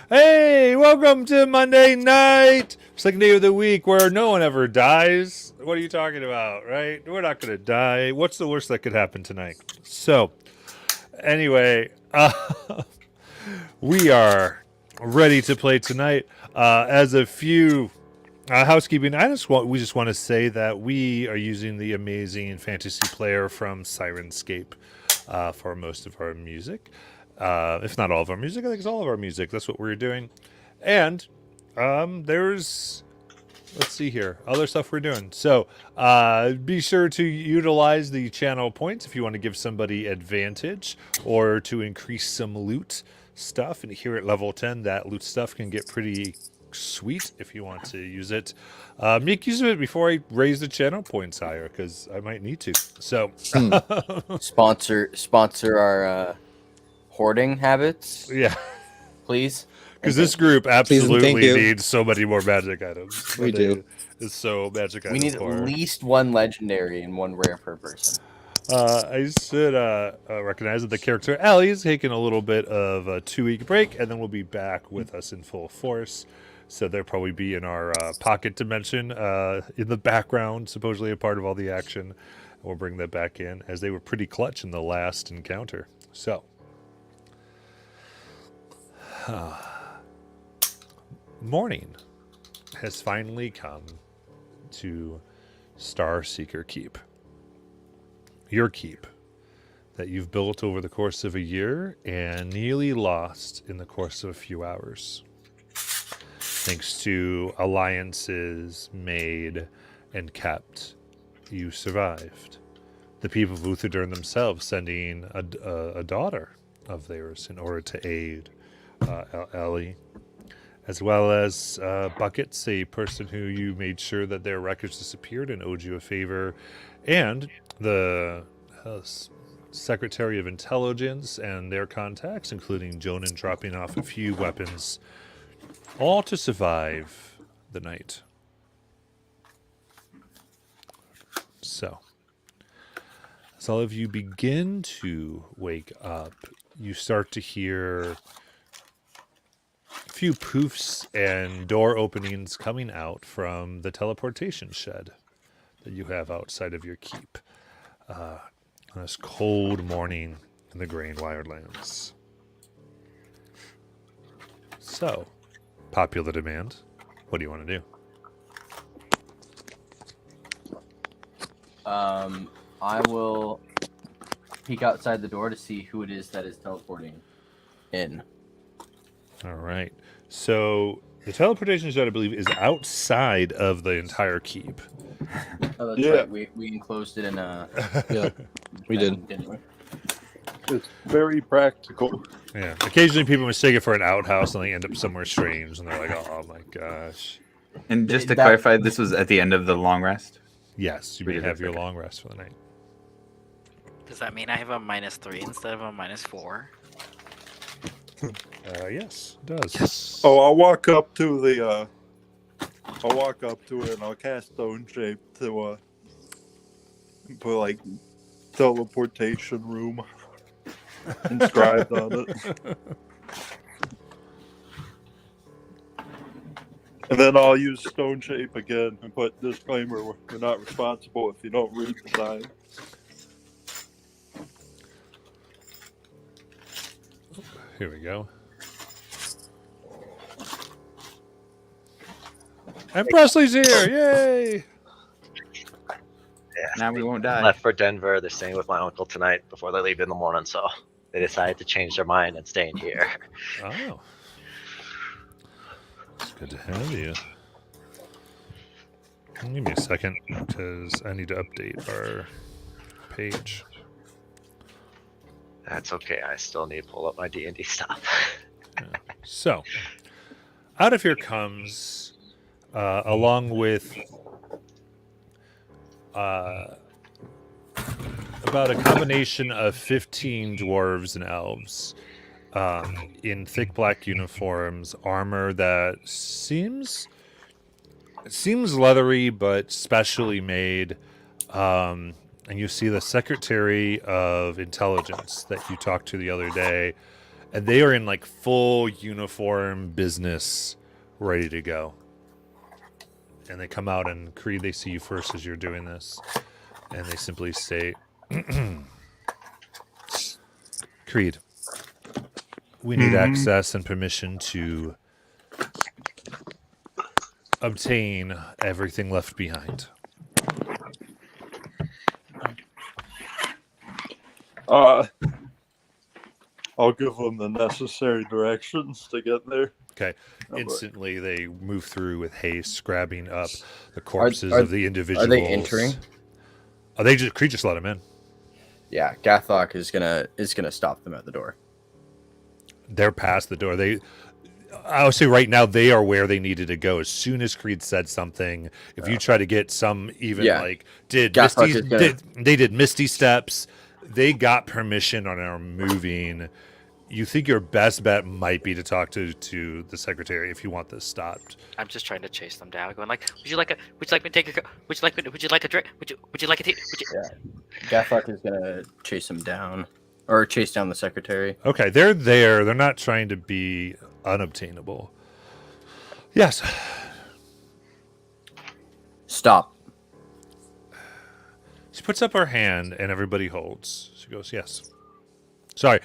Hey, welcome to Monday night, second day of the week where no one ever dies. What are you talking about, right? We're not going to die. What's the worst that could happen tonight? So, anyway, we are ready to play tonight. As a few housekeeping, we just want to say that we are using the amazing fantasy player from Sirenscape for most of our music. If not all of our music, I think it's all of our music. That's what we're doing. And there's, let's see here, other stuff we're doing. So be sure to utilize the channel points if you want to give somebody advantage or to increase some loot stuff. And here at level 10, that loot stuff can get pretty sweet if you want to use it. Make use of it before I raise the channel points higher because I might need to. So sponsor our hoarding habits, yeah. please. Because this group thank absolutely you. needs so many more magic items. We do. It's so magic We items. need at least one legendary and one rare per person. I should recognize that the character Allie is taking a little bit of a 2-week break, and then we'll be back with us in full force. So they'll probably be in our pocket dimension in the background, supposedly a part of all the action. We'll bring that back in, as they were pretty clutch in the last encounter. So. Morning has finally come to Starseeker Keep. Your keep that you've built over the course of a year and nearly lost in the course of a few hours. Thanks to alliances made and kept, you survived. The people of Uthadurn themselves sending a daughter of theirs in order to aid Ellie, as well as Buckets, a person who you made sure that their records disappeared and owed you a favor, and the Secretary of Intelligence and their contacts, including Jonan dropping off a few weapons, all to survive the night. So, as all of you begin to wake up, you start to hear few poofs and door openings coming out from the teleportation shed that you have outside of your keep on this cold morning in the Grain Wirelands. So, popular demand. What do you want to do? I will peek outside the door to see who it is that is teleporting in. All right. So the teleportation shed, I believe, is outside of the entire keep. Oh, that's right. We enclosed it in a. Yeah, we did. Didn't we? It's very practical. Yeah. Occasionally people mistake it for an outhouse and they end up somewhere strange and they're like, oh my gosh. And just to clarify, this was at the end of the long rest? Yes, you may have your long rest for the night. Does that mean I have a -3 instead of a -4? Yes, it does. Yes. Oh, I'll walk up to the. I'll walk up to it and I'll cast Stone Shape to put like teleportation room inscribed on it. And then I'll use Stone Shape again and put disclaimer: we're not responsible if you don't read the sign. Here we go. And Presley's here! Yay! Yeah. Now we won't die. Left for Denver. They're staying with my uncle tonight before they leave in the morning, so they decided to change their mind and staying here. Oh. It's good to have you. Give me a second, because I need to update our page. That's okay. I still need to pull up my D&D stuff. Yeah. So, out of here comes, along with about a combination of 15 dwarves and elves in thick black uniforms, armor that seems leathery but specially made. And you see the Secretary of Intelligence that you talked to the other day, and they are in like full uniform business, ready to go. And they come out, and Creed, they see you first as you're doing this, and they simply say, Creed, we need access and permission to obtain everything left behind. I'll give them the necessary directions to get there. Okay. but- Instantly, they move through with haste, grabbing up the corpses are- of the individuals. Are they entering? Oh, they just Creed just let them in. Yeah, Gathok is gonna stop them at the door. They're past the door. I would say right now they are where they needed to go. As soon as Creed said something, if you try to get some even Yeah. like did Gathok Misty, is gonna- they did Misty steps, they got permission and are moving. You think your best bet might be to talk to the secretary if you want this stopped. I'm just trying to chase them down, going like, would you like me to take a would you like a drink? Would you like a tea? Gathok is gonna chase him down, or chase down the secretary. Okay, they're there. They're not trying to be unobtainable. Yes. Stop. She puts up her hand and everybody holds. She goes, yes. Sorry,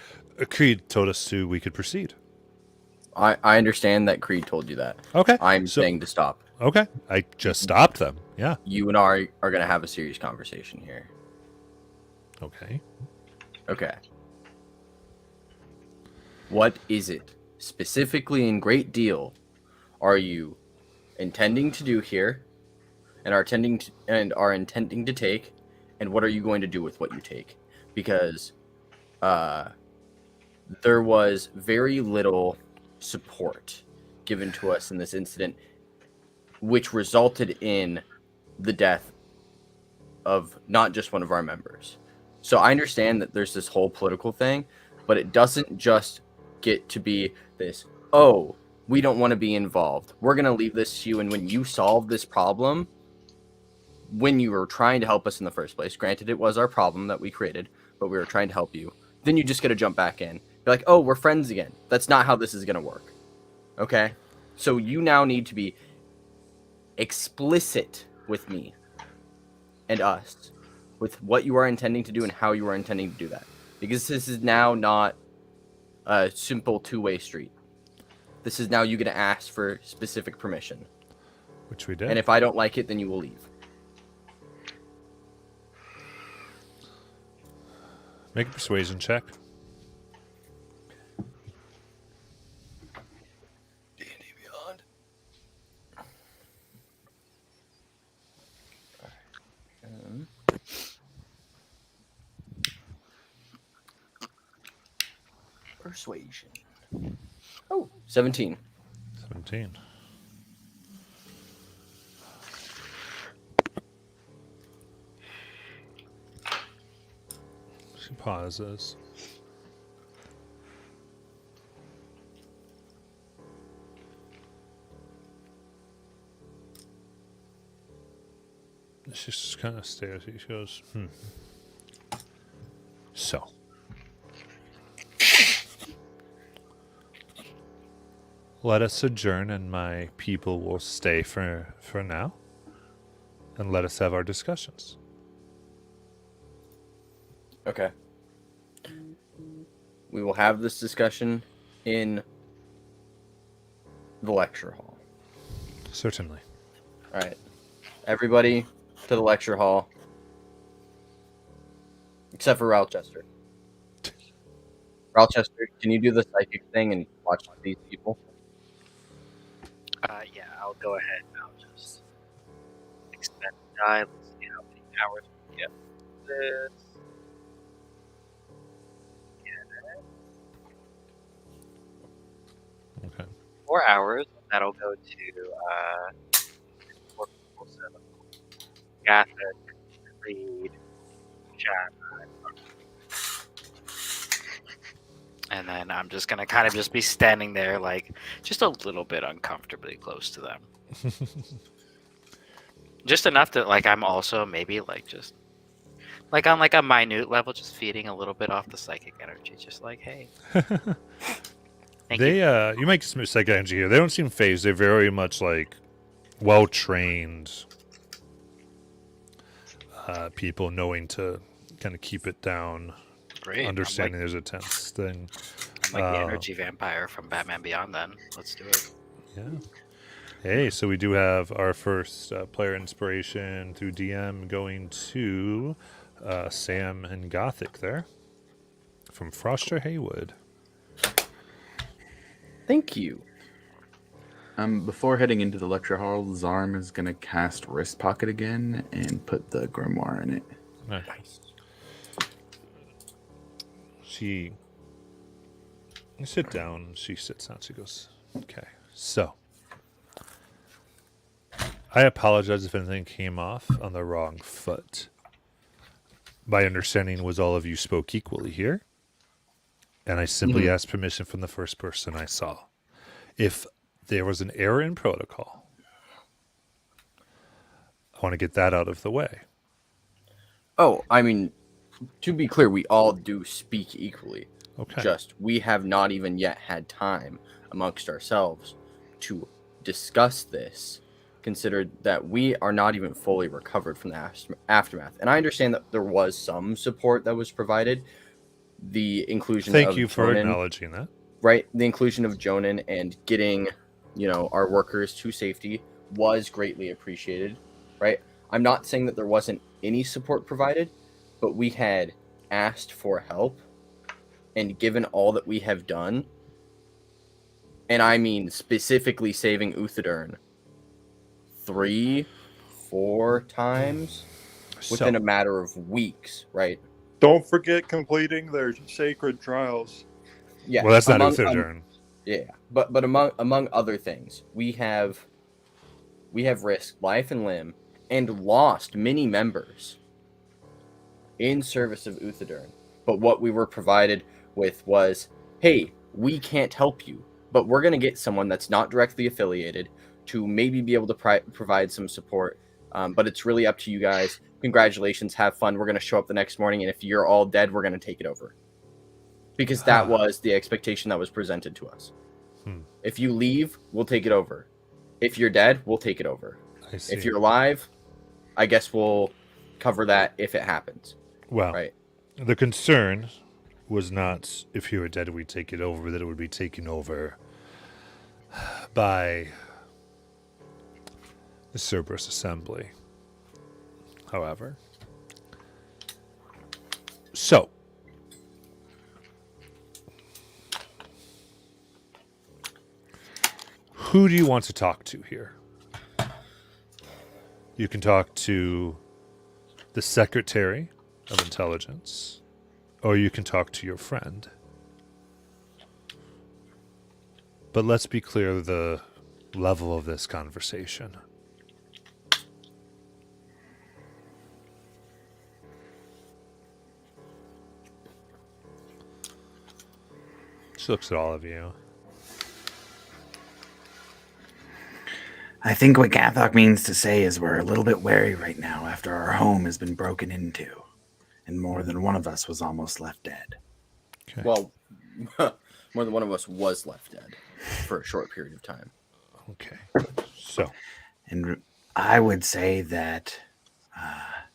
Creed told us we could proceed. I understand that Creed told you that. Okay. I'm so- saying to stop. Okay. I just stopped them. Yeah. You and I are gonna have a serious conversation here. Okay. Okay. What is it specifically in great deal are you intending to do here, and are intending to take, and what are you going to do with what you take? Because there was very little support given to us in this incident, which resulted in the death of not just one of our members. So I understand that there's this whole political thing, but it doesn't just get to be this, oh, we don't want to be involved. We're going to leave this to you. And when you solve this problem, when you were trying to help us in the first place, granted it was our problem that we created, but we were trying to help you, then you just got to jump back in. Be like, oh, we're friends again. That's not how this is going to work. Okay? So you now need to be explicit with me and us with what you are intending to do and how you are intending to do that. Because this is now not a simple two-way street. This is now you going to ask for specific permission. Which we did. And if I don't like it, then you will leave. Make a persuasion check. D&D Beyond. Persuasion. Oh, 17. 17. She pauses. She just kind of stares at you. She goes, So. Let us adjourn and my people will stay for now. And let us have our discussions. Okay. We will have this discussion in the lecture hall. Certainly. All right. Everybody to the lecture hall. Except for Rochester. Rochester, can you do the psychic thing and watch these people? Yeah, I'll go ahead. I'll just extend the die. Let's see how many hours we get this. Okay. 4 hours. That'll go to 4 people. So Gathic, Creed, Chad. And then I'm just gonna kind of just be standing there, like, just a little bit uncomfortably close to them. Just enough that, like, I'm also maybe, like, just Like on like a minute level, just feeding a little bit off the psychic energy, just like, hey, thank They you. you might some psychic energy here. They don't seem phased. They're very much like well trained people, knowing to kind of keep it down, Great. understanding there's a tense thing. I'm like the energy vampire from Batman Beyond. Then let's do it. Yeah. Hey, so we do have our first player inspiration through DM going to Sam and Gothic there from Froster Haywood. Thank you. Before heading into the lecture hall, Zarm is going to cast Wrist Pocket again and put the grimoire in it. Nice. She you sit down. She sits down. She goes, "Okay, so I apologize if anything came off on the wrong foot. My understanding was all of you spoke equally here, and I simply asked permission from the first person I saw. If there was an error in protocol, I want to get that out of the way." Oh, I mean, to be clear, we all do speak equally. Okay. Just we have not even yet had time amongst ourselves to discuss this, considered that we are not even fully recovered from the aftermath. And I understand that there was some support that was provided. The inclusion Thank of you for Jonan, acknowledging that. right? The inclusion of Jonan and getting, our workers to safety was greatly appreciated, right? I'm not saying that there wasn't any support provided, but we had asked for help, and given all that we have done, and I mean specifically saving Uthadern 3-4 times within a matter of weeks, right? Don't forget completing their sacred trials. Yeah. Well, that's not Uthadern. Yeah, but among other things, we have risked life and limb and lost many members in service of Uthadern. But what we were provided with was, hey, we can't help you, but we're going to get someone that's not directly affiliated to maybe be able to provide some support. But it's really up to you guys. Congratulations, have fun. We're going to show up the next morning, and if you're all dead, we're going to take it over. Because that was the expectation that was presented to us. If you leave, we'll take it over. If you're dead, we'll take it over. I see. If you're alive, I guess we'll cover that if it happens. Well, Right. the concern was not if you were dead, we'd take it over, that it would be taken over by the Cerberus Assembly. However, so who do you want to talk to here? You can talk to the Secretary of Intelligence, or you can talk to your friend. But let's be clear the level of this conversation. She looks at all of you. I think what Gathok means to say is we're a little bit wary right now after our home has been broken into, and more than one of us was almost left dead. Okay. Well, more than one of us was left dead for a short period of time. Okay. So, And I would say that,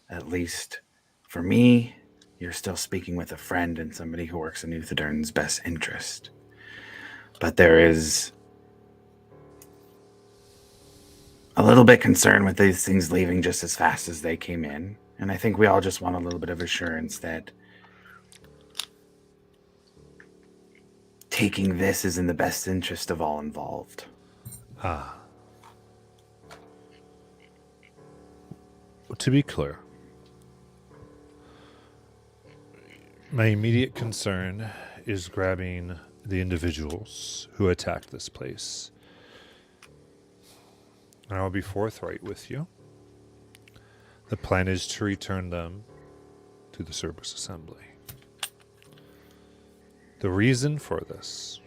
at least for me, you're still speaking with a friend and somebody who works in Uthadern's best interest. But there is a little bit concerned with these things leaving just as fast as they came in. And I think we all just want a little bit of assurance that taking this is in the best interest of all involved. to be clear, my immediate concern is grabbing the individuals who attacked this place. And I'll be forthright with you. The plan is to return them to the Cerberus Assembly. The reason for this: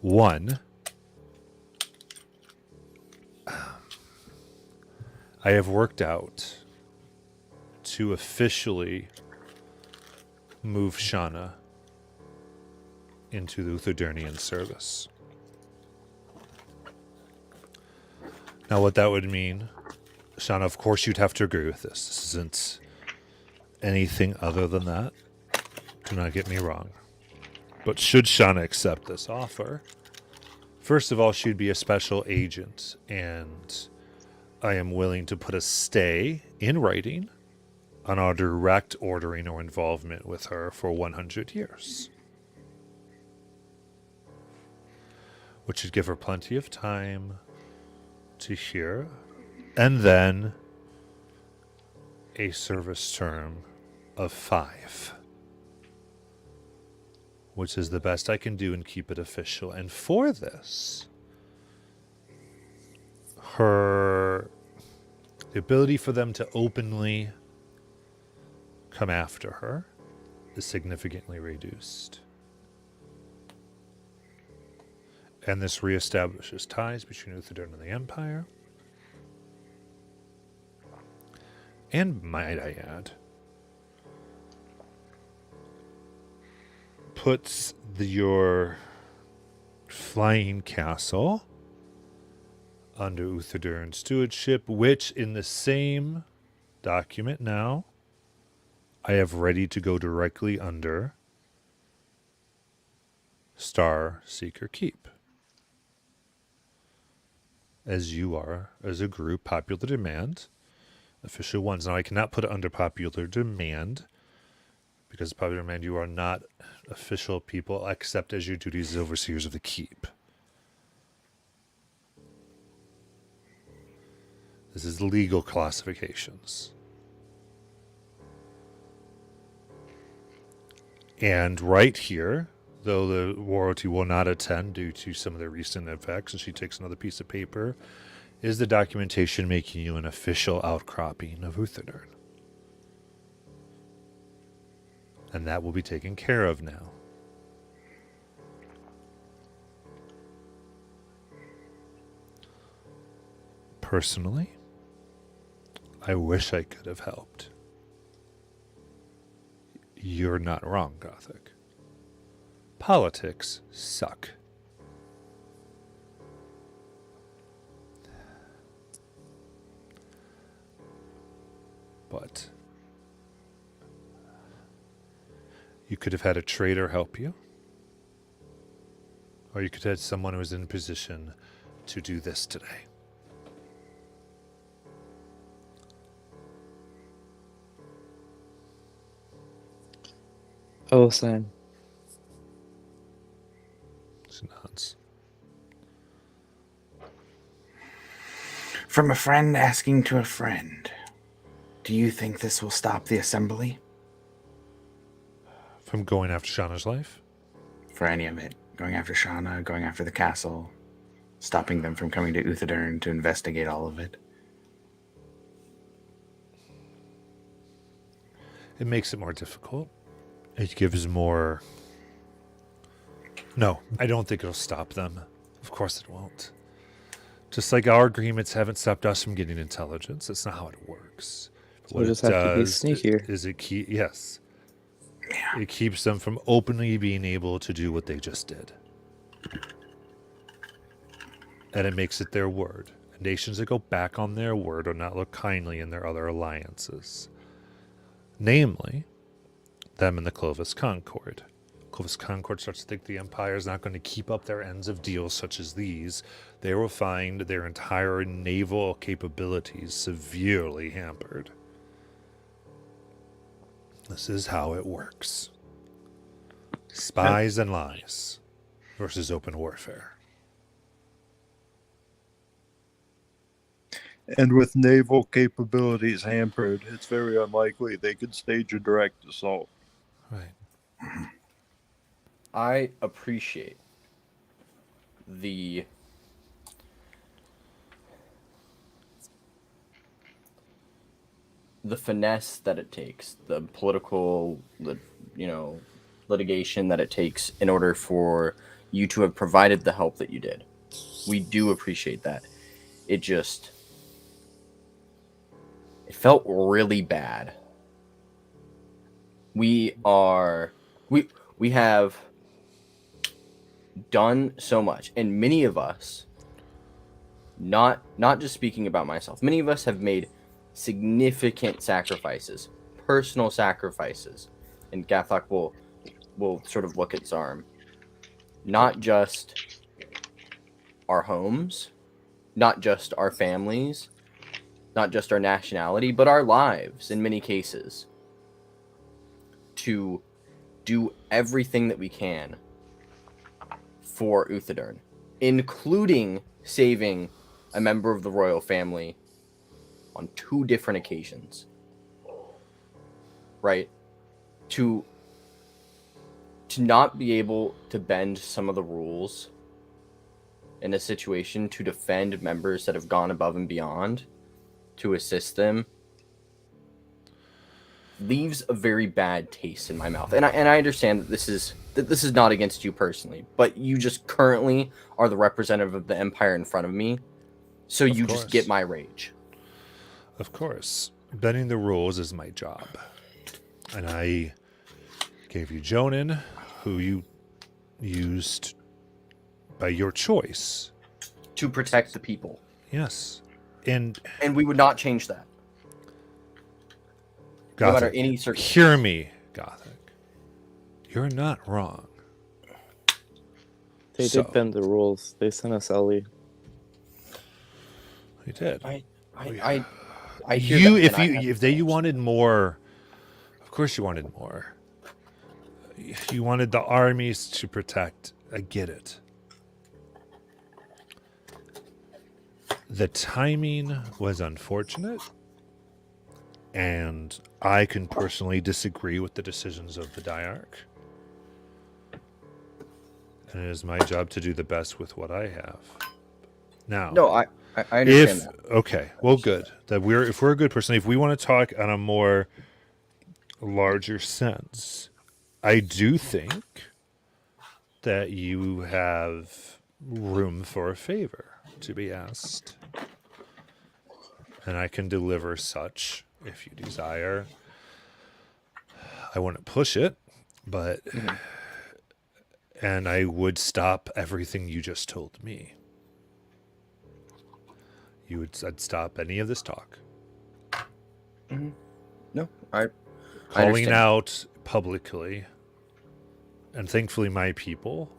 one, I have worked out to officially move Shauna into the Uthodurnian service. Now, what that would mean, Shauna, of course you'd have to agree with this. This isn't anything other than that. Do not get me wrong. But should Shauna accept this offer, first of all, she'd be a special agent, and I am willing to put a stay in writing on our direct ordering or involvement with her for 100 years. Which would give her plenty of time to hear, and then a service term of 5, which is the best I can do and keep it official. And for this, the ability for them to openly come after her is significantly reduced. And this reestablishes ties between Uthodurn and the Empire. And might I add, puts your flying castle under Uthodurn stewardship, which in the same document now, I have ready to go directly under Star Seeker Keep. As you are, as a group, popular demand, official ones. Now, I cannot put it under popular demand, because popular demand, you are not official people, except as your duties as overseers of the keep. This is legal classifications. And right here, though the royalty will not attend due to some of the recent effects, and she takes another piece of paper, is the documentation making you an official outcropping of Uthodurn. And that will be taken care of now. Personally, I wish I could have helped. You're not wrong, Gothic. Politics suck. But you could have had a traitor help you. Or you could have had someone who was in position to do this today. Oathland. She nods. From a friend asking to a friend, do you think this will stop the assembly? From going after Shauna's life? For any of it. Going after Shauna, going after the castle, stopping them from coming to Uthodurn to investigate all of it. It makes it more difficult. It gives more... No, I don't think it'll stop them. Of course it won't. Just like our agreements haven't stopped us from getting intelligence. That's not how it works. So we'll just have to be sneakier. Is it key? Yes. Yeah. It keeps them from openly being able to do what they just did. And it makes it their word. Nations that go back on their word or not look kindly in their other alliances. Namely, them and the Clovis Concord. Clovis Concord starts to think the Empire is not going to keep up their ends of deals such as these. They will find their entire naval capabilities severely hampered. This is how it works. Spies and lies versus open warfare. And with naval capabilities hampered, it's very unlikely they could stage a direct assault. Right. I appreciate the finesse that it takes, the political, litigation that it takes in order for you to have provided the help that you did. We do appreciate that. It felt really bad we have done so much, and many of us, not just speaking about myself, many of us have made significant sacrifices, personal sacrifices, and Gathok will sort of look at Zarm. Not just our homes, not just our families, not just our nationality, but our lives in many cases, to do everything that we can for Uthadern, including saving a member of the royal family on 2 different occasions. Right? To not be able to bend some of the rules in a situation to defend members that have gone above and beyond to assist them leaves a very bad taste in my mouth. And I understand that this is not against you personally, but you just currently are the representative of the Empire in front of me, so you just get my rage. Of course. Bending the rules is my job. And I gave you Jonin, who you used by your choice. To protect the people. Yes. And we would not change that. Gothic, no matter any circumstance. Hear me, Gothic. You're not wrong. They did bend the rules. They sent us Ellie. They did. I hear you that, if you wanted more, of course you wanted more. You wanted the armies to protect. I get it. The timing was unfortunate, and I can personally disagree with the decisions of the Diarch. And it is my job to do the best with what I have. Now, no, I understand that. Okay, well, good. That if we're a good person, if we want to talk on a more larger sense, I do think that you have room for a favor to be asked. And I can deliver such if you desire. I wouldn't push it, but and I would stop everything you just told me. I'd stop any of this talk. No, I calling understand. out publicly, and thankfully my people,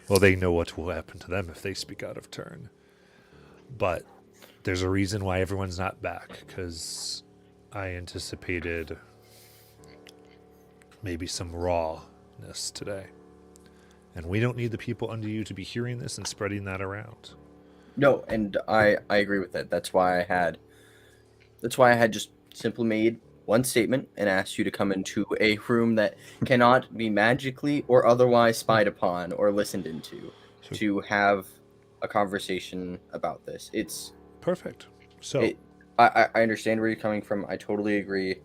well, they know what will happen to them if they speak out of turn. But there's a reason why everyone's not back, because I anticipated maybe some rawness today. And we don't need the people under you to be hearing this and spreading that around. No, and I agree with that. That's why I had just simply made one statement and asked you to come into a room that cannot be magically or otherwise spied upon or listened into to have a conversation about this. It's perfect. So I understand where you're coming from. I totally agree.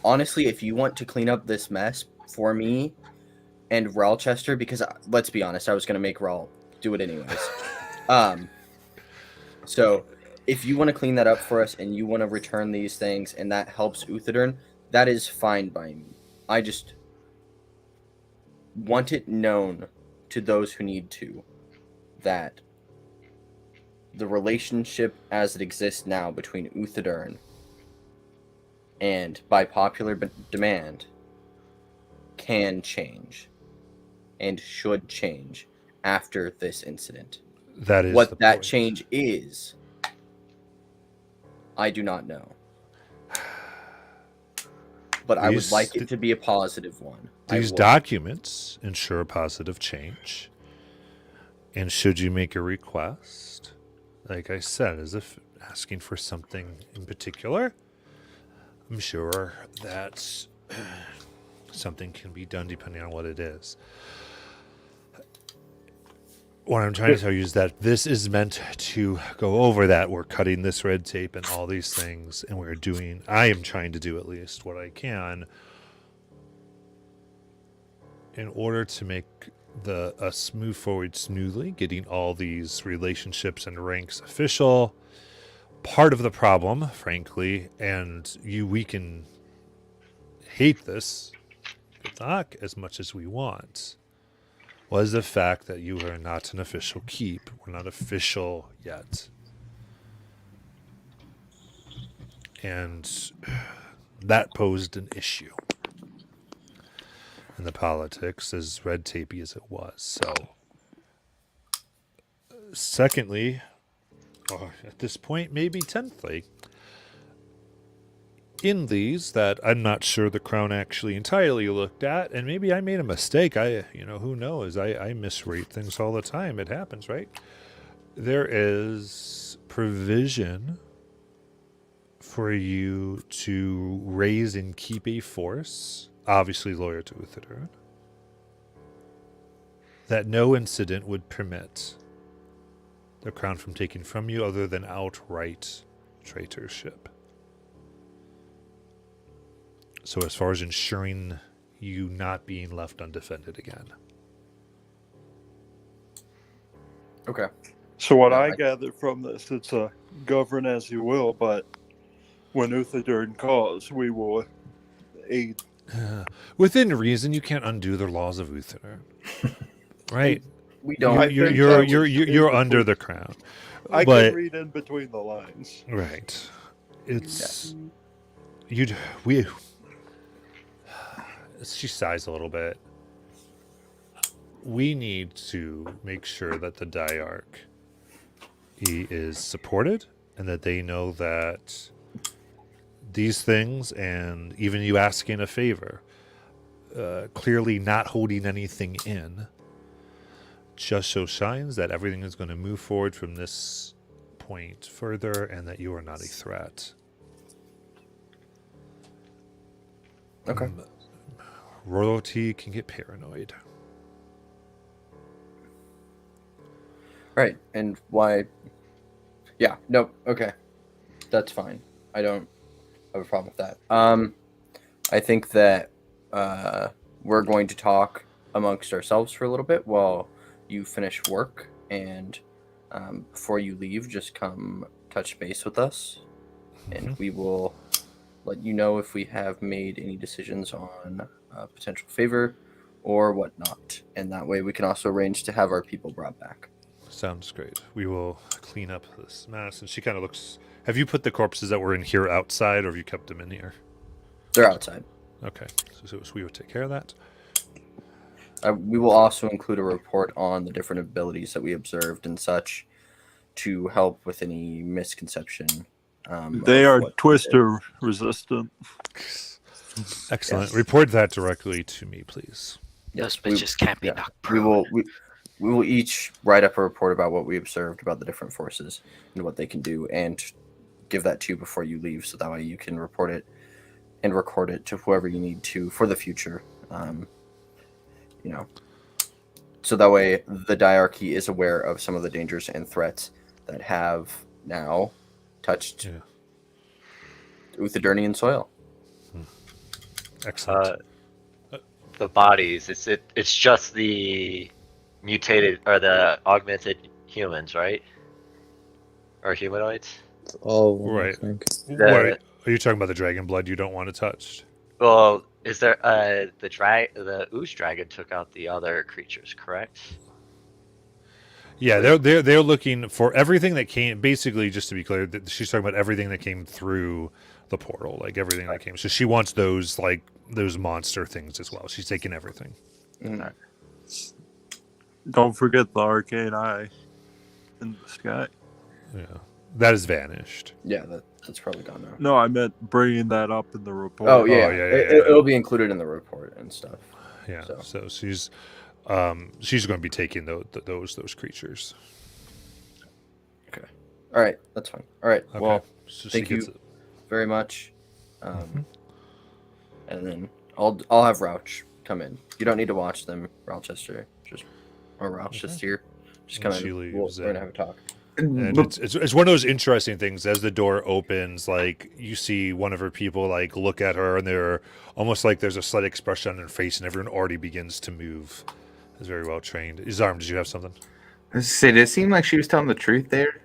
Honestly, if you want to clean up this mess for me and Ralchester, because let's be honest, I was going to make Ral do it anyways. So if you want to clean that up for us and you want to return these things and that helps Uthadern, that is fine by me. I just want it known to those who need to that the relationship as it exists now between Uthadern and by popular demand can change and should change after this incident. That is what that point. Change is. I do not know. But I would like it to be a positive one. These documents ensure a positive change. And should you make a request, like I said, as if asking for something in particular, I'm sure that something can be done depending on what it is. What I'm trying to tell you is that this is meant to go over that. We're cutting this red tape and all these things, and I am trying to do at least what I can in order to make us move forward smoothly, getting all these relationships and ranks official, part of the problem, frankly, and we can hate this as much as we want, was the fact that you are not an official keep. We're not official yet. And that posed an issue in the politics, as red tapey as it was. So, secondly, or at this point, maybe tenthly, in these that I'm not sure the Crown actually entirely looked at, and maybe I made a mistake. Who knows? I misrate things all the time. It happens, right? There is provision for you to raise and keep a force, obviously loyal to Uthadurn, that no incident would permit the Crown from taking from you other than outright traitorship. So as far as ensuring you not being left undefended again. Okay. So what Yeah, I gather from this, it's a govern as you will, but when Uthadurn calls, we will aid. Within reason, you can't undo the laws of Uthadurn. Right? We don't. You're under the Crown. I but, can read in between the lines. Right. It's she sighs a little bit. We need to make sure that the Diarch is supported and that they know that these things, and even you asking a favor, clearly not holding anything in, just shows signs that everything is going to move forward from this point further and that you are not a threat. Okay. Royalty can get paranoid. Right. And why? Yeah. No. Okay. That's fine. I don't have a problem with that. I think that we're going to talk amongst ourselves for a little bit while you finish work, and before you leave, just come touch base with us, and we will let you know if we have made any decisions on potential favor or whatnot, and that way we can also arrange to have our people brought back. Sounds great. We will clean up this mess. And she kind of looks. Have you put the corpses that were in here outside, or have you kept them in here? They're outside. Okay, so we will take care of that. We will also include a report on the different abilities that we observed and such to help with any misconception. They are twister resistant. Excellent. Yes. Report that directly to me, please. Those bitches can't be knocked We prone. we will each write up a report about what we observed about the different forces and what they can do, and give that to you before you leave, so that way you can report it and record it to whoever you need to for the future. So that way the Diarchy is aware of some of the dangers and threats that have now touched Uthadurnian soil. Excellent. The bodies, it's just the mutated or the augmented humans, right? Or humanoids? It's all one, Right. I think. The- What, are you talking about the dragon blood you don't want it touched? Well, is there the ooze dragon took out the other creatures, correct? Yeah, they're looking for everything that came. Basically, just to be clear, she's talking about everything that came through the portal, like everything that came. So she wants those monster things as well. She's taking everything. Don't forget the arcane eye in the sky. Yeah, that has vanished. Yeah, that's probably gone now. No, I meant bringing that up in the report. Oh yeah, yeah, it'll be included in the report and stuff. Yeah. So. So she's going to be taking those creatures. Okay. All right, that's fine. All right. Okay. Well, So she thank you gets it. very much. And then I'll have Rouch come in. You don't need to watch them, Rochester. Rouch just here. Just come And she in. leaves, We're gonna have a talk. And it's one of those interesting things. As the door opens, like you see one of her people like look at her, and they're almost like there's a slight expression on their face, and everyone already begins to move. It's very well trained. Zarm, did you have something? Did it seem like she was telling the truth there?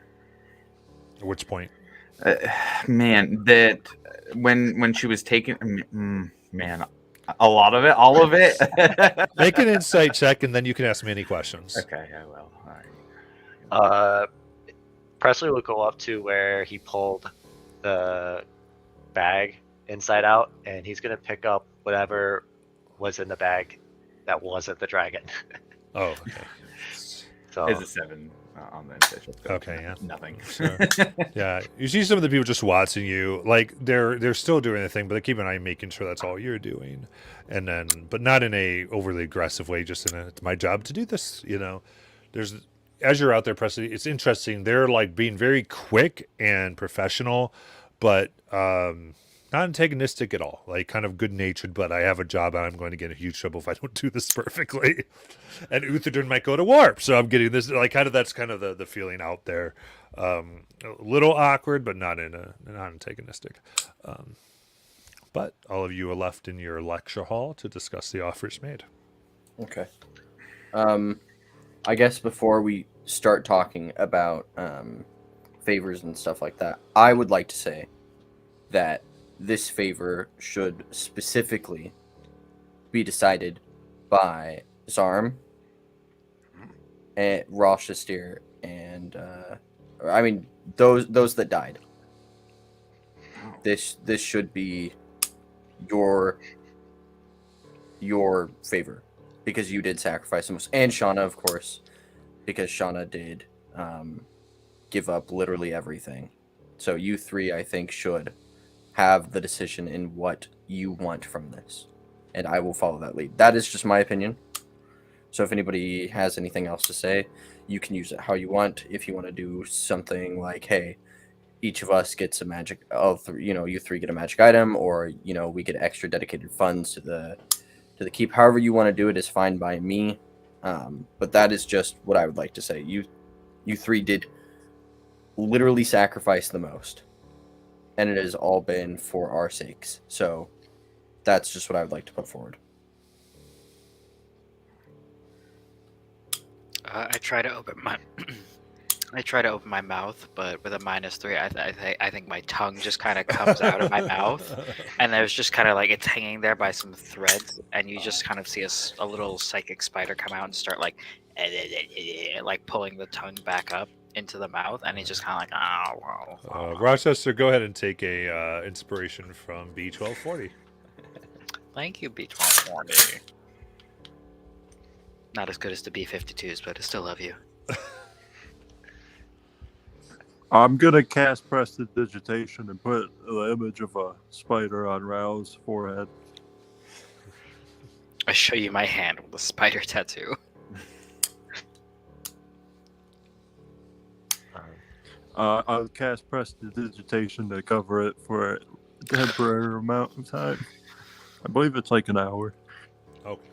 At which point? Man, that when she was taken, man, a lot of it, all of it. Make an insight check, and then you can ask me any questions. Okay, I will. All right. Presley will go up to where he pulled the bag inside out, and he's gonna pick up whatever was in the bag that wasn't the dragon. Oh, okay. So It's a 7 on the initiative. Okay, yeah. Nothing. Sure. Yeah, you see some of the people just watching you, like they're still doing the thing, but they keep an eye making sure that's all you're doing, and then, but not in a overly aggressive way, just in a, it's my job to do this, you know. There's, as you're out there, Presley, it's interesting. They're like being very quick and professional, but not antagonistic at all. Like kind of good natured, but I have a job and I'm going to get in huge trouble if I don't do this perfectly. And Uthadern might go to warp, so I'm getting this like kind of, that's kind of the feeling out there. A little awkward, but not antagonistic. But all of you are left in your lecture hall to discuss the offers made. Okay. I guess before we start talking about favors and stuff like that, I would like to say that this favor should specifically be decided by Zarm and Rochester and I mean those that died. This should be your favor because you did sacrifice the most, and Shauna, of course, because Shauna did give up literally everything. So you three, I think, should have the decision in what you want from this, and I will follow that lead. That is just my opinion. So if anybody has anything else to say, you can use it how you want. If you want to do something like, hey, each of us gets a magic, you three get a magic item, or we get extra dedicated funds to the keep. However you want to do it is fine by me. But that is just what I would like to say. You three did literally sacrifice the most, and it has all been for our sakes. So that's just what I would like to put forward. I try to open my mouth, but with a -3, I think my tongue just kind of comes out of my mouth, and there's just kind of like it's hanging there by some threads, and you just kind of see a little psychic spider come out and start like pulling the tongue back up into the mouth, and it's just kind of like Rochester, go ahead and take a inspiration from B1240. Thank you, B1240. Not as good as the B52s, but I still love you. I'm gonna cast Prestidigitation and put the image of a spider on Rao's forehead. I show you my hand with a spider tattoo. I'll cast Prestidigitation to cover it for a temporary amount of time. I believe it's like an hour. Okay.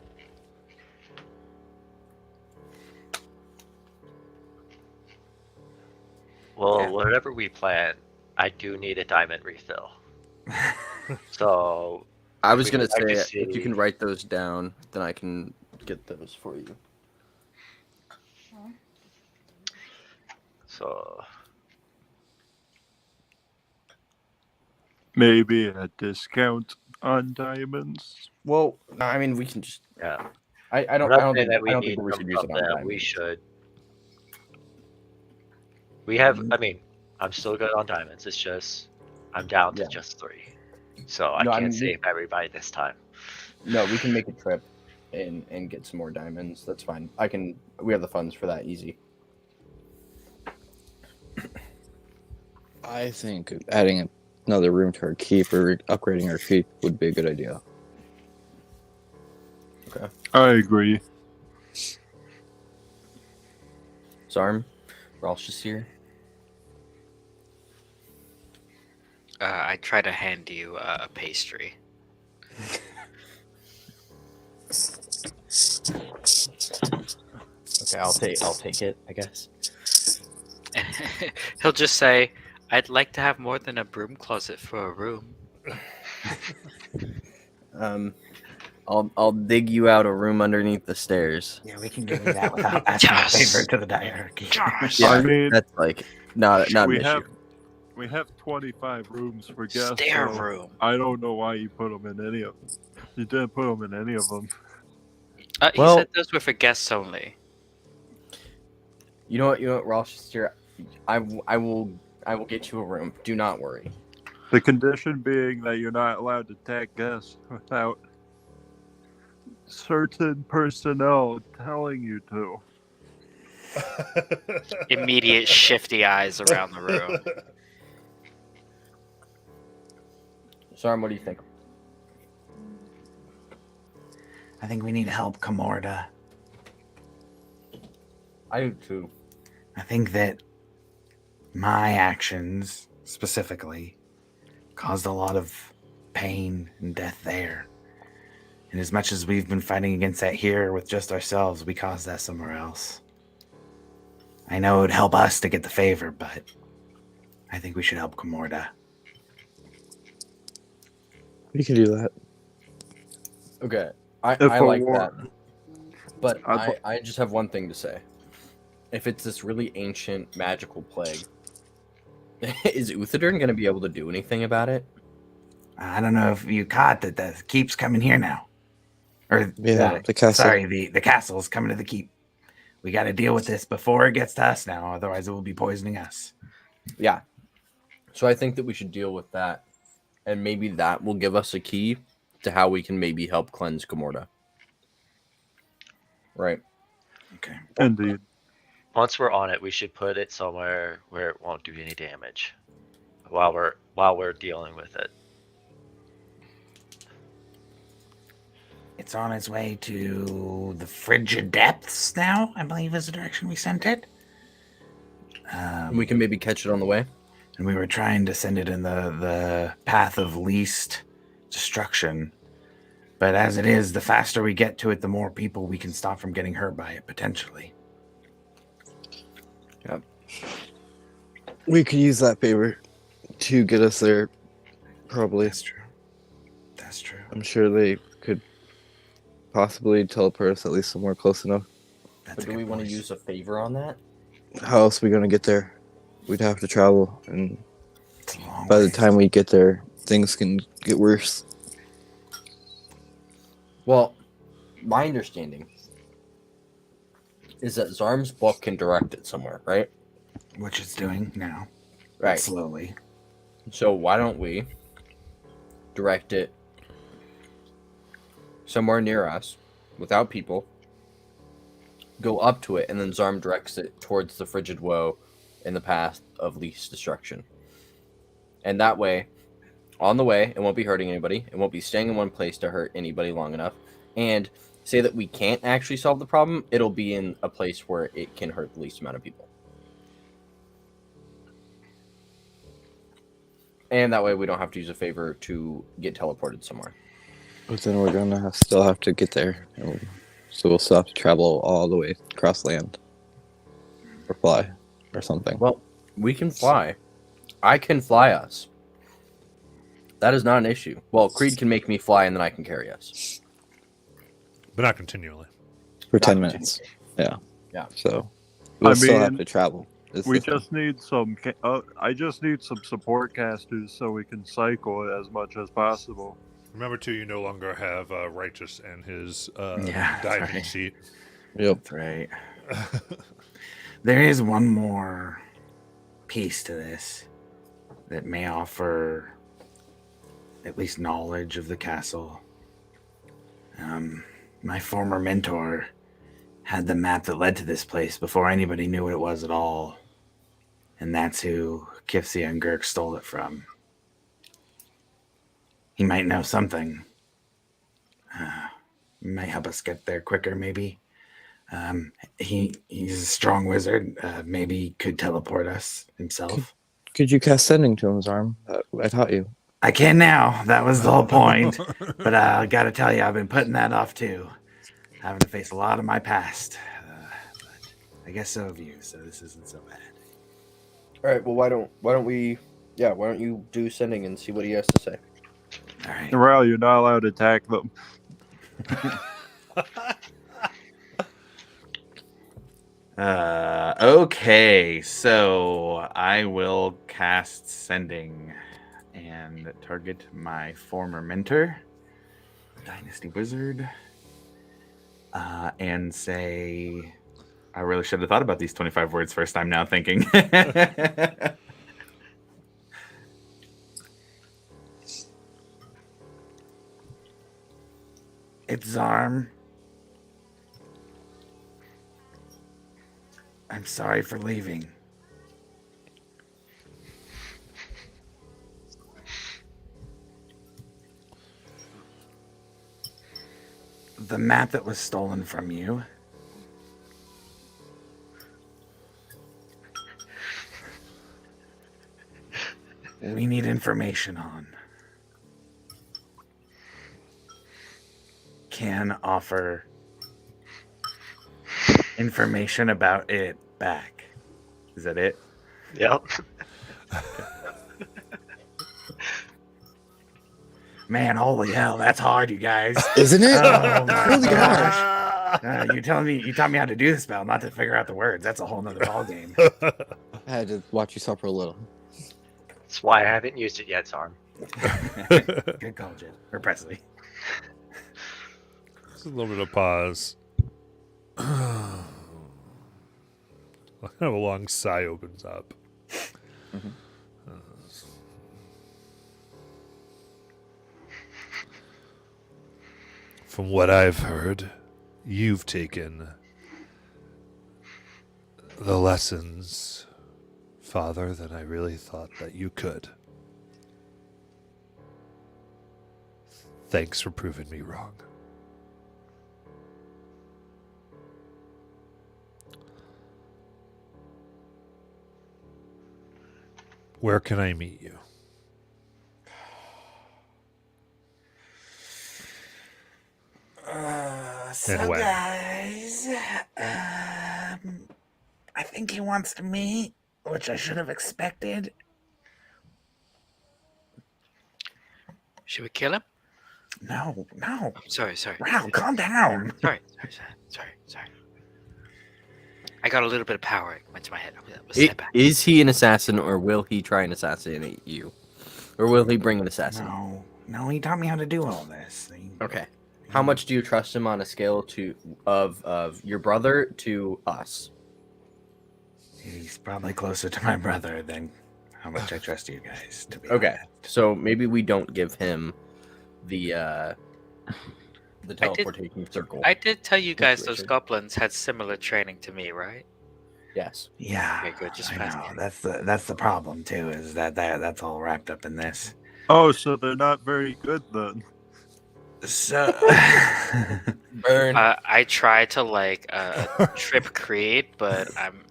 Well, whatever we plan, I do need a diamond refill. So I was gonna I could say if you can write those down, then I can get those for you. So Maybe a discount on diamonds. Well, I mean, we can just. yeah, I don't. I'm I not don't saying think, that we I don't need think we should them use from it on them. diamonds. We should. We have. I mean, I'm still good on diamonds. It's just I'm down to just 3, so I No, I can't mean, save everybody this time. No, we can make a trip and get some more diamonds. That's fine. We have the funds for that. Easy. I think adding another room to our keep or upgrading our keep would be a good idea. Okay. I agree. Zarm, Ralsh is here. I try to hand you a pastry. Okay, I'll take it, I guess. He'll just say, "I'd like to have more than a broom closet for a room." I'll dig you out a room underneath the stairs. Yeah, we can give you that without asking a Yes. favor to the diarchy. Yes. Yeah, I mean, that's like not an we issue. have We have 25 rooms for guests. Stair so room. I don't know why you put them in any of them. You didn't put them in any of them. He Well- said those were for guests only. You know what, Rochester? I will get you a room. Do not worry. The condition being that you're not allowed to tag guests without certain personnel telling you to. Immediate shifty eyes around the room. Sorry, what do you think? I think we need help, Kamorda. I do too. I think that my actions, specifically, caused a lot of pain and death there. And as much as we've been fighting against that here with just ourselves, we caused that somewhere else. I know it would help us to get the favor, but I think we should help Kamorda. We can do that. Okay, If I a like war- that. But I'd- I just have one thing to say. If it's this really ancient magical plague, is Uthadern going to be able to do anything about it? I don't know if you caught that the keep's coming here now. Or, Yeah, the castle. sorry, the castle's coming to the keep. We got to deal with this before it gets to us now, otherwise it will be poisoning us. Yeah. So I think that we should deal with that, and maybe that will give us a key to how we can maybe help cleanse Kamorda. Right. Okay. Indeed. Once we're on it, we should put it somewhere where it won't do any damage while we're dealing with it. It's on its way to the frigid depths now, I believe is the direction we sent it. We can maybe catch it on the way. And we were trying to send it in the path of least destruction. But as it is, the faster we get to it, the more people we can stop from getting hurt by it, potentially. We could use that favor to get us there. Probably. That's true. That's true. I'm sure they could possibly teleport us at least somewhere close enough. That's But do we want to use a favor on that? How else are we gonna get there? We'd have to travel, and It's a long by the ways. time we get there, things can get worse. Well, my understanding is that Zarm's book can direct it somewhere, right? Which it's doing now. Right. Slowly. So why don't we direct it somewhere near us without people, go up to it, and then Zarm directs it towards the frigid woe in the path of least destruction. And that way, on the way, it won't be hurting anybody. It won't be staying in one place to hurt anybody long enough. And say that we can't actually solve the problem, it'll be in a place where it can hurt the least amount of people. And that way we don't have to use a favor to get teleported somewhere. But then we're gonna still have to get there, so we'll still have to travel all the way across land, or fly, or something. Well, we can fly. I can fly us. That is not an issue. Well, Creed can make me fly, and then I can carry us. But not continually. For 10 Not minutes. Yeah. Yeah. So we'll still have mean, to travel. is We the thing. just need some. I just need some support casters so we can cycle as much as possible. Remember, too, you no longer have Righteous and his Yeah, that's diving right. sheet. Yep. That's right. There is one more piece to this that may offer at least knowledge of the castle. My former mentor had the map that led to this place before anybody knew what it was at all. And that's who Kifsia and Girk stole it from. He might know something. Might help us get there quicker, maybe. He's a strong wizard. Maybe he could teleport us himself. Could you cast sending to him, Zarm? I taught you. I can now. That was the whole point. But I gotta tell you, I've been putting that off too. Having to face a lot of my past. But I guess so have you, so this isn't so bad. All right. Well, why don't we? Yeah. Why don't you do sending and see what he has to say? All right. Morale, you're not allowed to attack them. Okay, so I will cast Sending and target my former mentor, Dynasty Wizard, and say, I really should have thought about these 25 words first. I'm now thinking. It's Zarm. I'm sorry for leaving. The map that was stolen from you. We need information on. Can offer information about it back. Is that it? Yep. Man, holy hell, that's hard, you guys. Isn't it? Oh my Really gosh. You taught me how to do the spell, not to figure out the words. That's a whole nother ballgame. I had to watch you suffer a little. That's why I haven't used it yet, Zarm. Good call, Jim. Or Presley. Just a little bit of pause. Kind of a long sigh opens up. From what I've heard, you've taken the lessons farther than I really thought that you could. Thanks for proving me wrong. Where can I meet you? So And when? guys, I think he wants to meet, which I should have expected. Should we kill him? No. Oh, sorry. Wow, calm down. Sorry. I got a little bit of power. It went to my head. We'll step back. Is he an assassin, or will he try and assassinate you? Or will he bring an assassin? No, he taught me how to do all this. Okay. How much do you trust him on a scale of your brother to us? He's probably closer to my brother than how much I trust you guys, to be Okay. honest. So maybe we don't give him the teleportation circle. I did tell you guys those Situation. goblins had similar training to me, right? Yes. Yeah, Okay, good. Just I fascinating. know. That's the problem too. Is that's all wrapped up in this. Oh, so they're not very good then. So Burn. I tried to trip Creed, but I'm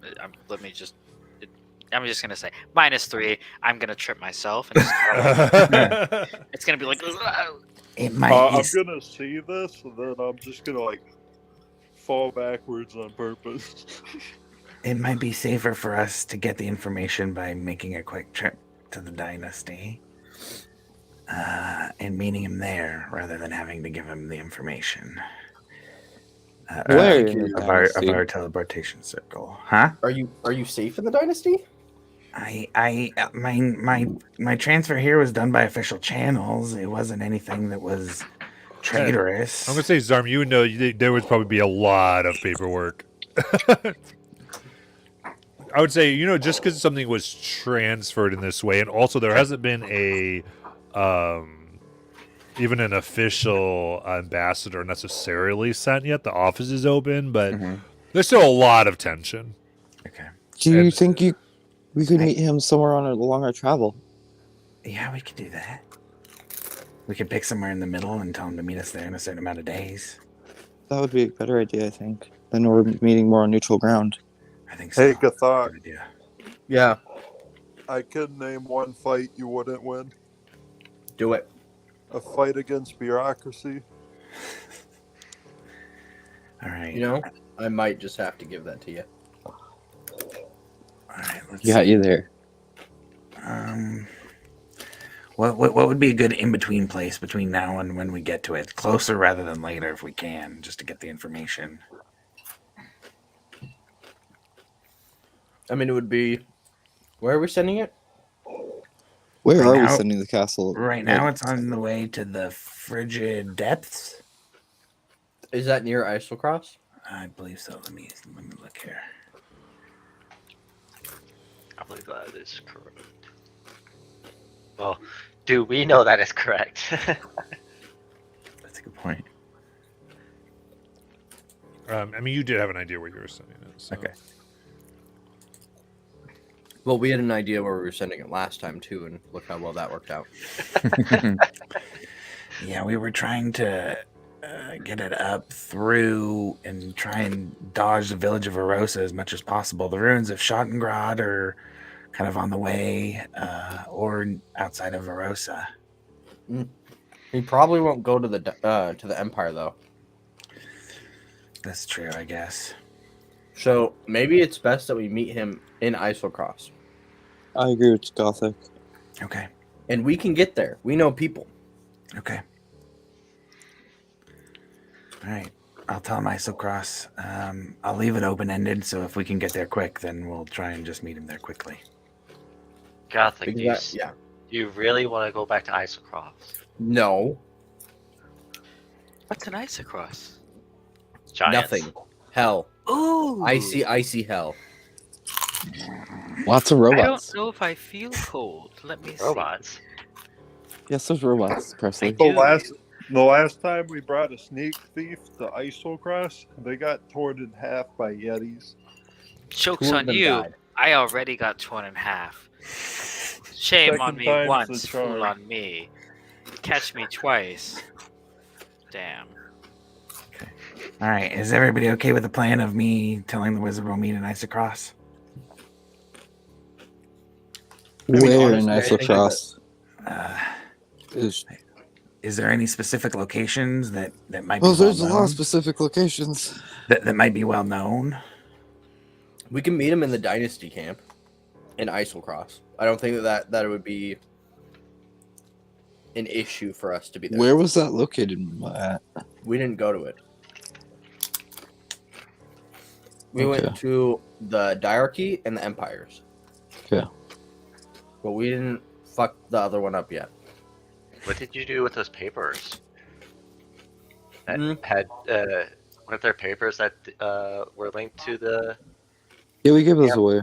just gonna say -3. I'm gonna trip myself, and it's gonna be like. it might. I'm Be, gonna see this, and then I'm just gonna fall backwards on purpose. it might be safer for us to get the information by making a quick trip to the Dynasty. And meeting him there rather than having to give him the information. Where in the of Dynasty? our teleportation circle, huh? Are you safe in the dynasty? My transfer here was done by official channels. It wasn't anything that was traitorous. I'm gonna say, Zarm, you would know there would probably be a lot of paperwork. I would say, just because something was transferred in this way, and also there hasn't been even an official ambassador necessarily sent yet. The office is open, but there's still a lot of tension. Okay. Do you And- think we could meet him somewhere along our travel? Yeah, we could do that. We could pick somewhere in the middle and tell him to meet us there in a certain amount of days. That would be a better idea, I think. Then we're meeting more on neutral ground. I think so. Hey, Gathok, Good idea. Yeah. I could name one fight you wouldn't win. Do it. A fight against bureaucracy. All right. I might just have to give that to you. All right. Let's Got you there. What would be a good in between place between now and when we get to it? Closer rather than later, if we can, just to get the information. I mean, it would be. Where are we sending it? Where Right are we now- sending the castle? Right now, it's on the way to the frigid depths. Is that near Isocross? I believe so. Let me look here. I believe that is correct. Well, do we know that is correct? That's a good point. I mean, you did have an idea where you were sending it. So. Okay. Well, we had an idea where we were sending it last time too, and look how well that worked out. Yeah, we were trying to get it up through and try and dodge the village of Arosa as much as possible. The ruins of Schottengrad are kind of on the way, or outside of Arosa. He probably won't go to the Empire though. That's true, I guess. So maybe it's best that we meet him in Isocross, I agree with Gothic. Okay. and we can get there. We know people. Okay. All right. I'll tell him Isocross. I'll leave it open-ended, so if we can get there quick, then we'll try and just meet him there quickly. Gothic, do you, Because yeah. do you really want to go back to Isocross? No. What's an isocross? Giants. Nothing. Hell. Ooh. Icy hell. Lots of I robots. don't know if I feel cold. Let me see. Robots. Yes, there's robots, Presley. do. The last time we brought a sneak thief to Isocross, they got torn in half by Yetis. Joke's Two of on them you. died. I already got torn in half. Shame on Second me time's once, the fool charm. on me. Catch me twice. Damn. All right. Is everybody okay with the plan of me telling the wizard we'll meet in Isocross? Where in honestly, I think Isocross? Is there any specific locations that might be Well, well there's a lot known? of specific locations. that might be well known? We can meet him in the Dynasty camp in Isocross. I don't think that it would be an issue for us to be there. Where was that located at? We didn't go to it. We Okay. went to the Diarchy and the Empires. Okay. But we didn't fuck the other one up yet. What did you do with those papers? That Mm. had weren't there papers that were linked to the? Yeah, we gave those Yep. away.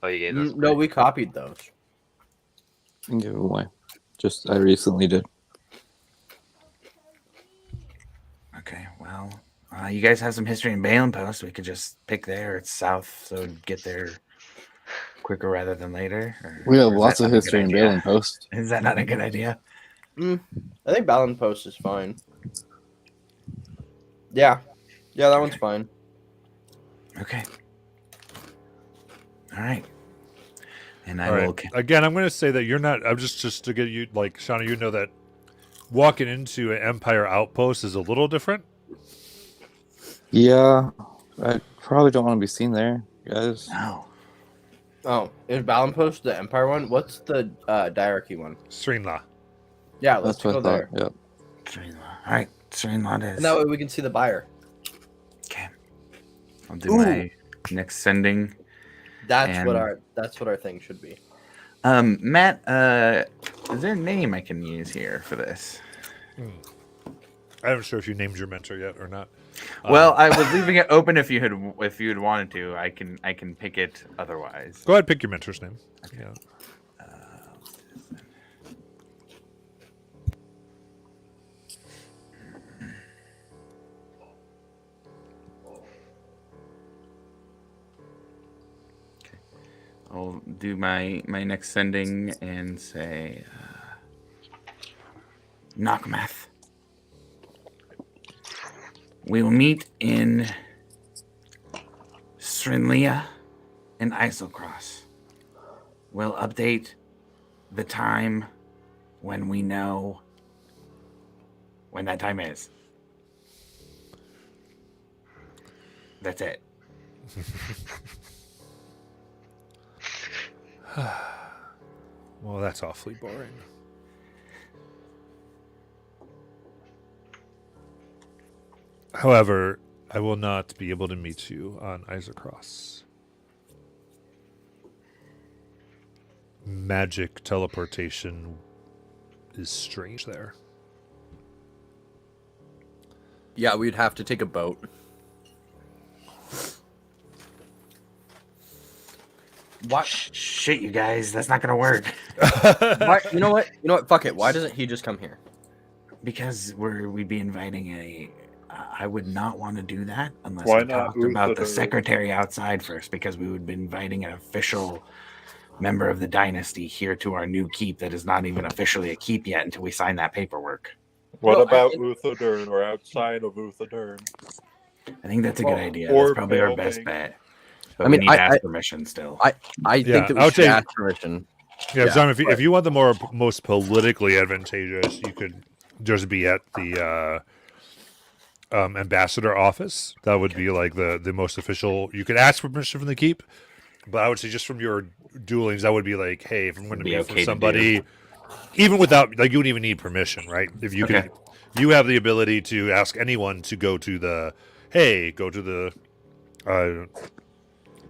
Oh, you gave those. No, away. we copied those. We gave them away. I recently did. Okay. Well, you guys have some history in Balin Post. We could just pick there. It's south, so get there quicker rather than later. We have or is lots that of not a good history in idea? Balin Post. Is that not a good idea? I think Balin Post is fine. Yeah. Yeah, that one's fine. Okay. All right. And I All will. right. Again, I'm going to say that you're not. I'm just to get you, like Shauna, you know that walking into an Empire outpost is a little different. Yeah, I probably don't want to be seen there, guys. No. Oh, is Balin Post the Empire one? What's the Diarchy one? Srinla. Yeah, let's That's what go I there. thought. Yep. Srinla. All right. Srinla it is. And that way we can see the buyer. Okay. I'll do Ooh. my next sending. That's what And- our thing should be. Matt, is there a name I can use here for this? I'm not sure if you named your mentor yet or not. Well, I was leaving it open if you had wanted to. I can pick it otherwise. Go ahead, pick your mentor's name. Yeah. I'll do my next sending and say Knockmath. We will meet in Srinlia and Isocross. We'll update the time when we know when that time is. That's it. Well, that's awfully boring. However, I will not be able to meet you on Isocross. magic teleportation is strange there. Yeah, we'd have to take a boat. Why? Shit, you guys, that's not gonna work. Why? You know what? You know what? Fuck it. Why doesn't he just come here? Because we'd be inviting a. I would not want to do that unless Why we not talked about the Uthodurn? secretary outside first, because we would be inviting an official member of the dynasty here to our new keep that is not even officially a keep yet until we sign that paperwork. What No, about Uthodurn or outside of Uthodurn? I think that's a good Or- idea. or That's probably our best filming. bet. But I we mean, need to I- ask permission still. I Yeah, think that we I would should say- ask permission. Yeah, Yeah, Zom, if right. you want the most politically advantageous, you could just be at the ambassador office. That would be like the most official. You could ask for permission from the keep, but I would say just from your duelings, that would be like, hey, if I'm going to Be be okay for to somebody, even without like you wouldn't even need permission, right? If you Okay. could, you have the ability to ask anyone to go to the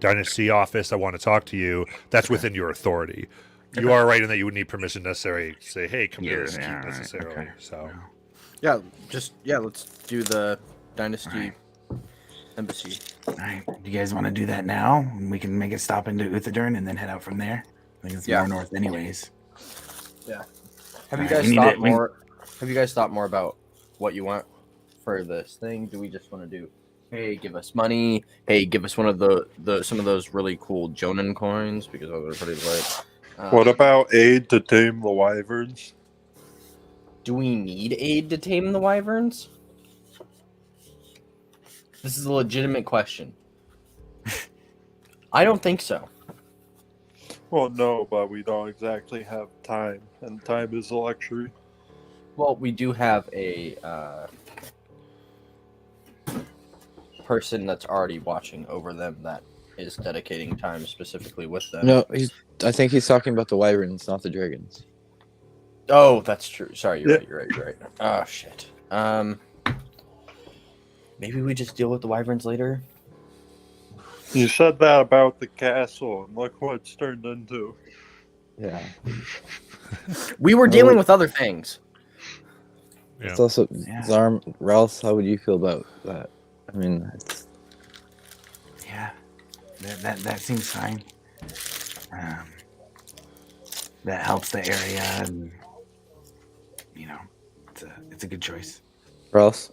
dynasty office. I want to talk to you. That's within your authority. You are right in that you would need permission necessary to say, hey, come to this keep right, necessarily. okay. So Yeah, let's do the dynasty embassy. All right, do you guys want to do that now? And we can make a stop into Uthodurn and then head out from there. I think it's Yeah. more north, anyways. Have you Alright, guys we need thought to- more? Have you guys thought more about what you want for this thing? Do we just want to do? Hey, give us money. Hey, give us one of the some of those really cool Jonin coins because those are pretty lit. What about aid to tame the wyverns? Do we need aid to tame the wyverns? This is a legitimate question. I don't think so. Well, no, but we don't exactly have time, and time is a luxury. Well, we do have a person that's already watching over them that is dedicating time specifically with them. No, I think he's talking about the wyverns, not the dragons. Oh, that's true. Sorry, you're Yeah. right. You're right. You're right. Oh shit. Maybe we just deal with the wyverns later. You said that about the castle, and look what it's turned into. Yeah. We were dealing with other things. yeah. It's also Yeah. Zarm, Ralph. How would you feel about that? I mean, it's, Yeah, that seems fine. That helps the area, and you know, it's a good choice. Ralph.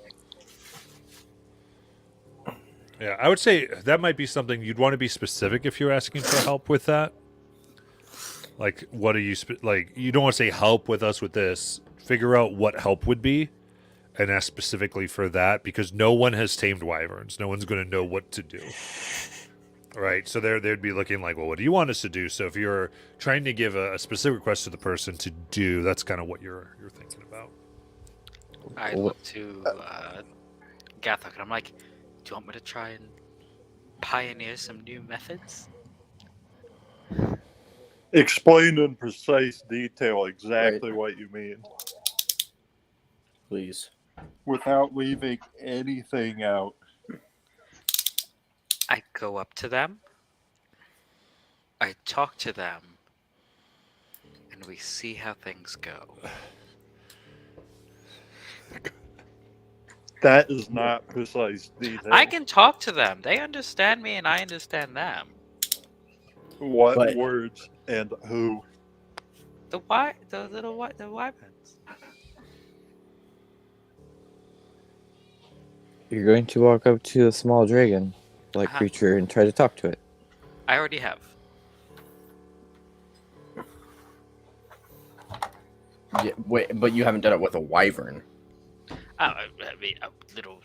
Yeah, I would say that might be something you'd want to be specific if you're asking for help with that. Like, what are you like? You don't want to say help with us with this. Figure out what help would be, and ask specifically for that because no one has tamed wyverns. No one's going to know what to do. Right, so they'd be looking like, well, what do you want us to do? So if you're trying to give a specific request to the person to do, that's kind of what you're thinking about. I look to Gathok and I'm like, do you want me to try and pioneer some new methods? Explain in precise detail exactly what you mean, Please. without leaving anything out. I go up to them, I talk to them, and we see how things go. That is not precise detail. I can talk to them. They understand me and I understand them. What But- words and who? The wyverns. You're going to walk up to a small dragon-like Uh-huh. creature and try to talk to it. I already have. Yeah, wait, but you haven't done it with a wyvern. I mean, a little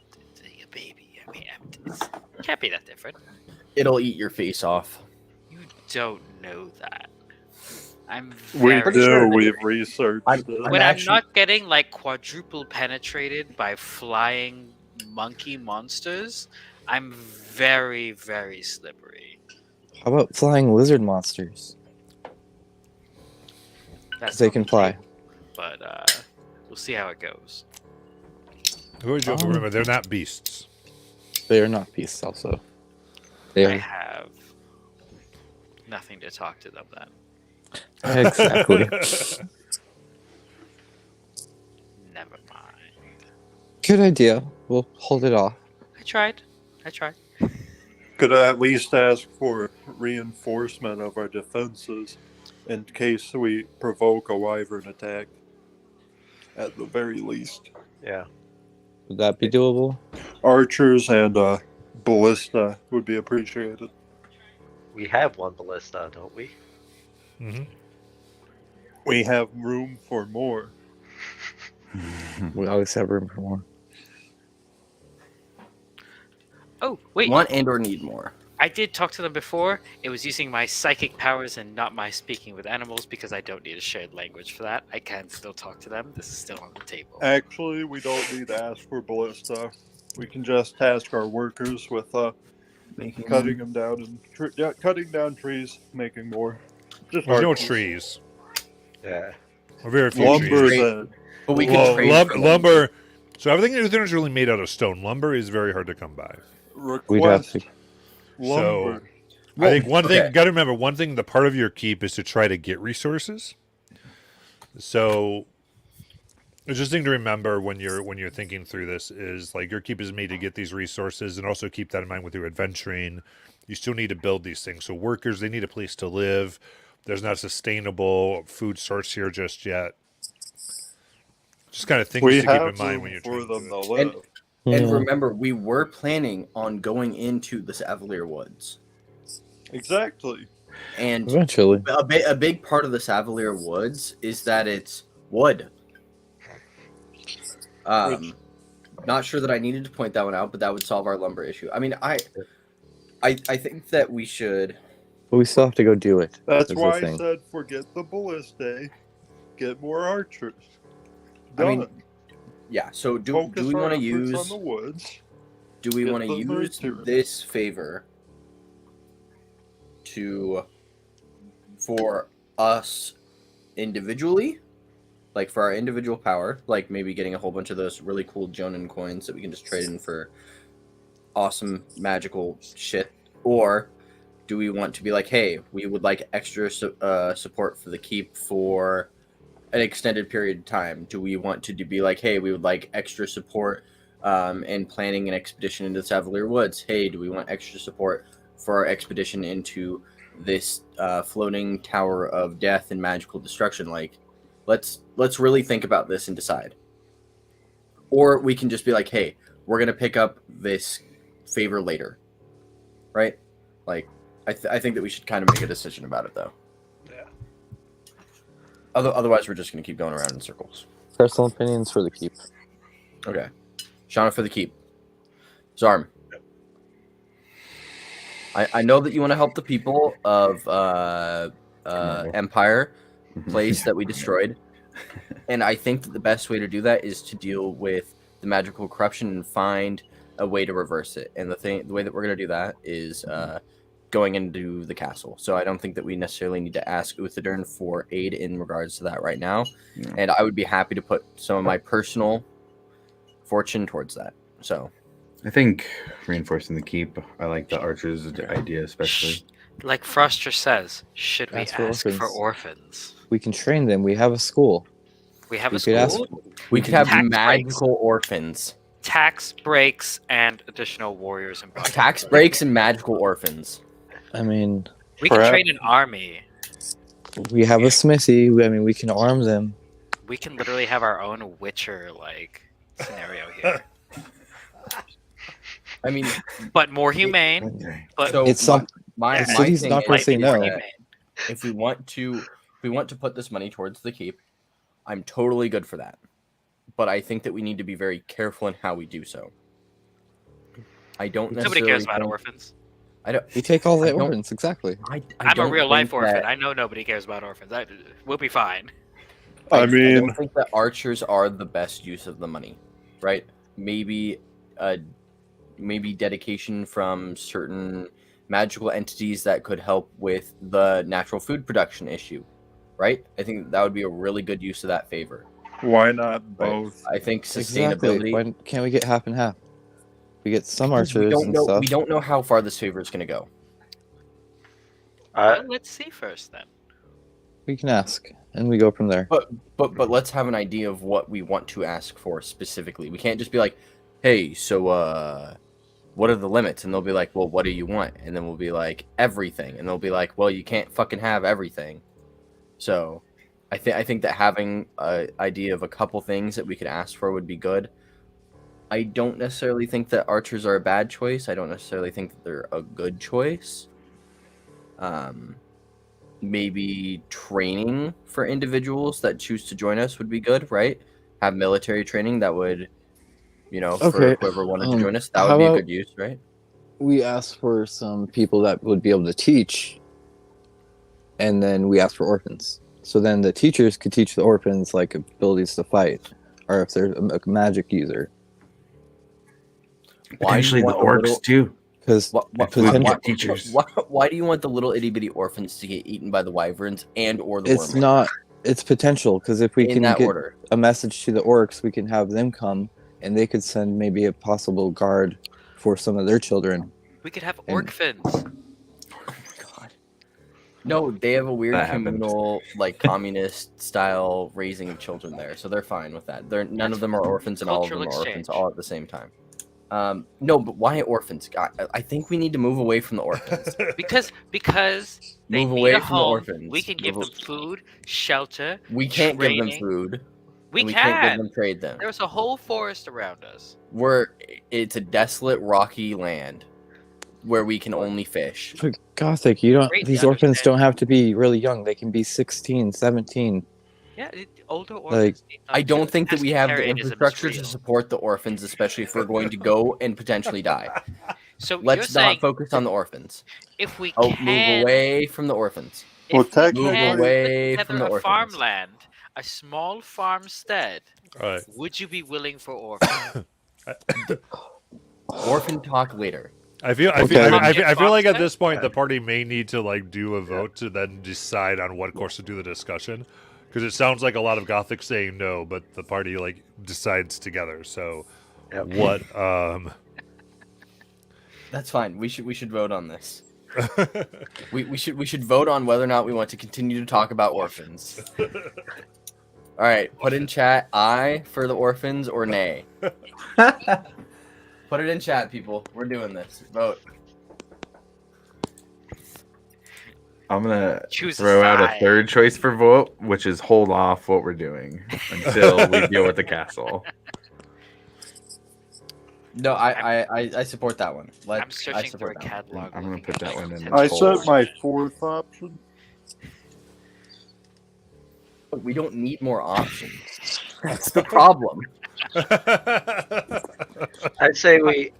a baby. I mean, it can't be that different. It'll eat your face off. You don't know that. I'm We very do. We've researched I'm- it. when I'm actually- not getting like quadruple penetrated by flying monkey monsters, I'm very, very slippery. How about flying lizard monsters? That's They can fly. but we'll see how it goes. Remember, they're not beasts. They are not beasts. Also, they I are. have nothing to talk to them then. Exactly. Never mind. Good idea. We'll hold it off. I tried. Could I at least ask for reinforcement of our defenses in case we provoke a wyvern attack? At the very least. Yeah. Would that be doable? Archers and ballista would be appreciated. We have one ballista, don't we? Mhm. We have room for more. We always have room for more. Oh, wait. Want and or need more. I did talk to them before. It was using my psychic powers and not my speaking with animals because I don't need a shared language for that. I can still talk to them. This is still on the table. Actually, we don't need to ask for ballista. We can just task our workers with cutting them down and cutting down trees, making more. Just There's no archers. trees. Yeah. Or very few Lumber trees. then. But we Well, can trade for lumber. So everything in Uther is really made out of stone. Lumber is very hard to come by. We'd have Request to. lumber. I think one thing, okay. got to remember, one thing, the part of your keep is to try to get resources. So, it's just thing to remember when you're thinking through this is like your keep is made to get these resources, and also keep that in mind with your adventuring. You still need to build these things. So workers, they need a place to live. There's not sustainable food source here just yet. Just kind of things We to keep have in mind room when you're for trying them to to do it. live. And Yeah. remember, we were planning on going into the Savalier Woods. Exactly. And Eventually. a big part of the Savalier Woods is that it's wood. Not sure that I needed to point that one out, but that would solve our lumber issue. I mean, I think that we should. But we still have to go do it. That's the why I thing. said forget the ballista. Get more archers. I Done. mean, yeah. So do Focus we our want to efforts use? on the woods? Do we Get want to the use material. this favor for us individually, like for our individual power, like maybe getting a whole bunch of those really cool Jonin coins that we can just trade in for awesome magical shit, or do we want to be like, hey, we would like extra support for the keep for an extended period of time? Do we want to be like, hey, we would like extra support and planning an expedition into the Savalier Woods? Hey, do we want extra support for our expedition into this floating tower of death and magical destruction? Like, let's really think about this and decide. Or we can just be like, hey, we're gonna pick up this favor later, right? Like, I think that we should kind of make a decision about it, though. Yeah. Otherwise, we're just gonna keep going around in circles. Personal opinions for the keep. Okay. Shauna for the keep. Zarm. I know that you want to help the people of Empire, place that we destroyed. And I think that the best way to do that is to deal with the magical corruption and find a way to reverse it. And the way that we're going to do that is going into the castle. So I don't think that we necessarily need to ask Uthadern for aid in regards to that right now. No. And I would be happy to put some of my personal fortune towards that. So I think reinforcing the keep. I like the archers idea especially. Like Froster says, should we Ask for ask for orphans. orphans? We can train them. We have a school. We have We a could ask. school, we could have tax magical orphans. tax breaks, and additional warriors and bodyguards. Tax breaks and magical orphans. I mean, We can Perhaps- train an army. we have a smithy. I mean, we can arm them. We can literally have our own Witcher like scenario here, I mean, but more humane. But so It's some- my the my city's thing not gonna is say no. that if we want to put this money towards the keep, I'm totally good for that. But I think that we need to be very careful in how we do so. I don't nobody necessarily cares about think- orphans. I don't. We take all I the don't- orphans. Exactly. I I'm a don't real life think orphan. that- I know nobody cares about orphans. We'll be fine. I I mean, don't think that archers are the best use of the money, right? Maybe dedication from certain magical entities that could help with the natural food production issue, right? I think that would be a really good use of that favor. why not Right. both? I think Exactly. sustainability. Why can't we get half and half? We get some because archers and stuff. we don't know how far this favor is going to go. Well, let's see first then. We can ask, and we go from there. But let's have an idea of what we want to ask for specifically. We can't just be like, hey, so what are the limits? And they'll be like, well, what do you want? And then we'll be like, everything. And they'll be like, well, you can't fucking have everything. So I think that having an idea of a couple things that we could ask for would be good. I don't necessarily think that archers are a bad choice. I don't necessarily think that they're a good choice. Maybe training for individuals that choose to join us would be good, right? Have military training that would, for Okay, whoever wanted to join us, that how would be a about- good use, right? We ask for some people that would be able to teach, and then we ask for orphans. So then the teachers could teach the orphans like abilities to fight, or if they're a magic user. Potentially the orcs too. Because teachers. Why do you want the little itty bitty orphans to get eaten by the wyverns and or the it's worm? not. It's potential. Because if we in can that get order. a message to the orcs, we can have them come, and they could send maybe a possible guard for some of their children. We could have And- orphans. Oh my god. No, they have a weird That happened. communal, like communist style raising of children there, so they're fine with that. None of them are orphans, and all of them are Cultural orphans exchange. all at the same time. No, but why orphans? I think we need to move away from the orphans. Because they Move need away a from the home. orphans. We can give Move them food, shelter. We can't give them training. food. We and we can. can't give them trade them. There's a whole forest around us. It's a desolate, rocky land where we can only fish. But Gothic, you don't. Great, These I orphans understand. don't have to be really young. They can be 16, 17. Yeah, older orphans. need not I don't to- think that we have the pescatarianism is infrastructure to real. support the orphans, especially if we're going to go and potentially die. So you're Let's saying not focus on the orphans. if we Oh, can move away from the orphans. if Well, we technically- can Move away put from together the a orphans. farmland, a small farmstead, All right. would you be willing for orphans? Orphan talk later. I feel Okay. I feel like at Fox this point the party may need to like do a vote to then decide on what course to do the discussion, because it sounds like a lot of Gothic saying no, but the party like decides together. So, Yep. what? That's fine. We should vote on this. We should vote on whether or not we want to continue to talk about orphans. All right, put in chat aye for the orphans or nay. Put it in chat, people. We're doing this. Vote. I'm gonna Choose a throw out a side. third choice for vote, which is hold off what we're doing until we deal with the castle. No, I support that one. I'm I searching for a support that one. catalog. I'm gonna looking put at that one in. potential I Hold. said my fourth option. We don't need more options. That's the problem. I'd say we.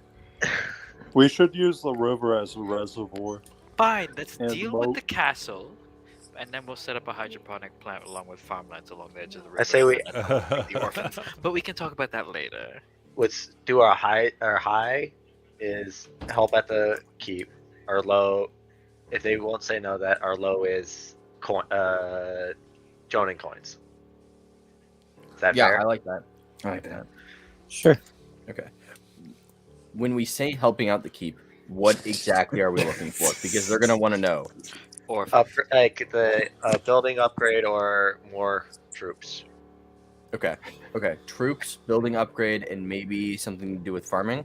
We should use the river as a reservoir. Fine, let's And deal with boat. the castle, and then we'll set up a hydroponic plant along with farmlands along the edge of the river. I say we- and then we'll make the orphans. But we can talk about that later. Let's do our high. Our high is help at the keep. Our low, if they won't say no, that our low is joining coins. Is that Yeah, fair? I like that. I like that. Sure. Okay. When we say helping out the keep, what exactly are we looking for? Because they're gonna want to know. Orphans. Like the building upgrade or more troops. Okay. Okay. Troops, building upgrade, and maybe something to do with farming.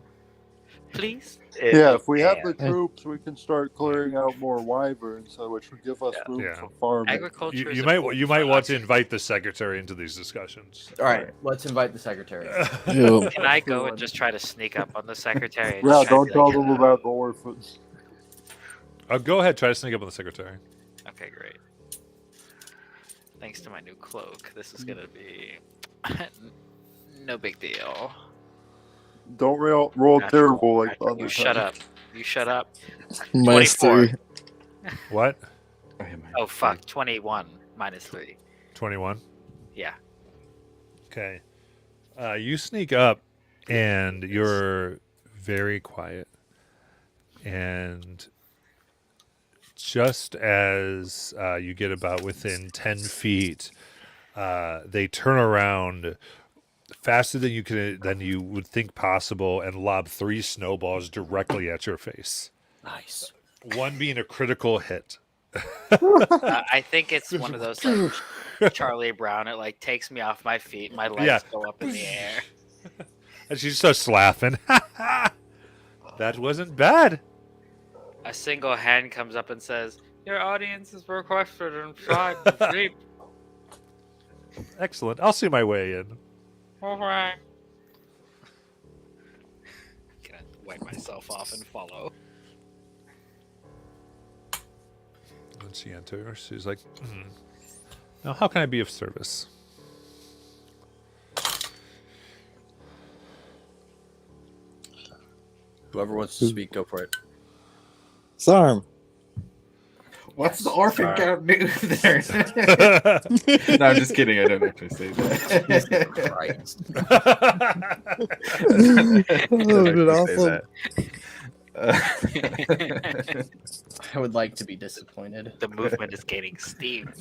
Please? Yeah, if we have the Yeah. troops, we can start clearing out more wyverns, which would give us Yeah. room Yeah. for farming. Agriculture you, is you might important you might for want us. to invite the secretary into these discussions. All right. Let's invite the secretary. Ew. Can I go and just try to sneak up on the secretary? And Yeah, just try don't to be tell like, them about the orphans. Go ahead, try to sneak up on the secretary. Okay, great. Thanks to my new cloak, this is gonna be no big deal. Don't roll Natural. terrible like the Natural. other You shut time. up. You shut up. Minus 24. 3. What? Oh fuck, 21 minus 3. 21. Yeah. Okay. You sneak up, and you're very quiet. And just as you get about within 10 feet, they turn around faster than you would think possible and lob 3 snowballs directly at your face. Nice. One being a critical hit. I think it's one of those like Charlie Brown. It like takes me off my feet. My legs Yeah. go up in the air. And she starts laughing. That wasn't bad. A single hand comes up and says, "Your audience is requested inside the jeep." Excellent. I'll see my way in. All right. Gonna wipe myself off and follow. When she enters, she's like, now how can I be of service? Whoever wants to speak, go for it. Zarm. What's the orphan count do there? No, I'm just kidding. I don't actually say that. Christ. I would like to be disappointed. The movement is gaining steam.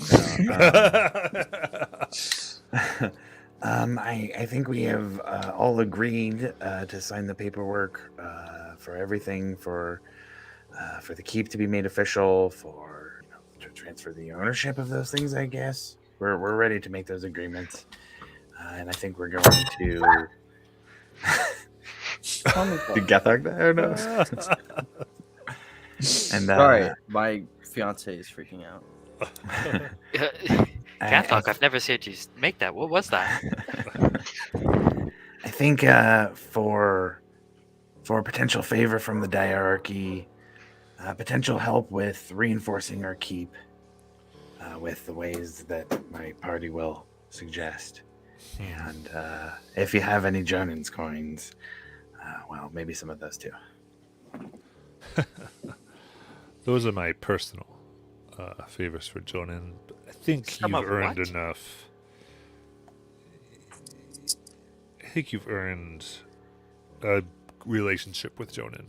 I think we have all agreed to sign the paperwork for everything, for the keep to be made official, for to transfer the ownership of those things. I guess we're ready to make those agreements, and I think we're going to. Did Gethard there or no? And Sorry, my fiance is freaking out. Catholic, I've never seen you make that. What was that? I think for a potential favor from the diarchy, potential help with reinforcing our keep with the ways that my party will suggest. And if you have any Jonin's coins, well, maybe some of those too. Those are my personal favors for Jonin. I think Some you've of earned what? enough. I think you've earned a relationship with Jonin.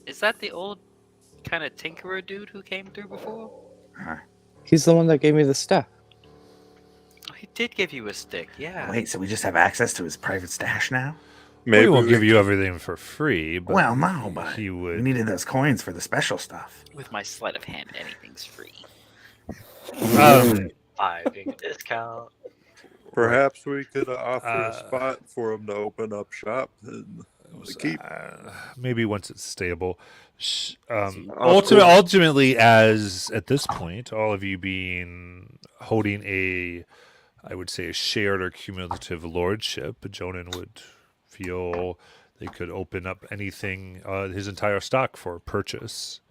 Is that the old kind of tinkerer dude who came through before? He's the one that gave me the staff. Oh, he did give you a stick, yeah. Wait, so we just have access to his private stash now? Maybe we won't give you everything for free, but Well, no, but he we would. needed those coins for the special stuff. With my sleight of hand, anything's free. 5 being a discount. Perhaps we could offer a Uh, spot for him to open up shop and keep. Maybe once it's stable. Oh, cool. Ultimately, as at this point, all of you being holding I would say, a shared or cumulative lordship, Jonin would feel they could open up anything, his entire stock for purchase.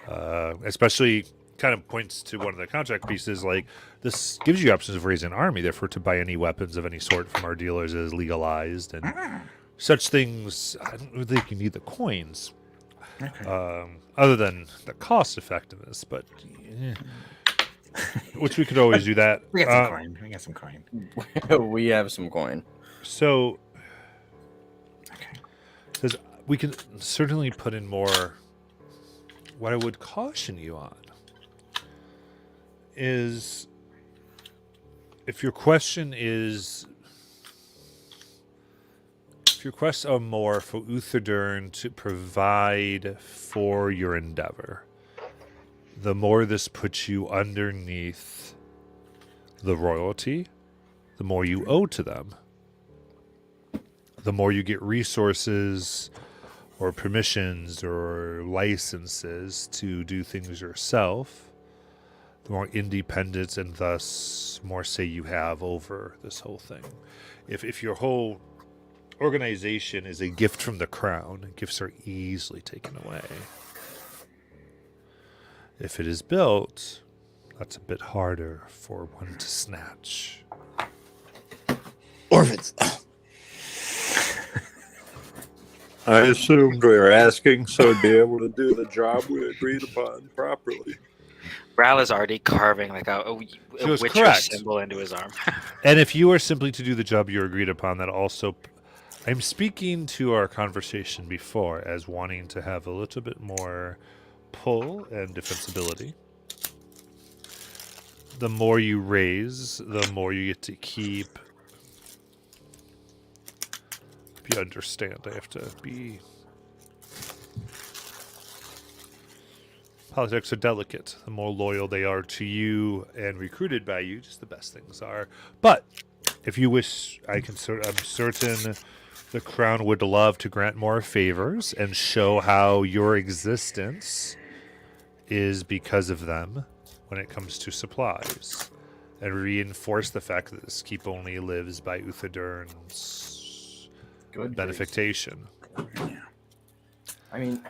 Especially kind of points to one of the contract pieces, like this gives you options of raising an army, therefore to buy any weapons of any sort from our dealers is legalized, and such things. I don't really think you need the coins, other than the cost effectiveness, but which we could always do that. We got some coin. We got some coin. We have some coin. So, because we can certainly put in more. What I would caution you on is, if your question are more for Utherdurn to provide for your endeavor, the more this puts you underneath the royalty, the more you owe to them. The more you get resources or permissions or licenses to do things yourself, the more independence and thus more say you have over this whole thing. If your whole organization is a gift from the crown, gifts are easily taken away. If it is built, that's a bit harder for one to snatch. Orphans. I assumed we were asking so to be able to do the job we agreed upon properly. Ral is already carving like a She was witcher correct. symbol into his arm. And if you are simply to do the job you agreed upon, that also, I'm speaking to our conversation before as wanting to have a little bit more pull and defensibility. The more you raise, the more you get to keep. If you understand, I have to be. politics are delicate. The more loyal they are to you and recruited by you, just the best things are. But if you wish, I'm certain the crown would love to grant more favors and show how your existence is because of them when it comes to supplies, and reinforce the fact that this keep only lives by Uthadurn's Good benefitation. I mean,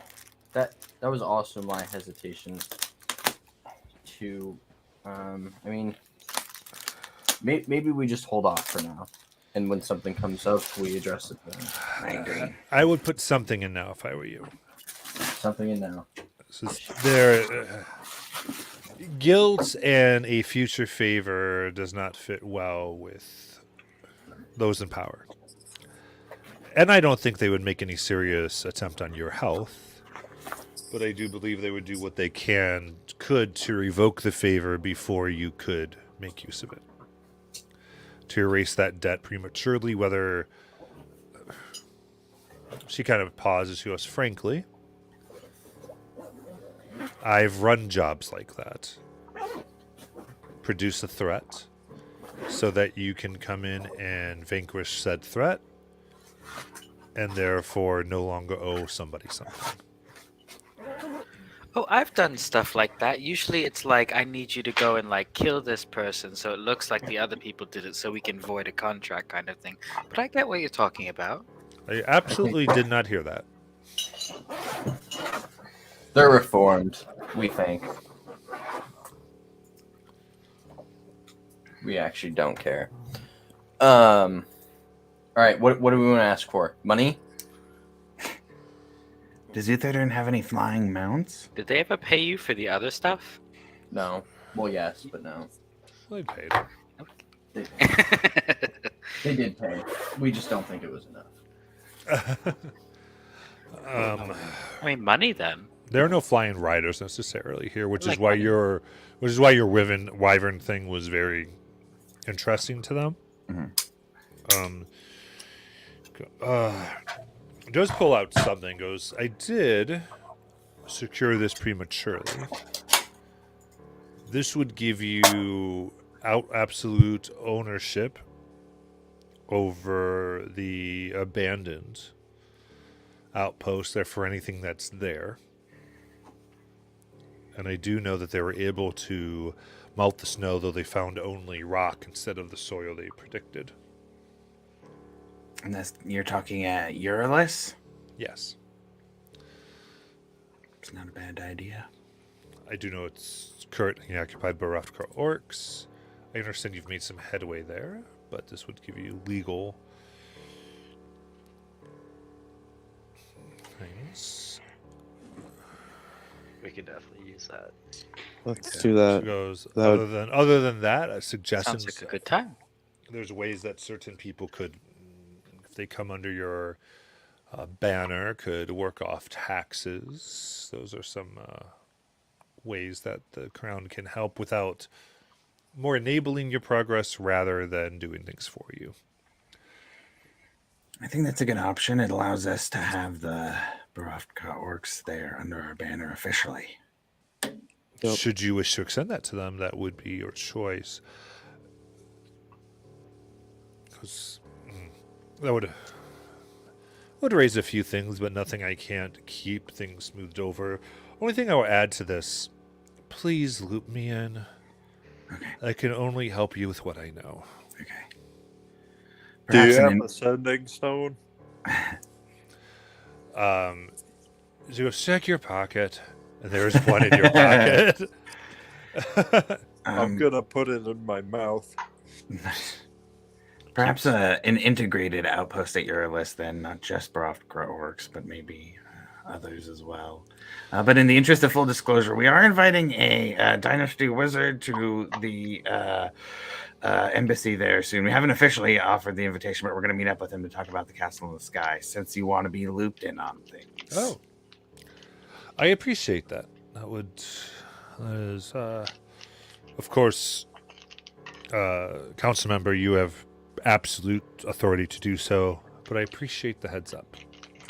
that was also my hesitation to. I mean, maybe we just hold off for now, and when something comes up, we address it then. I agree. I would put something in now if I were you. Something in now. Guilt and a future favor does not fit well with those in power. And I don't think they would make any serious attempt on your health, but I do believe they would do what they could to revoke the favor before you could make use of it. To erase that debt prematurely, whether... She kind of pauses to us, frankly. I've run jobs like that. Produce a threat so that you can come in and vanquish said threat and therefore no longer owe somebody something. Oh, I've done stuff like that. Usually it's like, I need you to go and like kill this person so it looks like the other people did it so we can void a contract kind of thing. But I get what you're talking about. I absolutely did not hear that. They're reformed, we think. We actually don't care. All right, what do we want to ask for? Money? Does Uthadurn have any flying mounts? Did they ever pay you for the other stuff? No. Well, yes, but no. I paid. They did pay. We just don't think it was enough. I mean, money then. There are no flying riders necessarily here, which is Like why money. your wyvern thing was very interesting to them. Does pull out something. Goes, I did secure this prematurely. This would give you absolute ownership over the abandoned outpost there for anything that's there. And I do know that they were able to melt the snow, though they found only rock instead of the soil they predicted. And you're talking at Eurylis? Yes. It's not a bad idea. I do know it's currently occupied by Raftkar orcs. I understand you've made some headway there, but this would give you legal things. We could definitely use that. Let's do that. She goes, that other than that, suggestions. Sounds like a good time. There's ways that certain people could, if they come under your banner, could work off taxes. Those are some ways that the crown can help without more enabling your progress rather than doing things for you. I think that's a good option. It allows us to have the Barovka orcs there under our banner officially. Yep. Should you wish to extend that to them, that would be your choice. Because that would raise a few things, but nothing I can't keep things smoothed over. Only thing I will add to this, please loop me in. Okay. I can only help you with what I know. Okay. Do you Perhaps have a sending stone? So go check your pocket, and there is one in your pocket. I'm gonna put it in my mouth. Perhaps an integrated outpost at Eurylis, then, not just Barovka orcs, but maybe others as well. But in the interest of full disclosure, we are inviting a Dynasty Wizard to the embassy there soon. We haven't officially offered the invitation, but we're going to meet up with him to talk about the Castle in the Sky, since you want to be looped in on things. Oh, I appreciate that. That is, of course, council member, you have absolute authority to do so, but I appreciate the heads up.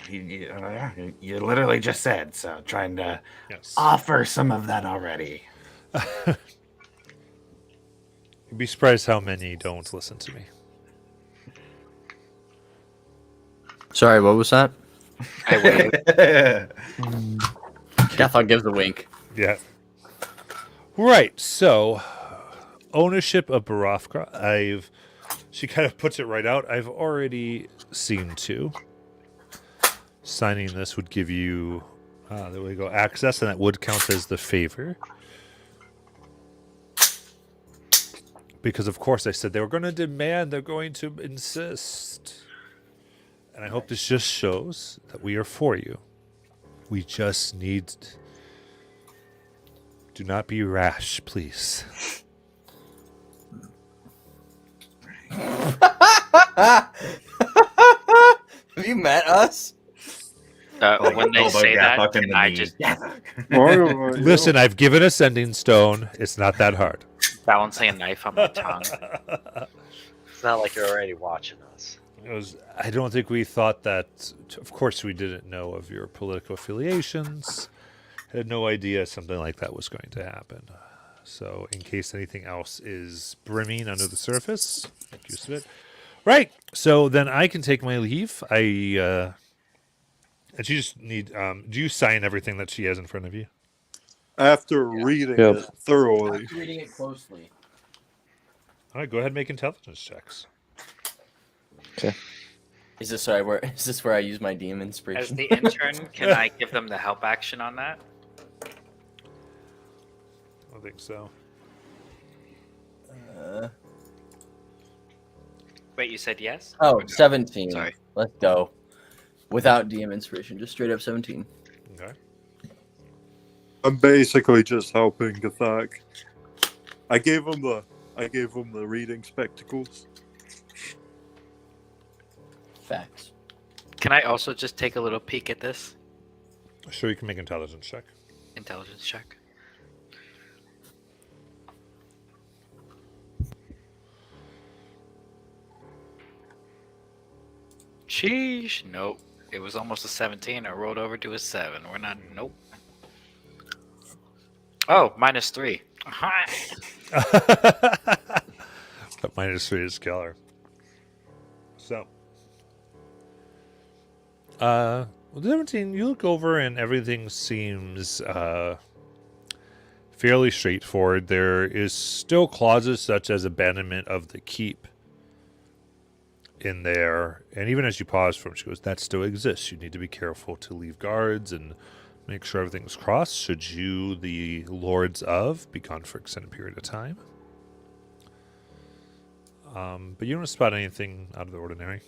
you literally just said so. Trying to Yes. offer some of that already. You'd be surprised how many don't listen to me. Sorry, what was that? I wave. Gathog gives a wink. Yeah. Right. So, ownership of Barafka. She kind of puts it right out. I've already seen to. Signing this would give you, there we go, access, and that would count as the favor. Because of course I said they were going to demand, they're going to insist. And I hope this just shows that we are for you. We just need... Do not be rash, please. Have you met us? When they elbow say that, Gathog in can the I knee. just Listen, I've given a sending stone. It's not that hard. balancing a knife on my tongue? It's not like you're already watching us. I don't think we thought that. Of course, we didn't know of your political affiliations. Had no idea something like that was going to happen. So, in case anything else is brimming under the surface, make use of it. Right. So then I can take my leave. And you just need. Do you sign everything that she has in front of you? After reading Yep. it thoroughly. After reading it closely. All right. Go ahead and make intelligence checks. Is this where I use my DM As inspiration? the intern, can I give them the help action on that? I think so. Wait, you said yes? Oh, Or no? 17. Sorry. Let's go. Without DM inspiration, just straight up 17. Okay. I'm basically just helping Gathak. I gave him the reading spectacles. Facts. Can I also just take a little peek at this? Sure, you can make intelligence check. Intelligence check. Sheesh. Nope. It was almost a 17. I rolled over to a 7. We're not. Nope. Oh, -3. But -3 is killer. So, 17, you look over and everything seems fairly straightforward. There is still clauses such as abandonment of the keep in there, and even as you pause from, she goes, that still exists. You need to be careful to leave guards and make sure everything's crossed should you, the lords of, be gone for an extended period of time. But you don't spot anything out of the ordinary.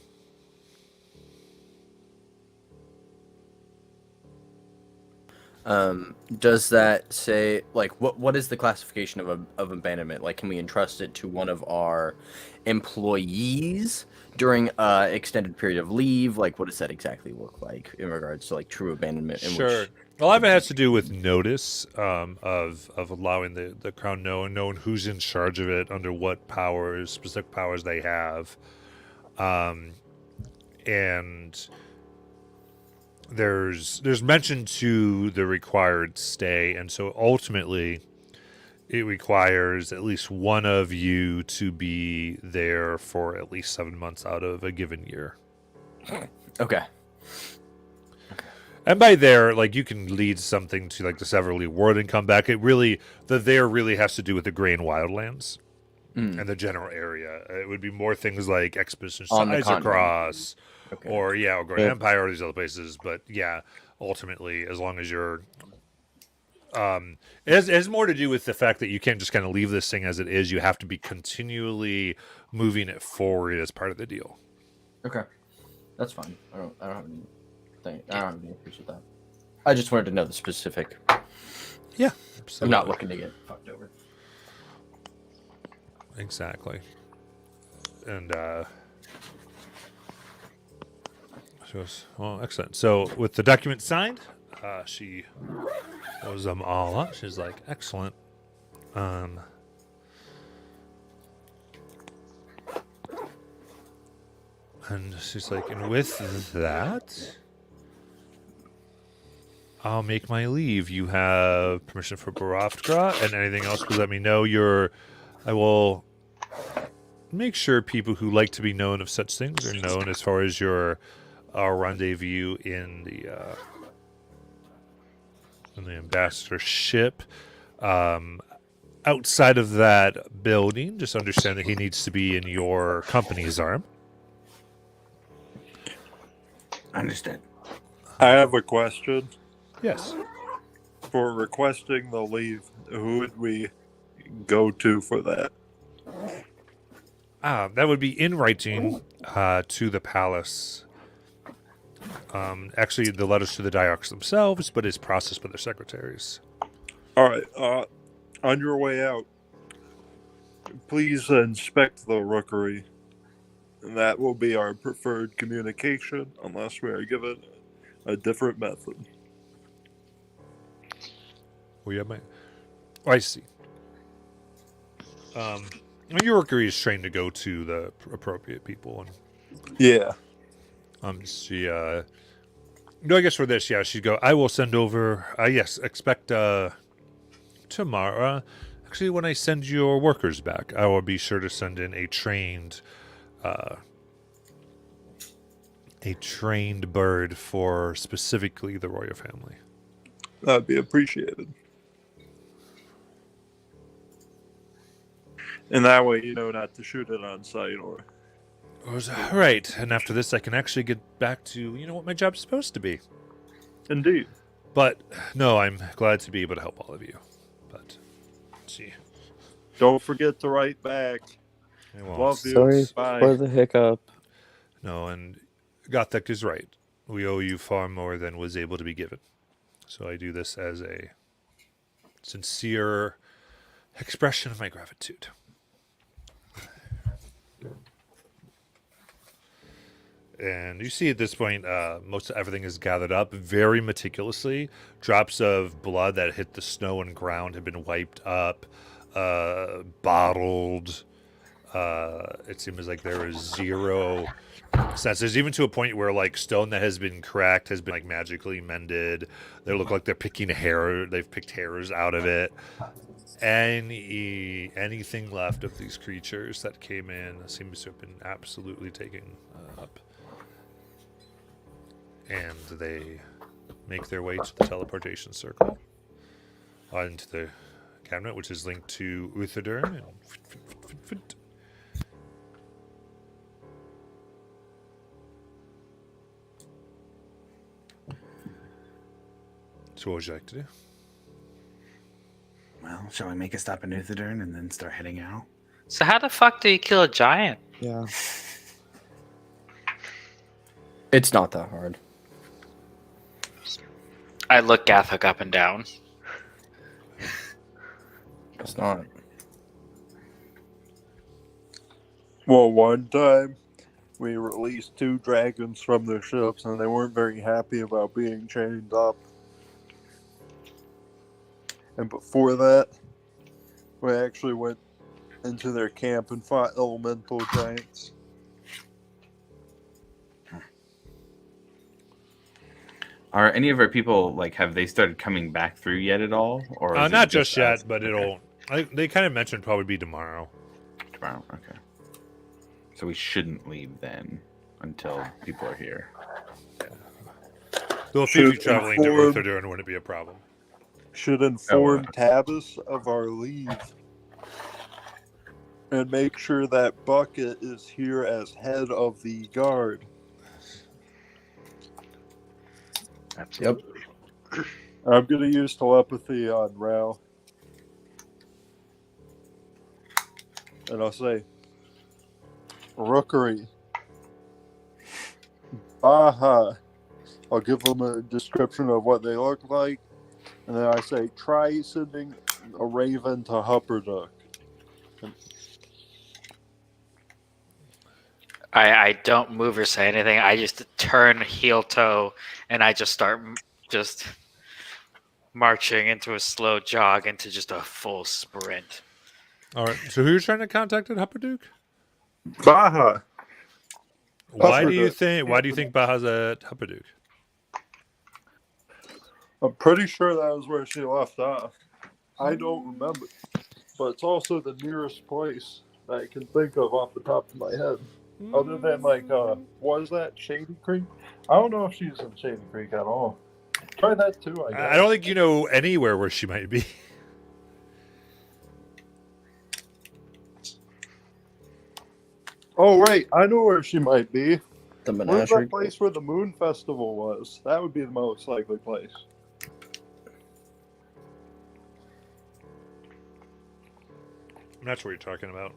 Does that say, like, what is the classification of abandonment? Like, can we entrust it to one of our employees during extended period of leave? Like, what does that exactly look like in regards to, like, true abandonment? In Sure. Which... A lot of it has to do with notice of allowing the crown knowing who's in charge of it, under what powers, specific powers they have. And there's mention to the required stay, and so ultimately it requires at least one of you to be there for at least 7 months out of a given year. Okay. And by there, like, you can lead something to, like, the Severly Ward and come back. It really, the there really has to do with the Grey and Wildlands and the general area. It would be more things like Expedition On the Size continent. Across, Okay. or, or Grand Yeah. Empire, or these other places. But, yeah, ultimately, as long as you're... it has more to do with the fact that you can't just kind of leave this thing as it is. You have to be continually moving it forward as part of the deal. Okay. That's fine. I don't have any thing. I don't have any issues with that. I just wanted to know the specific. Yeah, I'm absolutely. not looking to get fucked over. Exactly. And she goes, well, excellent. So with the document signed, she throws them all up. She's like, excellent. And she's like, and with that, I'll make my leave. You have permission for Baroftra, and anything else, please let me know. I will make sure people who like to be known of such things are known as far as your rendezvous in the ambassadorship. Outside of that building, just understand that he needs to be in your company's arm. Understood. I have a question. Yes. For requesting the leave, who would we go to for that? That would be in writing to the palace. Actually, the letters to the Diocs themselves, but it's processed by their secretaries. All right. On your way out, please inspect the rookery. That will be our preferred communication, unless we are given a different method. We have I see. Your rookery is trained to go to the appropriate people, and Yeah. she no, I guess for this, yeah, she'd go, I will send over yes, expect tomorrow. Actually, when I send your workers back, I will be sure to send in a trained bird for specifically the royal family. That'd be appreciated. And that way you know not to shoot it on sight or... Right, and after this I can actually get back to, what my job's supposed to be. Indeed. But, no, I'm glad to be able to help all of you. But, let's see. Don't forget to write back. I won't. Love you. Sorry Bye. for the hiccup. No, and Gothek is right. We owe you far more than was able to be given. So I do this as a sincere expression of my gratitude. And you see at this point, most of everything is gathered up very meticulously. Drops of blood that hit the snow and ground have been wiped up, bottled. It seems like there is zero sense. There's even to a point where stone that has been cracked has been magically mended. They look like they're picking hair. They've picked hairs out of it. Anything left of these creatures that came in seems to have been absolutely taken up. And they make their way to the teleportation circle onto the cabinet, which is linked to Uthadern. So what would you like to do? Well, shall we make a stop in Uthadern and then start heading out? So how the fuck do you kill a giant? Yeah. It's not that hard. I look Gathuk up and down. It's not. Well, one time we released 2 dragons from their ships and they weren't very happy about being chained up. And before that, we actually went into their camp and fought elemental giants. Are any of our people have they started coming back through yet at all, or is it Not just yet, us? but Okay. they kind of mentioned probably be tomorrow. Tomorrow? Okay. So we shouldn't leave then until people are here. Though if you're Should traveling to inform- Uthadern wouldn't be a problem. Should inform Tabus of our leave. And make sure that Bucket is here as head of the guard. Absolutely. I'm going to use telepathy on Rao. And I'll say, Rookery. Baha. I'll give them a description of what they look like. And then I say, try sending a raven to Hupperduck. I don't move or say anything. I just turn heel toe and I just start just marching into a slow jog into just a full sprint. All right. So who are you trying to contact at Hupperduke? Baha. Why do you Hupperduke. think Baha's at Hupperduke? I'm pretty sure that was where she left off. I don't remember, but it's also the nearest place that I can think of off the top of my head. Other than was that Shady Creek? I don't know if she's in Shady Creek at all. Try that too. I guess. I don't think you know anywhere where she might be. Oh right, I know where she might be. The Where's menagerie. that place where the Moon Festival was? That would be the most likely place. I'm not sure what you're talking about.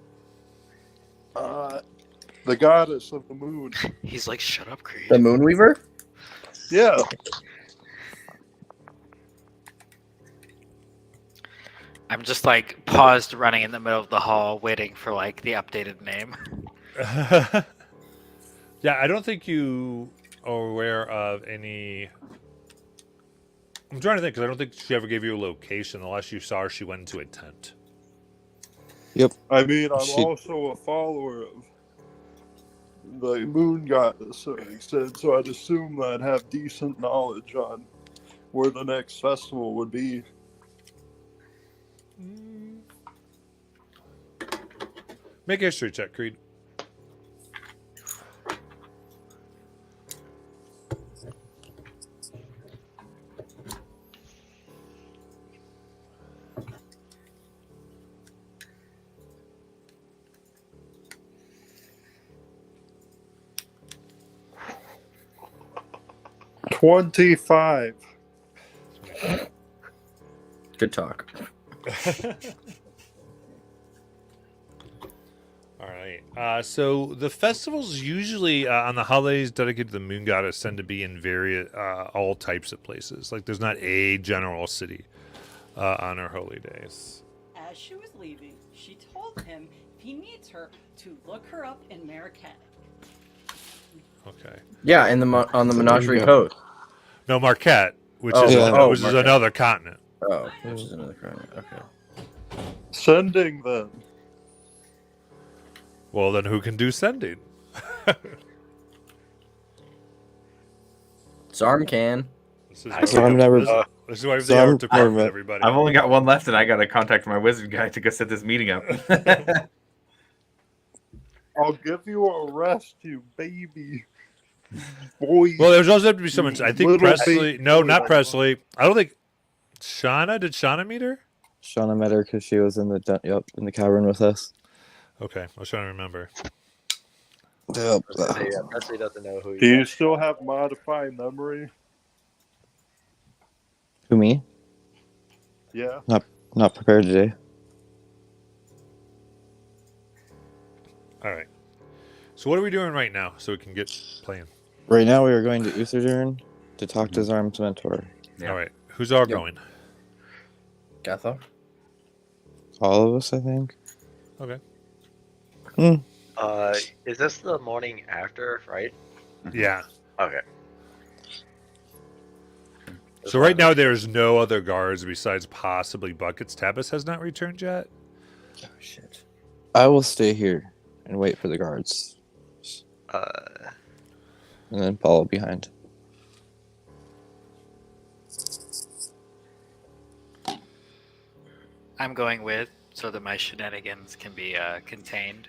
The goddess of the moon. He's like, shut up, Creed. The Moonweaver? Yeah. I'm just like paused running in the middle of the hall waiting for like the updated name. Yeah, I don't think you are aware of any. I'm trying to think because I don't think she ever gave you a location unless you saw her. She went into a tent. I mean, I'm She- also a follower of the moon goddess, so he said, so I'd assume that I'd have decent knowledge on where the next festival would be. Make a history check, Creed. $25. Good talk. All right. So the festivals usually on the holidays dedicated to the moon goddess tend to be in various all types of places. Like there's not a general city on her holy days. As she was leaving, she told him if he needs her to look her up in Marquette. Okay. Yeah, in the on the Menagerie Coast. No, Marquette, which Oh, is yeah. which is Marquette. another continent. Oh, which is another crown. Okay. Sending then. Well, then who can do sending? Zarm can. This is I why So we I'm have- never. This is why we have So the I'm art department, never- everybody. I've only got one left, and I got to contact my wizard guy to go set this meeting up. I'll give you a rest, you baby boy. Well, there's also have to be someone. I think Little Presley. baby No, boy. not Presley. I don't think. Shauna? Did Shauna meet her? Shauna met her because she was in the cavern with us. Okay, I was trying to remember. Yep. Yeah, Presley doesn't know who Do you you still have modifying memory? Who, me? Yeah. Not prepared today. All right. So what are we doing right now so we can get playing? Right now, we are going to Uthodurn to talk to Zarm's mentor. Yeah. All right. Who's all Yep. going? Gatha? All of us, I think. Okay. Is this the morning after, right? Yeah. Okay. So right now there's no other guards besides possibly Buckets. Tabas has not returned yet. Oh, shit. I will stay here and wait for the guards, Uh, and then follow behind. I'm going with so that my shenanigans can be contained.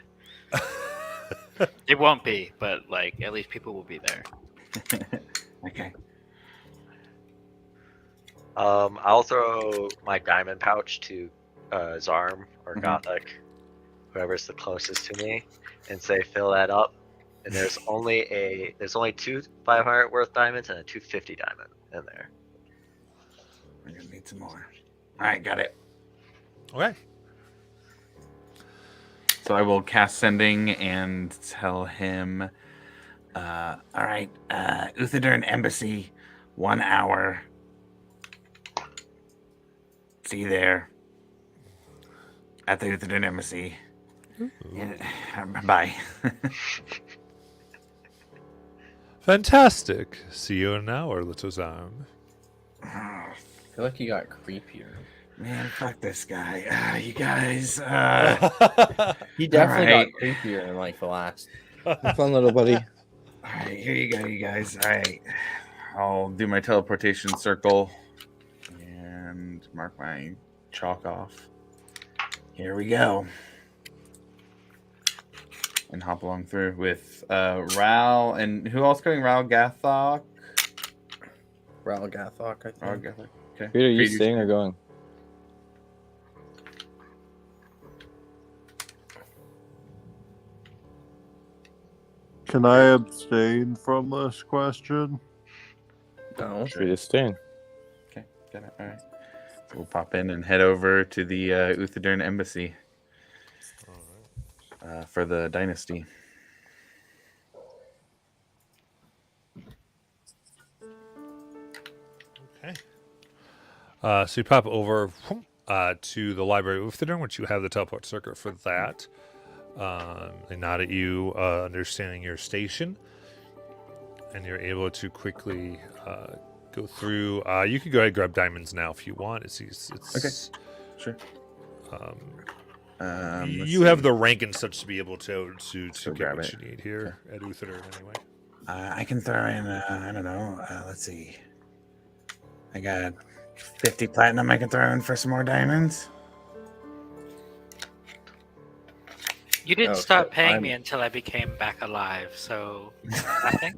It won't be, but like at least people will be there. Okay. I'll throw my diamond pouch to Zarm or Gothic, whoever's the closest to me, and say fill that up. And there's only two 500 worth diamonds and a 250 diamond in there. We're gonna need some more. All right, got it. Okay. So I will cast sending and tell him. All right, Uthodurn Embassy, 1 hour. See you there. At the Uthodurn Embassy. Bye. Fantastic. See you in an hour, little Zarm. I feel like you got creepier. Man, fuck this guy. You guys. He definitely Alright. got creepier in like the last. Fun little buddy. All right, here you go, you guys. All right. I'll do my teleportation circle and mark my chalk off. Here we go. And hop along through with Ral and who else going? Ral Gathok? Ral Gathok, I think. Ral Gathok. Okay. Peter, you Creed, staying or going? Can I abstain from this question? No. Should we just staying? Okay, got it. All right. So we'll pop in and head over to the Uthadern Embassy for the dynasty. Okay. So you pop over to the Library of Uthadern, which you have the teleport circuit for that. They nod at you, understanding your station, and you're able to quickly go through. You could go ahead and grab diamonds now if you want. It's Okay. Sure. You have the rank and such to be able to get grab what it. you need here at Uthadern anyway. I can throw in, I don't know, let's see. I got 50 platinum I can throw in for some more diamonds. You didn't Okay, stop paying I'm- me until I became back alive, so nothing.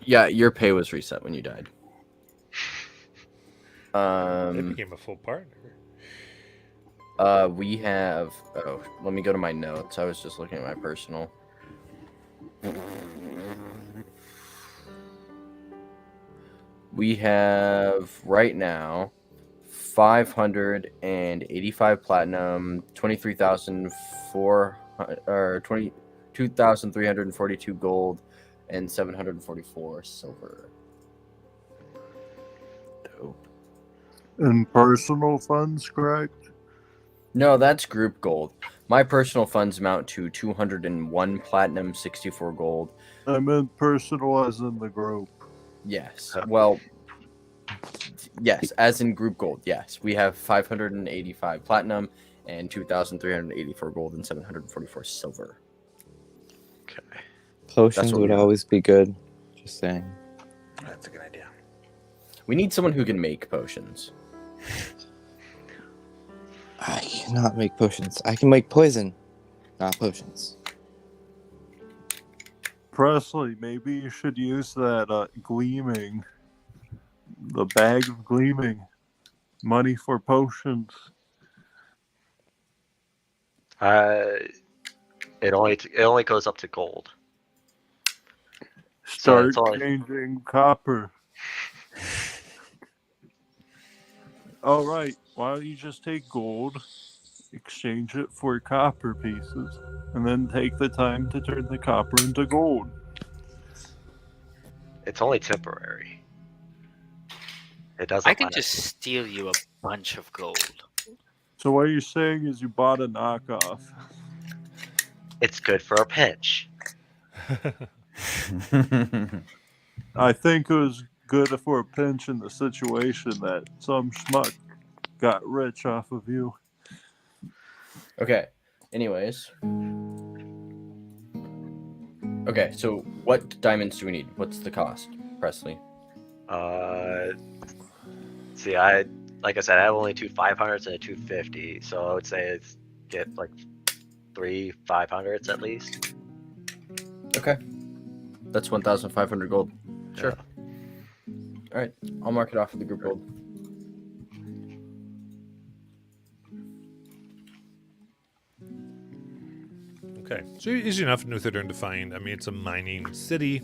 Yeah, your pay was reset when you died. They became a full partner. We have. Oh, let me go to my notes. I was just looking at my personal. We have right now 585 platinum, 23,400 or 22,342 gold, and 744 silver. Dope. In personal funds, correct? No, that's group gold. My personal funds amount to 201 platinum, 64 gold. I meant personal as in the group. Yes. Well, yes, as in group gold. Yes, we have 585 platinum and 2,384 gold and 744 silver. Okay. Potions what would we got. always be good. Just saying. That's a good idea. We need someone who can make potions. I cannot make potions. I can make poison, not potions. Presley, maybe you should use that gleaming. The bag of gleaming. Money for potions. It only goes up to gold. Start it's all- changing copper. All right, why don't you just take gold, exchange it for copper pieces, and then take the time to turn the copper into gold? It's only temporary. It doesn't. I can matter. just steal you a bunch of gold. So what you're saying is you bought a knockoff. It's good for a pinch. I think it was good for a pinch in the situation that some schmuck got rich off of you. Okay. Anyways. Okay, so what diamonds do we need? What's the cost, Presley? See, like I said, I have only two 500s and a 250, so I would say it's get like 3 500s at least. Okay. That's 1,500 gold. Sure. All right, I'll mark it off with the group gold. Okay, so easy enough in Uthadern to find. I mean, it's a mining city.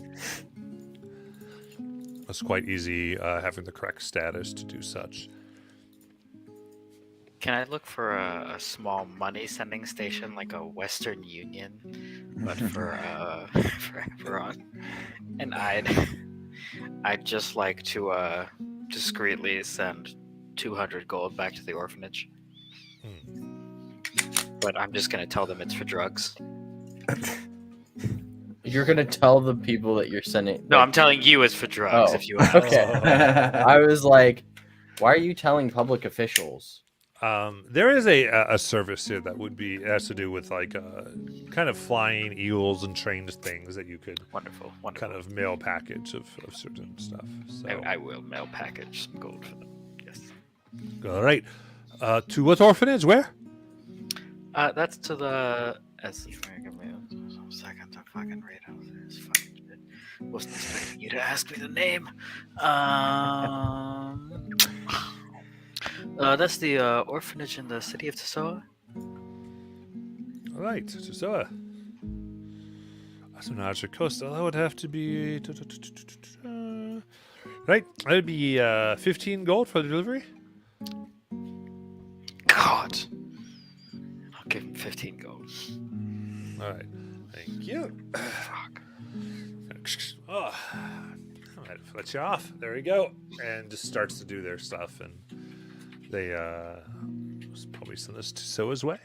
It's quite easy having the correct status to do such. Can I look for a small money sending station like a Western Union, but for everyone? And I'd just like to discreetly send 200 gold back to the orphanage. But I'm just gonna tell them it's for drugs. You're gonna tell the people that you're sending. No, I'm telling you it's for drugs. Oh, If you ask. okay. I was like, why are you telling public officials? There is a service here that would be has to do with like kind of flying eagles and trained things that you could Wonderful. kind of mail package of certain stuff. So I will mail package some gold for them. Yes. All right. To what orphanage? Where? That's to the. Give me a second to fucking read out this fucking shit. Wasn't expecting you to ask me the name. That's the orphanage in the city of Tosoa. All right. So, Astronaut Coastal. That would have to be. Right. That would be 15 gold for the delivery. God. I'll give him 15 gold. All right. Thank you. Fuck. Oh, I might have let you off. There we go. And just starts to do their stuff, and they probably send this to Soa's way.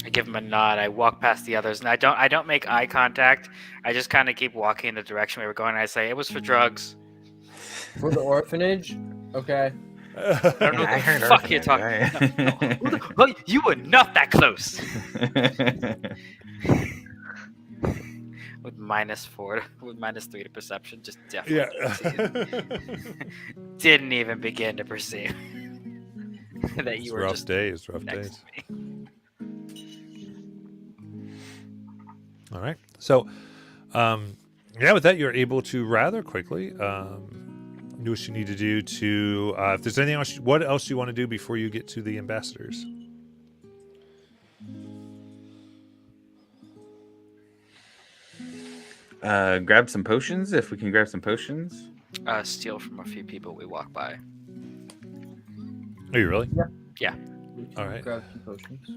I give him a nod. I walk past the others, and I don't make eye contact. I just kind of keep walking in the direction we were going. And I say it was for drugs. For the orphanage? Okay. I don't know I what heard the fuck you're orphanage, talking. right? No. You were not that close. With -4, with -3 to perception, just definitely didn't even begin to perceive that you were rough just days, rough next days. to me. All right. So, yeah, with that, you're able to rather quickly do what you need to do to. If there's anything else, what else you want to do before you get to the ambassadors? Grab some potions if we can grab some potions. Steal from a few people we walk by. Are you really? Yeah. All right. Grab some potions.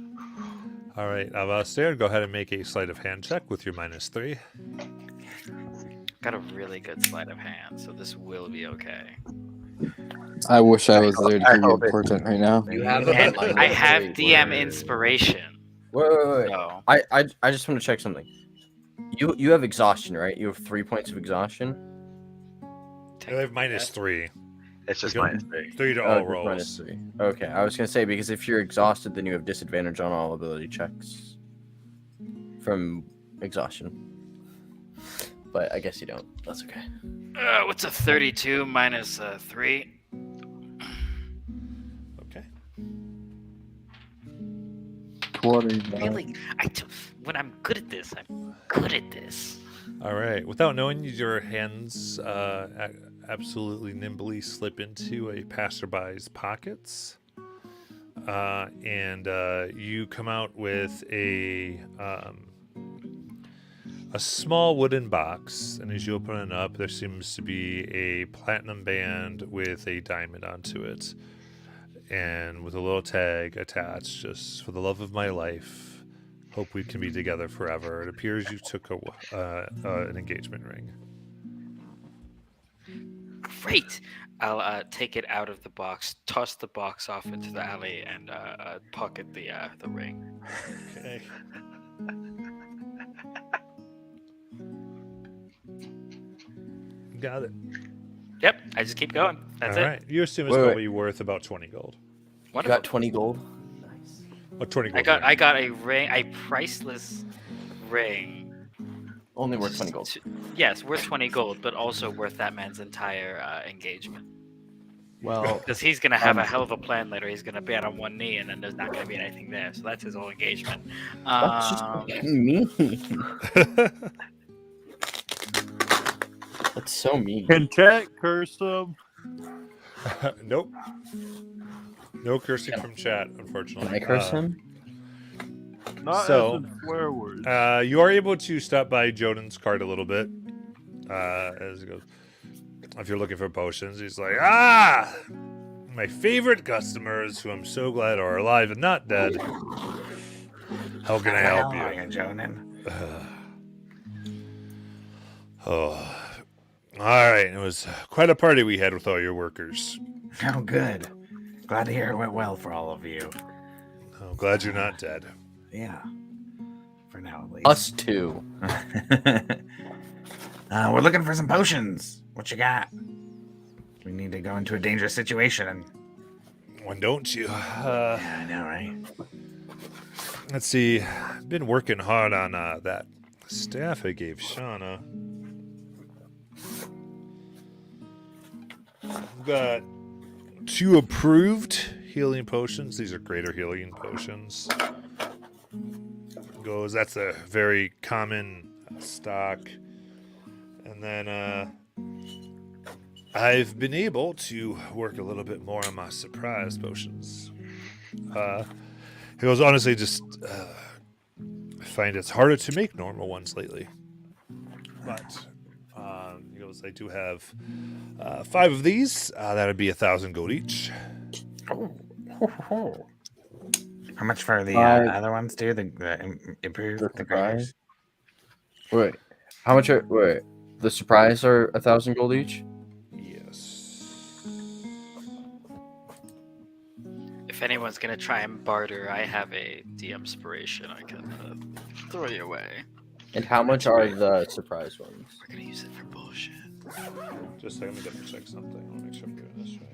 All right. Avastair, go ahead and make a sleight of hand check with your -3. Got a really good sleight of hand, so this will be okay. I wish I was there to I give you hope it- important right now. You have And a I have wait, DM wait. inspiration. Wait. So I just want to check something. You have exhaustion, right? You have 3 points of exhaustion. I have -3. It's just You got- -3. 3 to Oh, all just rolls. -3. Okay, I was gonna say because if you're exhausted, then you have disadvantage on all ability checks from exhaustion. But I guess you don't. That's okay. what's a 32 minus 3? Okay. 29. Really? When I'm good at this, I'm good at this. All right. Without knowing, your hands absolutely nimbly slip into a passerby's pockets, and you come out with a small wooden box. And as you open it up, there seems to be a platinum band with a diamond onto it, and with a little tag attached. Just for the love of my life. Hope we can be together forever. It appears you took an engagement ring. Great. I'll take it out of the box, toss the box off into the alley, and pocket the ring. Okay. Got it. Yep. I just keep going. That's All it. right. You assume it's Wait, wait. probably worth about 20 gold. You Wonderful. got 20 gold. Nice. Oh, 20 gold. I got a ring, a priceless ring. Only worth 20 gold. Yes, worth 20 gold, but also worth that man's entire engagement. Well, Because he's gonna have a hell of a plan later. He's gonna be out on one knee, and then there's not gonna be anything there. So that's his whole engagement. that's just mean. That's so mean. Can chat curse them? Nope. No cursing from chat, unfortunately. Can I curse him? Not So, as in swear words. You are able to stop by Joden's cart a little bit. As he goes, if you're looking for potions, he's like, my favorite customers who I'm so glad are alive and not dead. How can I help you? Jonan? Oh. All right. It was quite a party we had with all your workers. Oh, good. Glad to hear it went well for all of you. I'm glad you're not dead. Yeah. For now, at least. Us too. We're looking for some potions. What you got? We need to go into a dangerous situation. Why don't you? Yeah, I know, right? Let's see. I've been working hard on that staff I gave Shauna. We've got 2 approved healing potions. These are greater healing potions. That's a very common stock. And then I've been able to work a little bit more on my surprise potions. He goes, honestly, just I find it's harder to make normal ones lately. But he goes, I do have 5 of these. That would be 1,000 gold each. How much for the other ones, too? The improved, the surprise? graders? Wait, how much are the surprise are 1,000 gold each? Yes. If anyone's gonna try and barter, I have a de-inspiration I can throw you away. And how much are the surprise ones? We're gonna use it for bullshit. Just let me double check something. I want to make sure I'm doing this right.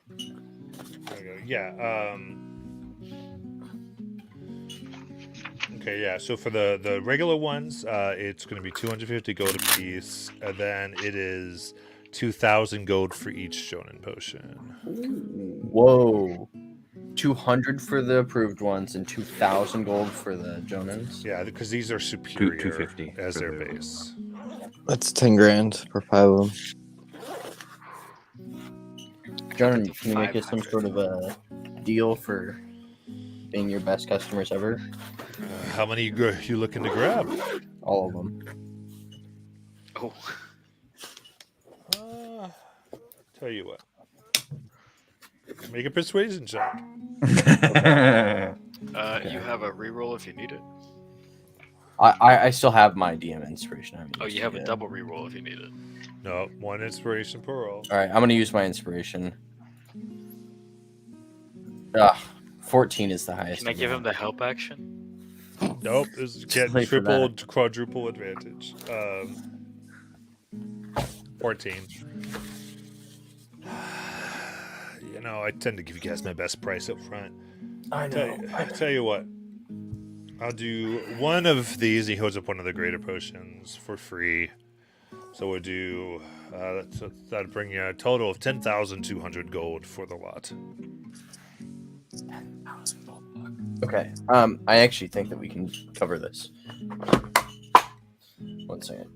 There we go. Yeah. Okay. Yeah. So for the regular ones, it's going to be 250 gold apiece, and then it is 2,000 gold for each shonen potion. Whoa. 200 for the approved ones and 2,000 gold for the Jonans. Yeah, because these are superior 250 as for their the- base. That's 10 grand for 5 of them. Jonan, can you make us some 500. sort of a deal for being your best customers ever? How many you looking to grab? All of them. Oh, Tell you what. Make a persuasion check. you have a reroll if you need it. I still have my DM inspiration. I haven't Oh, used you it have a yet. double reroll if you need it. No, 1 inspiration per roll. All right, I'm gonna use my inspiration. 14 is the highest. Can I give him the help action? Nope, it's get late for triple, quadruple advantage. 14. You know, I tend to give you guys my best price up front. I know. Tell you what. I'll do 1 of these. He holds up 1 of the greater potions for free. So we'll do that'd bring you a total of 10,200 gold for the lot. Okay. I actually think that we can cover this. 1 second.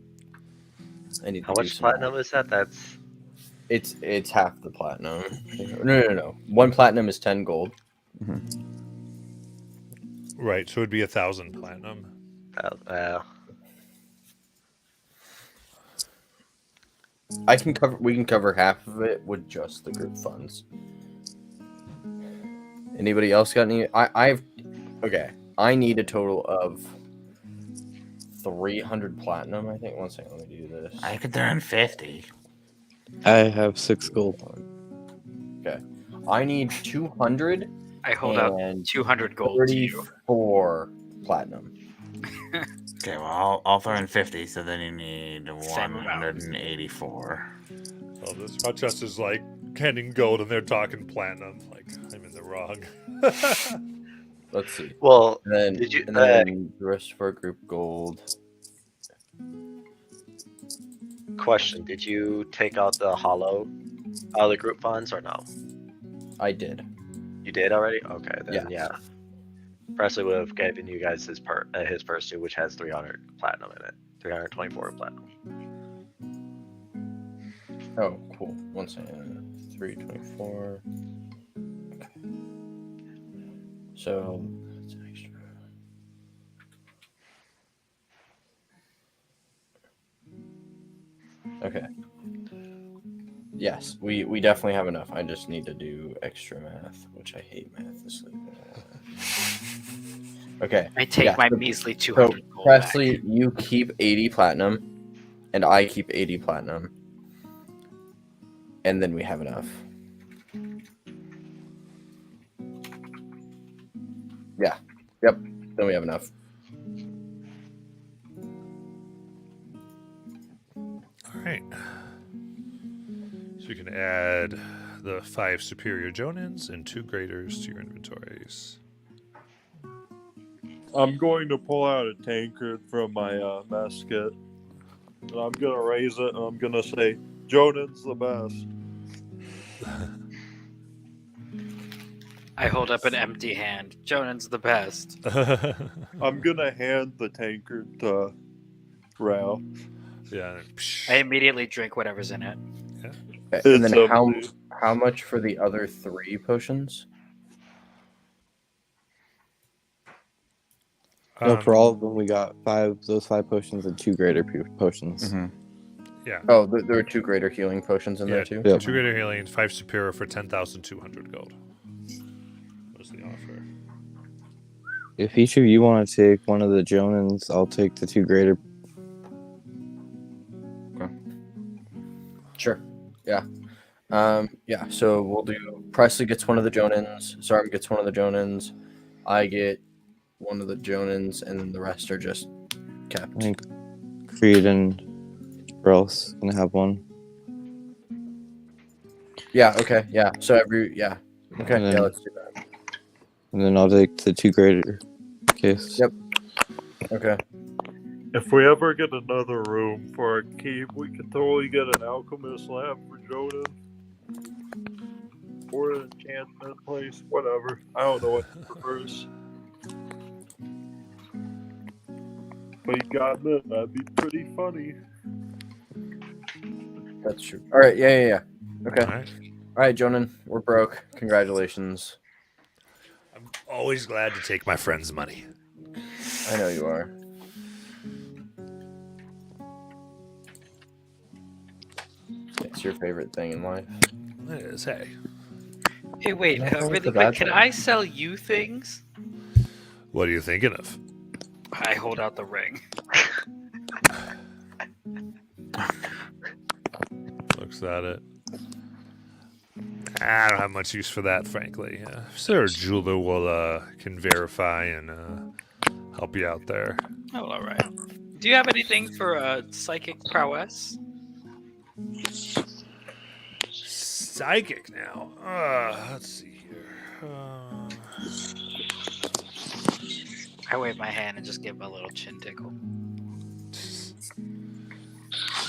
I need How to do much some platinum math. is that? That's It's half the platinum. No. 1 platinum is 10 gold. Right, so it'd be 1,000 platinum. We can cover half of it with just the group funds. Anybody else got any? Okay. I need a total of 300 platinum. I think. 1 second. Let me do this. I could throw in 50. I have 6 gold. Okay. I need 200 I hold out and 200 gold to you. 34 platinum. Okay, well, I'll throw in 50, so then you need Same amount. 184. Oh, this Rochester's like handing gold and they're talking platinum. Like, I'm in the wrong. Let's see. well. And then, Did you- and then the rest of our group gold. Question: did you take out the hollow out of the group funds or no? I did. You did already. Okay, then Yes. yeah. Presley would have given you guys his first two, which has 300 platinum in it. 324 platinum. Oh, cool. 1 second. 324. Okay. So that's an extra. Okay. Yes, we definitely have enough. I just need to do extra math, which I hate math this week. Okay. I take yeah, my so- measly So 200 gold back. Presley, you keep 80 platinum, and I keep 80 platinum, and then we have enough. Yeah. Yep. Then we have enough. All right. So you can add the 5 superior Jonins and 2 graders to your inventories. I'm going to pull out a tankard from my musket, and I'm gonna raise it, and I'm gonna say, "Jonan's the best." I hold up an empty hand. Jonan's the best. I'm gonna hand the tankard to Ralph. Yeah. I immediately drink whatever's in it. And then It's how much for the other 3 potions? No, for all of them, we got those 5 potions and 2 greater potions. Mhm. Yeah. Oh, there are 2 greater healing potions in Yeah, there too. Yep. 2 greater healing, 5 superior for 10,200 gold. Was the offer. If each of you want to take one of the Jonans, I'll take the 2 greater. Sure. Yeah. Yeah. So we'll do. Presley gets one of the Jonans. Zarm gets one of the Jonans. I get one of the Jonans, and then the rest are just kept. I think Creed and Rels gonna have one. Yeah. Okay. Yeah. So Okay. And Yeah. then- Let's do that. And then I'll take the 2 greater case. Yep. Okay. If we ever get another room for a keep, we could totally get an alchemist lab for Jonan. Or an enchantment place, whatever. I don't know what he prefers. But you gotta admit, that'd be pretty funny. That's true. All right. Yeah. Okay. All right. All right, Jonan. We're broke. Congratulations. I'm always glad to take my friend's money. I know you are. It's your favorite thing in life. It is, hey. Hey, wait, Nothing really for that quick. Can thing. I sell you things? What are you thinking of? I hold out the ring. Looks at it. I don't have much use for that, frankly. Sir Jeweler will can verify and help you out there. Oh, all right. Do you have anything for psychic prowess? Psychic now. Let's see here. I wave my hand and just give him a little chin tickle.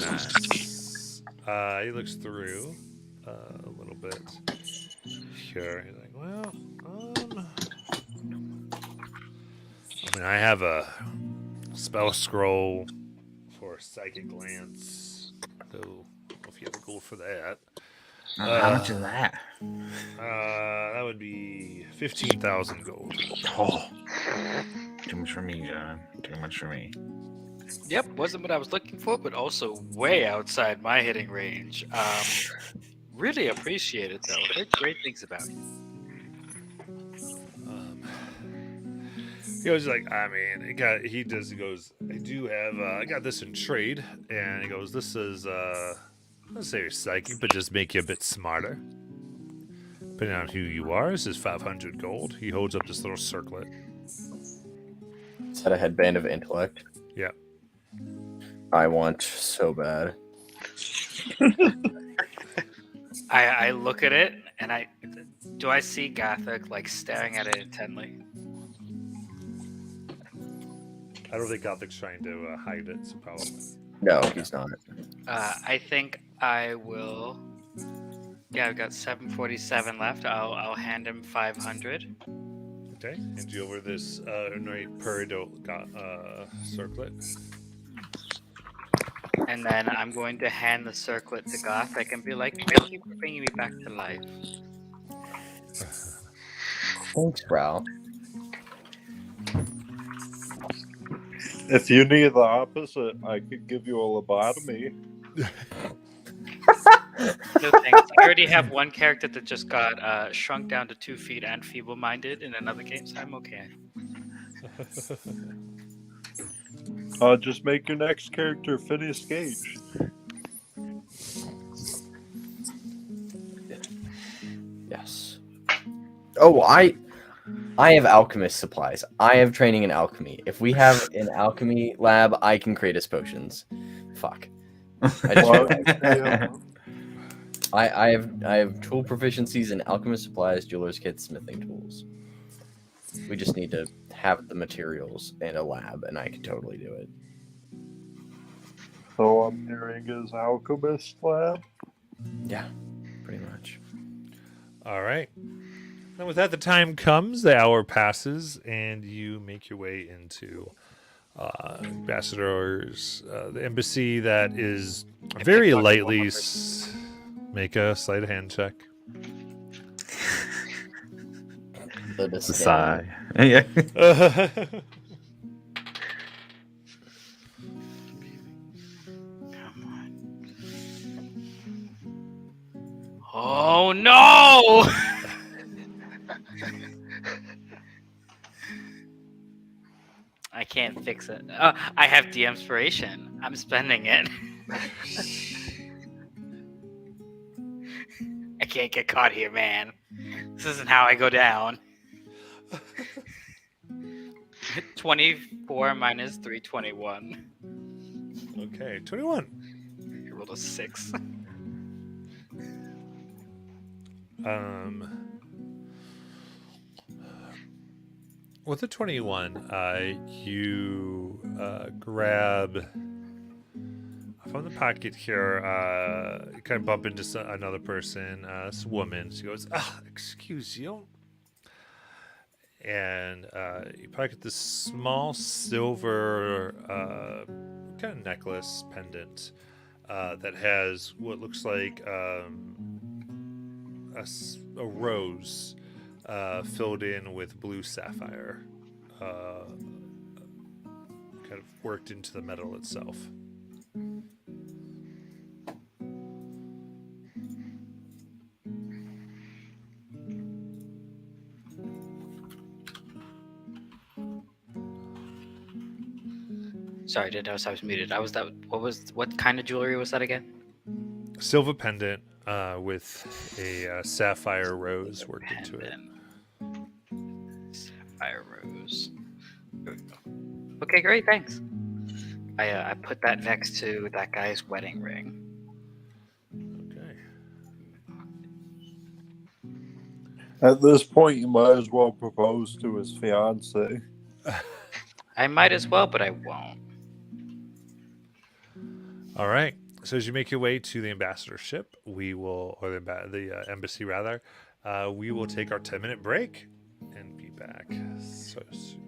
Nice. He looks through a little bit. Sure. He's like, well, I mean, I have a spell scroll for psychic lance. So, I don't know if you have a gold for that. How much is that? That would be 15,000 gold. Oh, too much for me, John. Too much for me. Yep, wasn't what I was looking for, but also way outside my hitting range. Really appreciate it, though. Heard great things about you. He goes like, I mean, he goes, I do have, I got this in trade, and he goes, this is, let's say you're psychic, but just make you a bit smarter. Depending on who you are, this is 500 gold. He holds up this little circlet. Is that a headband of intellect? Yeah. I want so bad. I look at it, and do I see Gothic, like, staring at it intently? I don't think Gothic's trying to hide it, so probably. No, he's not. I think I will. Yeah, I've got 747 left. I'll hand him 500. Okay, hand you over this peridot circlet. And then I'm going to hand the circlet to Gothic and be like, thank you for bringing me back to life. Thanks, Ral. If you need the opposite, I could give you a lobotomy. No thanks. I already have one character that just got shrunk down to 2 feet and feeble-minded in another game, so I'm okay. Just make your next character Phineas Gage. Yes. Oh, I have alchemist supplies. I have training in alchemy. If we have an alchemy lab, I can create us potions. Fuck. I just Well, realized. yeah. I have tool proficiencies in alchemist supplies, jeweler's kits, smithing tools. We just need to have the materials and a lab, and I could totally do it. So I'm hearing is alchemist lab. Yeah, pretty much. All right. And with that, the time comes, the hour passes, and you make your way into Ambassador's the embassy that is I very pickpocket one lightly more person. make a sleight of hand check. The It's a disdain. sigh. Yeah. Come on. Oh no! I can't fix it. I have de-inspiration. I'm spending it. I can't get caught here, man. This isn't how I go down. 24 minus 321. Okay, 21. I rolled a 6. With a 21, you grab from the pocket here. You kind of bump into another person, this woman. She goes, "Excuse you," and you pocket this small silver kind of necklace pendant that has what looks like a rose filled in with blue sapphire, kind of worked into the metal itself. Sorry, I didn't notice I was muted. What kind of jewelry was that again? Silver pendant with a sapphire rose worked into it. Sapphire rose. There we go. Okay, great, thanks. I put that next to that guy's wedding ring. Okay. At this point, you might as well propose to his fiance. I might as well, but I won't. All right. So as you make your way to the ambassadorship, we will, or the embassy rather, we will take our 10-minute break and be back so soon.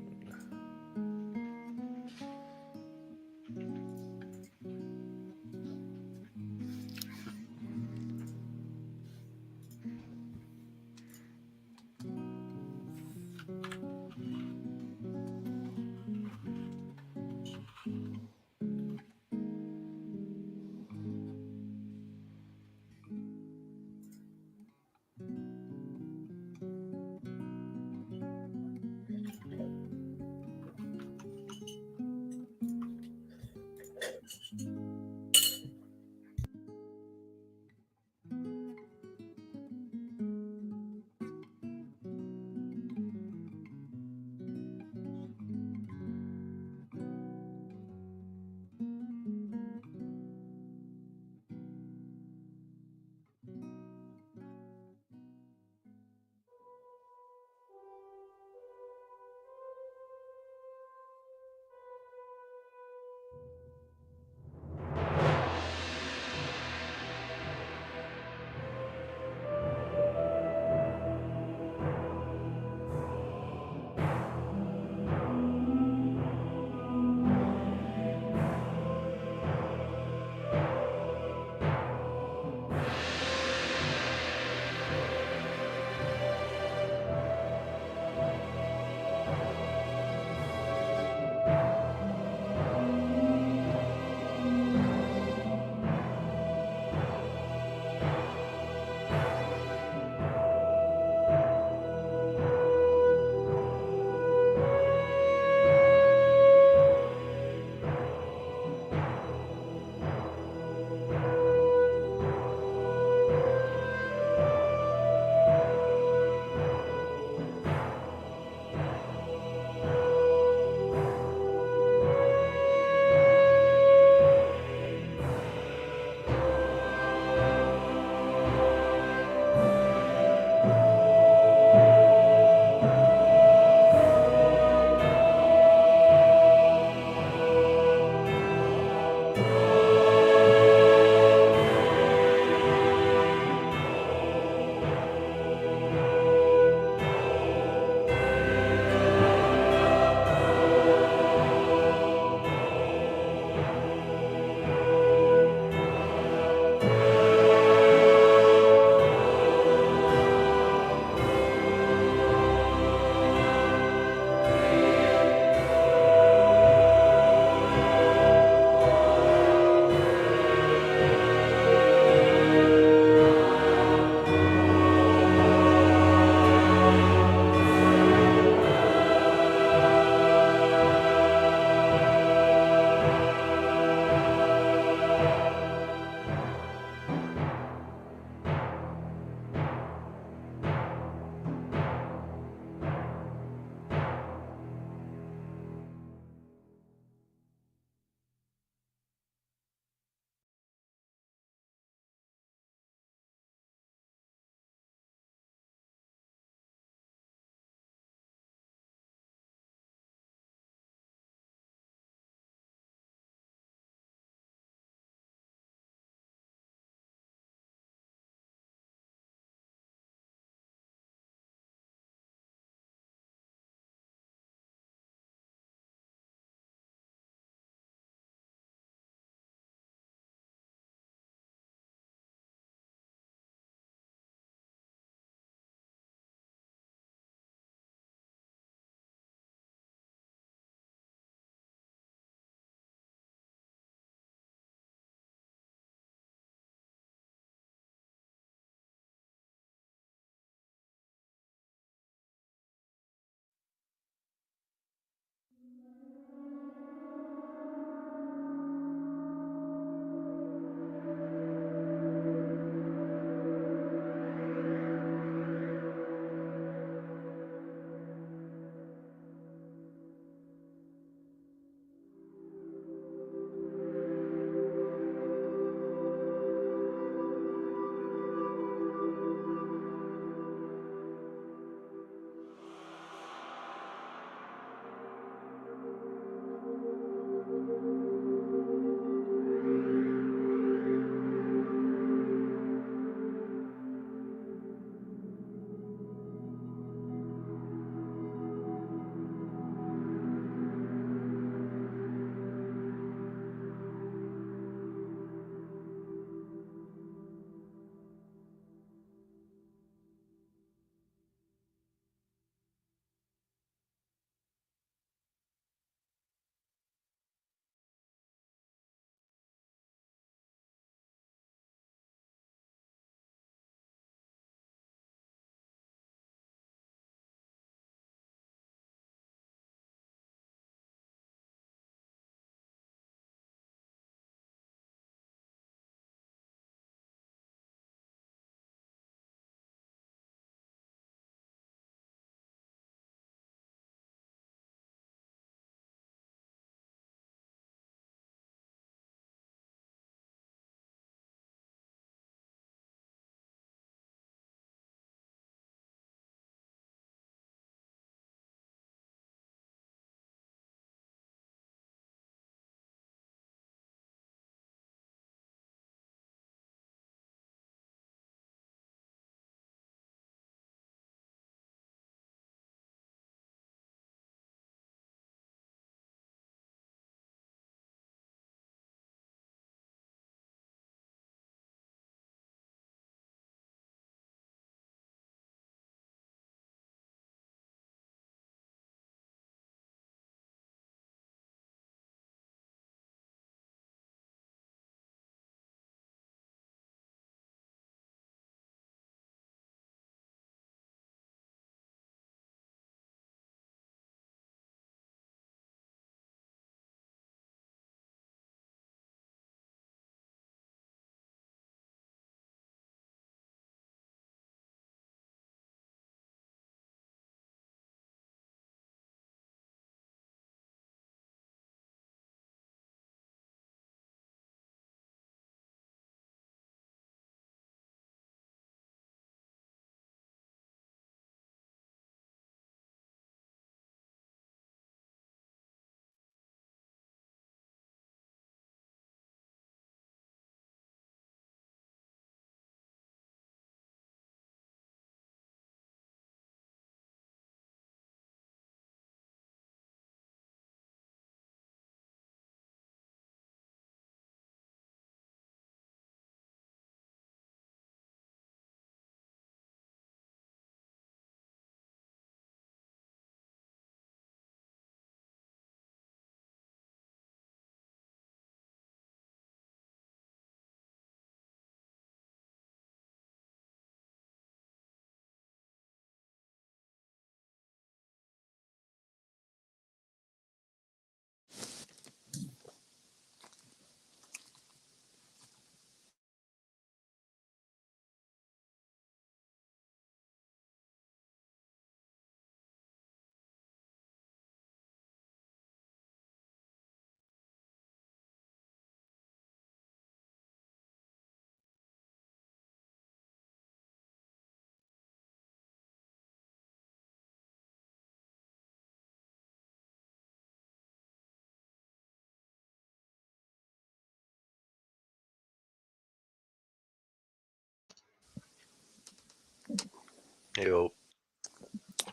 Yo,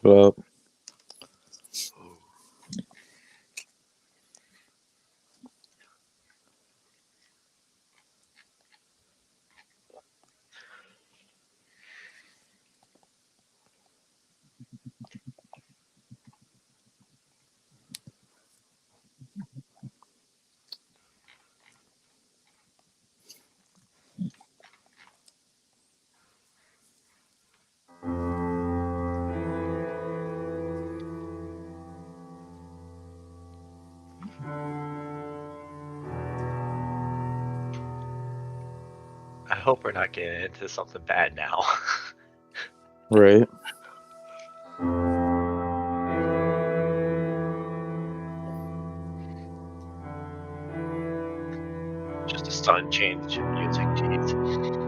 Well, I hope we're not getting into something bad now. right. Just a sudden change in music, jeez.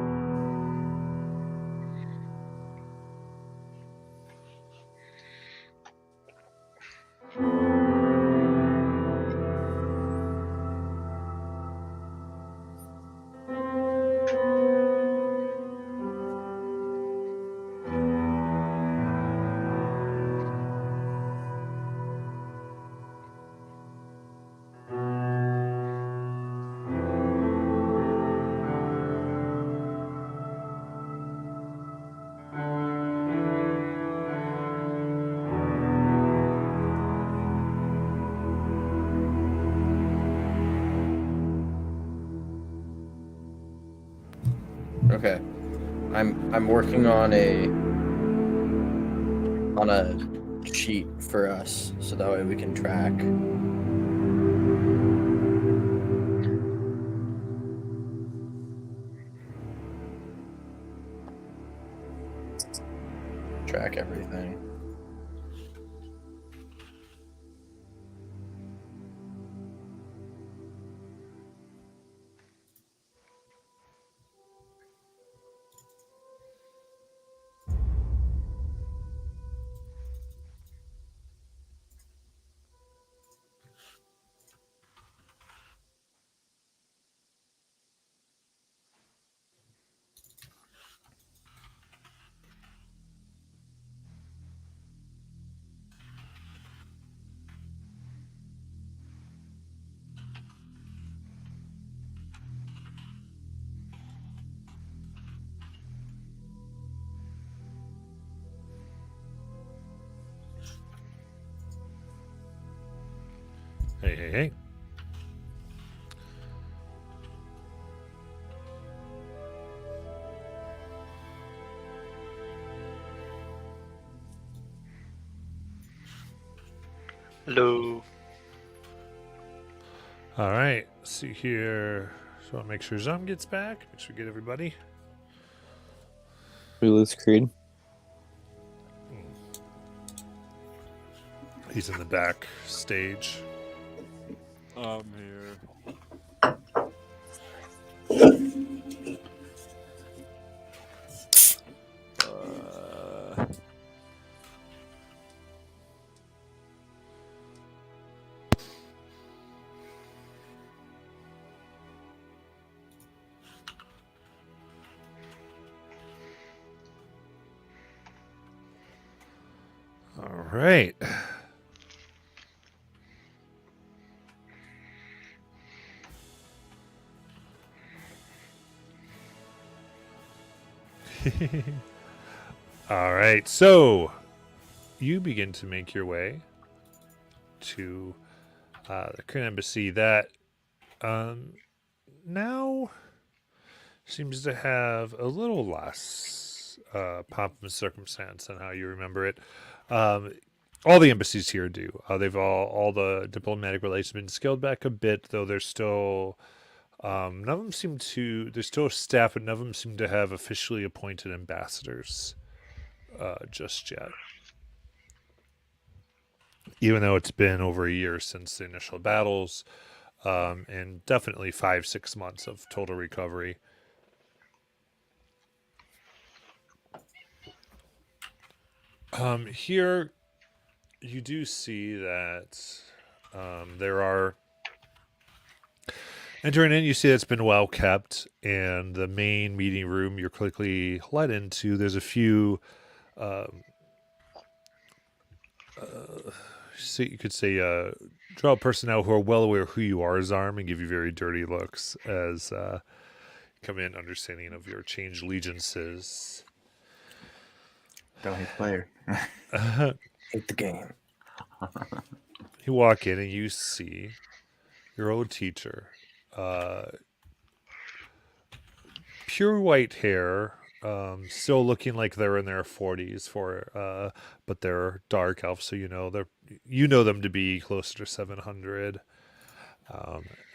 Okay. I'm working on a sheet for us so that way we can track. Track everything. Hey, hey, hey. Hello. All right. Let's see here. So I'll make sure Zum gets back. Make sure we get everybody. We lose Creed. He's in the back stage. I'm here. All right. All right. So you begin to make your way to the Korean embassy that now seems to have a little less pomp and circumstance than how you remember it. All the embassies here do. They've all the diplomatic relations have been scaled back a bit, though there's still none of them seem to. There's still staff, but none of them seem to have officially appointed ambassadors just yet. Even though it's been over a year since the initial battles, and definitely 5-6 months of total recovery. Here, you do see that there are. Entering in, you see it's been well kept, and the main meeting room you're quickly led into. There's a few um, so you could say draw personnel who are well aware who you are, Zarm, and give you very dirty looks as come in understanding of your changed allegiances. Don't hate the player. Hate the game. You walk in and you see your old teacher. Pure white hair, still looking like they're in their 40s but they're dark elves, so you know them to be closer to 700.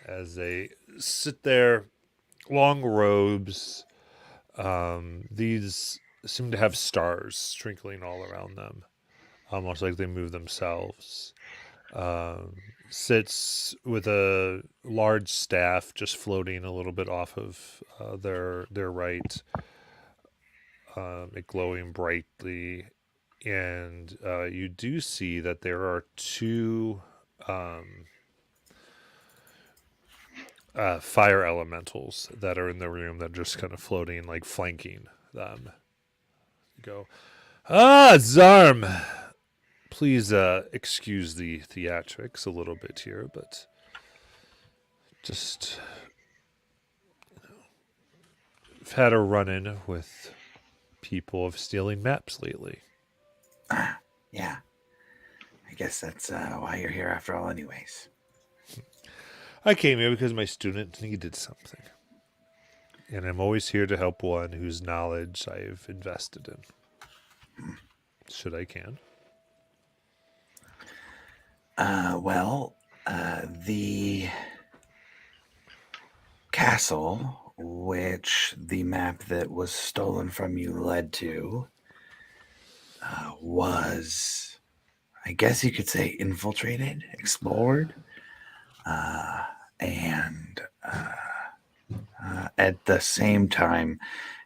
As they sit there, long robes. These seem to have stars twinkling all around them, almost like they move themselves. Sits with a large staff just floating a little bit off of their right, it glowing brightly, and you do see that there are two fire elementals that are in the room that are just kind of floating, like flanking them. You go, Zarm! Please excuse the theatrics a little bit here, but just I've had a run-in with people of stealing maps lately. Yeah. I guess that's why you're here after all anyways. I came here because my student needed something. And I'm always here to help one whose knowledge I've invested in. Should I can. The castle, which the map that was stolen from you led to, was, I guess you could say, infiltrated, explored, and at the same time,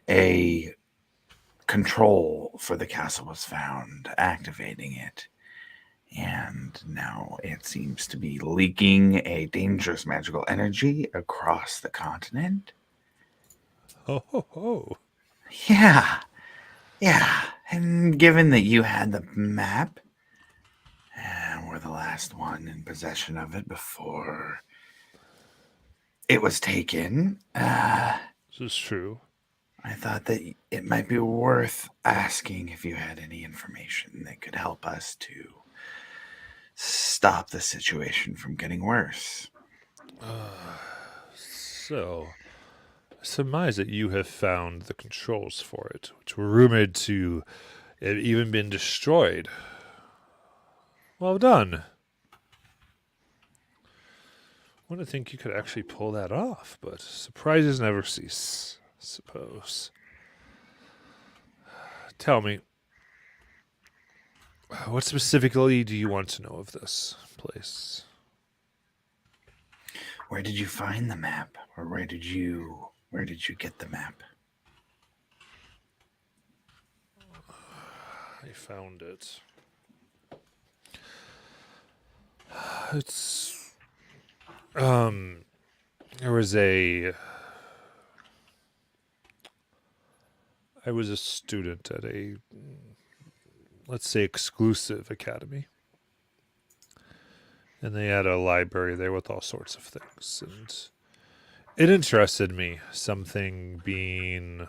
a control for the castle was found, activating it. And now it seems to be leaking a dangerous magical energy across the continent. Oh, ho, ho. Yeah. And given that you had the map and were the last one in possession of it before it was taken, This is true. I thought that it might be worth asking if you had any information that could help us to stop the situation from getting worse. So, I surmise that you have found the controls for it, which were rumored to have even been destroyed. Well done. I want to think you could actually pull that off, but surprises never cease, I suppose. Tell me, what specifically do you want to know of this place? Where did you find the map, or where did you get the map? I found it. There was I was a student at a, let's say, exclusive academy. And they had a library there with all sorts of things. And it interested me, something being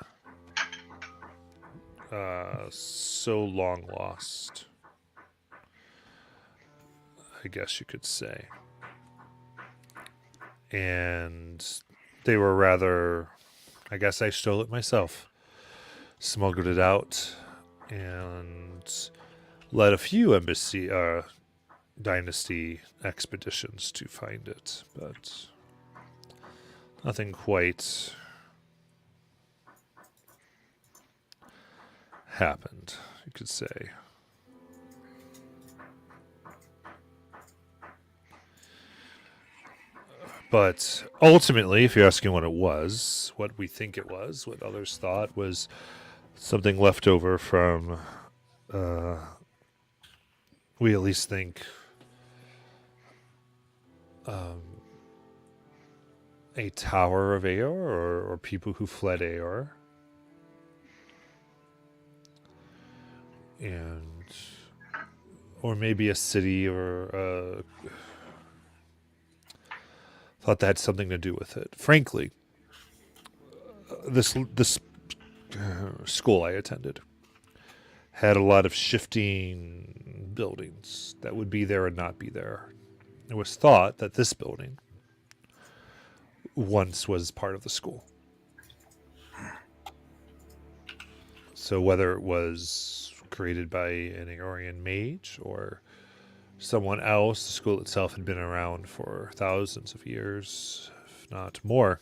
so long lost, I guess you could say. And they were rather, I guess I stole it myself, smuggled it out, and led a few dynasty expeditions to find it, but nothing quite happened, you could say. But ultimately, if you're asking what it was, what we think it was, what others thought was something left over from, we at least think, a tower of Aor, or people who fled Aor. and or maybe a city or thought that had something to do with it. Frankly, this school I attended had a lot of shifting buildings that would be there and not be there. It was thought that this building once was part of the school. So whether it was created by an Aeorian mage or someone else, the school itself had been around for thousands of years, if not more.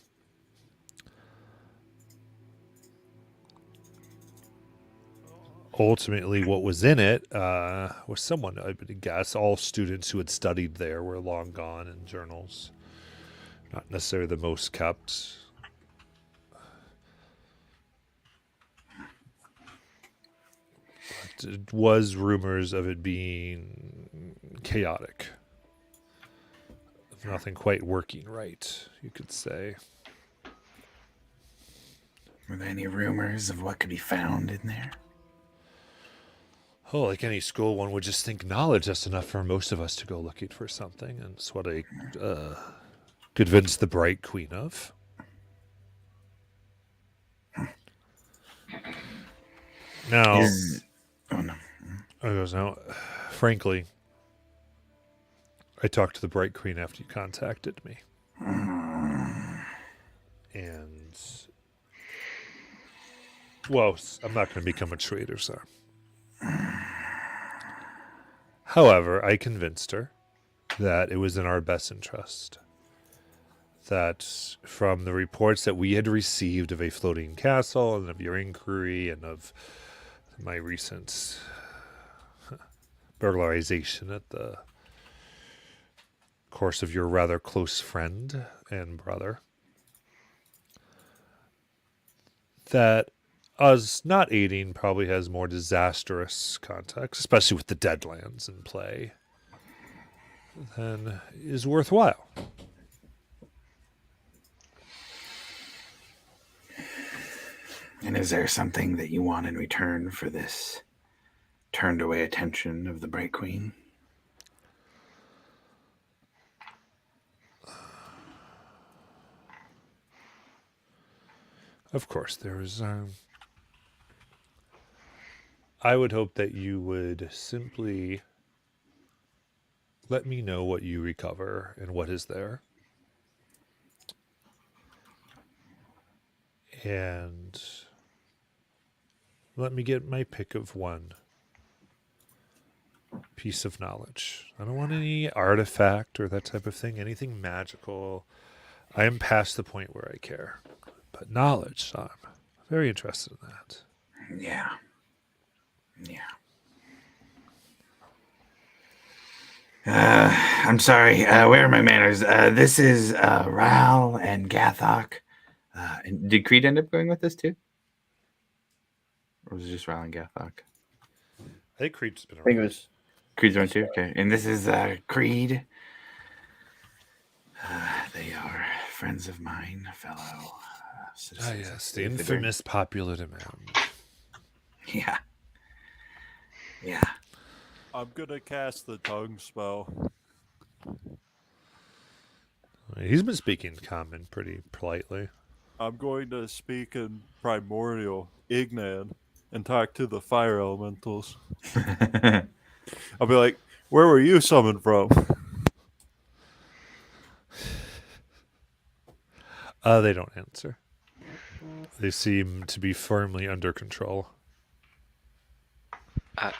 Ultimately, what was in it was someone, I would guess. All students who had studied there were long gone in journals. Not necessarily the most kept. But it was rumors of it being chaotic. Nothing quite working right, you could say. Were there any rumors of what could be found in there? Oh, like any school, one would just think knowledge. That's enough for most of us to go looking for something. And it's what I convinced the Bright Queen of. Now, I goes, now, frankly, I talked to the Bright Queen after you contacted me. And, well, I'm not going to become a traitor, sir. However, I convinced her that it was in our best interest. That from the reports that we had received of a floating castle and of your inquiry and of my recent burglarization at the course of your rather close friend and brother, that us not aiding probably has more disastrous context, especially with the Deadlands in play, than is worthwhile. And is there something that you want in return for this turned away attention of the Bright Queen? Of course, there is... I would hope that you would simply let me know what you recover and what is there. And let me get my pick of one piece of knowledge. I don't want any artifact or that type of thing, anything magical. I am past the point where I care. But knowledge, I'm very interested in that. Yeah. I'm sorry. Where are my manners? This is Ral and Gathok. And did Creed end up going with this too? Or was it just Ral and Gathok? I think Creed's been around. I think it was. Creed's one too? Okay. And this is Creed. They are friends of mine, fellow citizens. Yes, the infamous popular demand. Yeah. I'm gonna cast the tongue spell. He's been speaking common pretty politely. I'm going to speak in primordial, Ignan, and talk to the fire elementals. I'll be like, where were you summoned from? They don't answer. They seem to be firmly under control.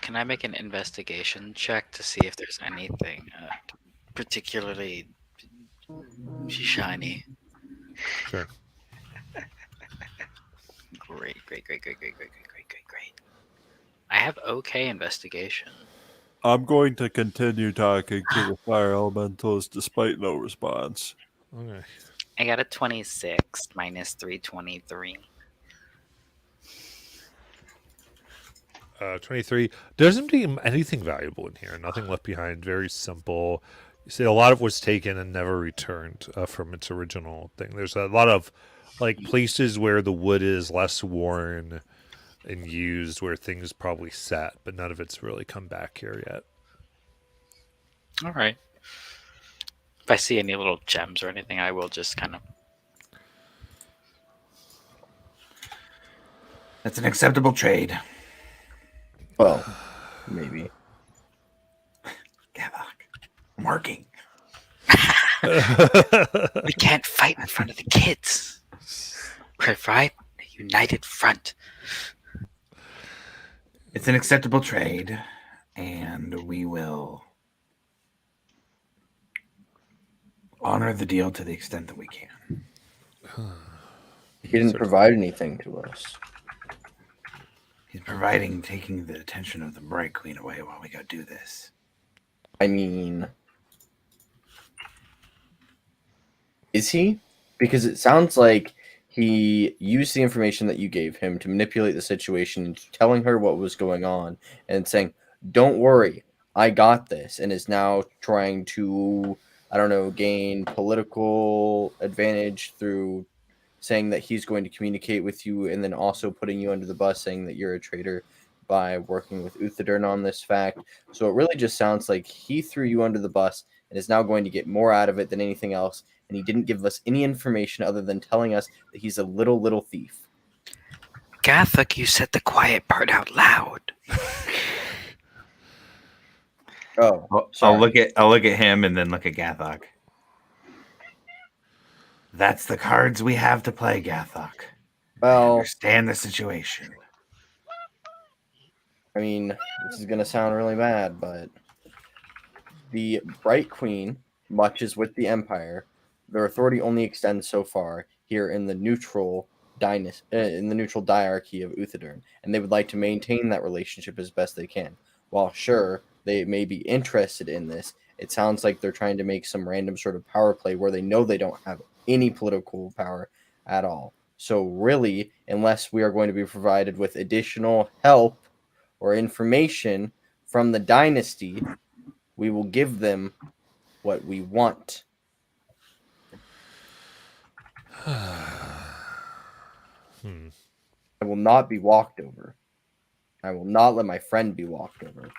Can I make an investigation check to see if there's anything particularly shiny? Sure. Great. I have okay investigation. I'm going to continue talking to the fire elementals despite no response. Okay. I got a 26 minus 323. 23. There doesn't seem anything valuable in here. Nothing left behind. Very simple. You see, a lot of was taken and never returned from its original thing. There's a lot of like places where the wood is less worn, and used where things probably sat, but none of it's really come back here yet. All right. If I see any little gems or anything, I will just kind of. That's an acceptable trade. Well, maybe. Gavok. I'm working. We can't fight in front of the kids. Right? A united front. It's an acceptable trade, and we will honor the deal to the extent that we can. He didn't provide anything to us. He's taking the attention of the Bright Queen away while we go do this. I mean, is he? Because it sounds like he used the information that you gave him to manipulate the situation, telling her what was going on, and saying, "Don't worry, I got this," and is now trying to, I don't know, gain political advantage through saying that he's going to communicate with you, and then also putting you under the bus, saying that you're a traitor by working with Uthadern on this fact. So it really just sounds like he threw you under the bus and is now going to get more out of it than anything else. And he didn't give us any information other than telling us that he's a little thief. Gathuk, you said the quiet part out loud. Oh, I'll sorry. look at him and then look at Gathok. That's the cards we have to play, Gathok. I Well, understand the situation. I mean, this is going to sound really bad, but the Bright Queen, much as with the Empire, their authority only extends so far here in the neutral diarchy of Uthadern, and they would like to maintain that relationship as best they can. While sure, they may be interested in this, it sounds like they're trying to make some random sort of power play where they know they don't have any political power at all. So really, unless we are going to be provided with additional help or information from the dynasty, we will give them what we want. I will not be walked over. I will not let my friend be walked over.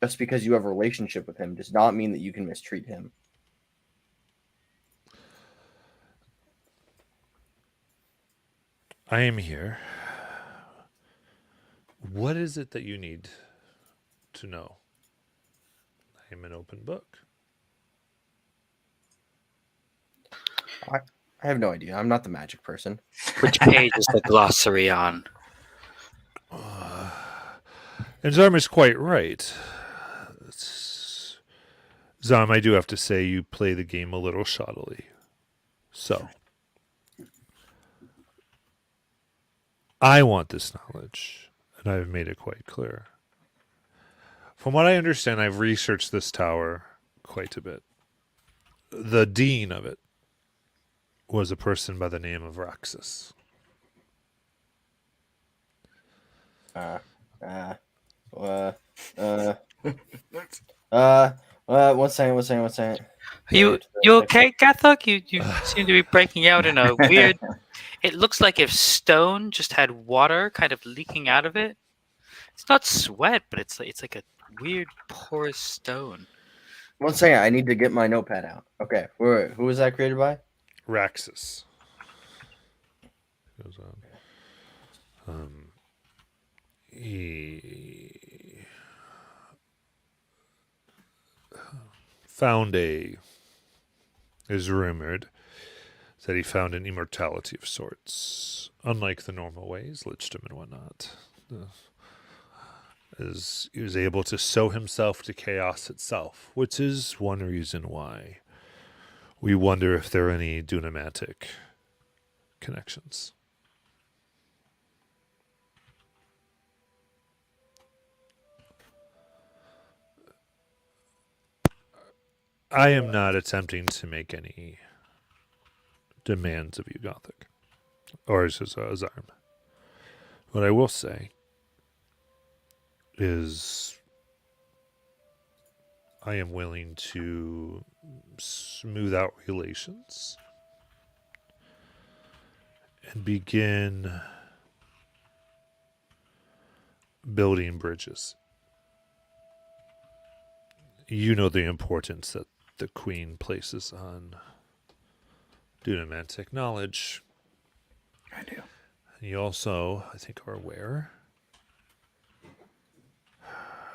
Just because you have a relationship with him does not mean that you can mistreat him. I am here. What is it that you need to know? I am an open book. I have no idea. I'm not the magic person. Which page is the glossary on? And Zarm is quite right. Zarm, I do have to say you play the game a little shoddily. So, I want this knowledge, and I've made it quite clear. From what I understand, I've researched this tower quite a bit. The dean of it was a person by the name of Roxas. One second. You okay, Gathuk? You seem to be breaking out in a weird. It looks like if stone just had water kind of leaking out of it. It's not sweat, but it's like a weird porous stone. One second. I need to get my notepad out. Okay. Wait. Who was that created by? Raxus. Goes on. He found is rumored that he found an immortality of sorts, unlike the normal ways, lichdom and whatnot. As he was able to sow himself to chaos itself, which is one reason why we wonder if there are any Dunamantic connections. I am not attempting to make any demands of you, Gothic, or as Zarm. What I will say is I am willing to smooth out relations and begin building bridges. You know the importance that the Queen places on Dunamantic knowledge. I do. You also, I think, are aware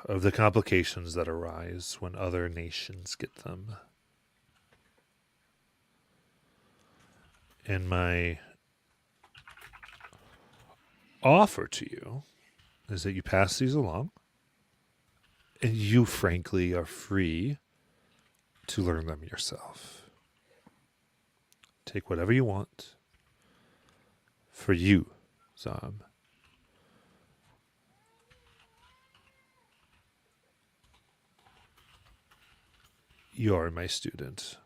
of the complications that arise when other nations get them. And my offer to you is that you pass these along, and you, frankly, are free to learn them yourself. Take whatever you want for you, Zom. You are my student,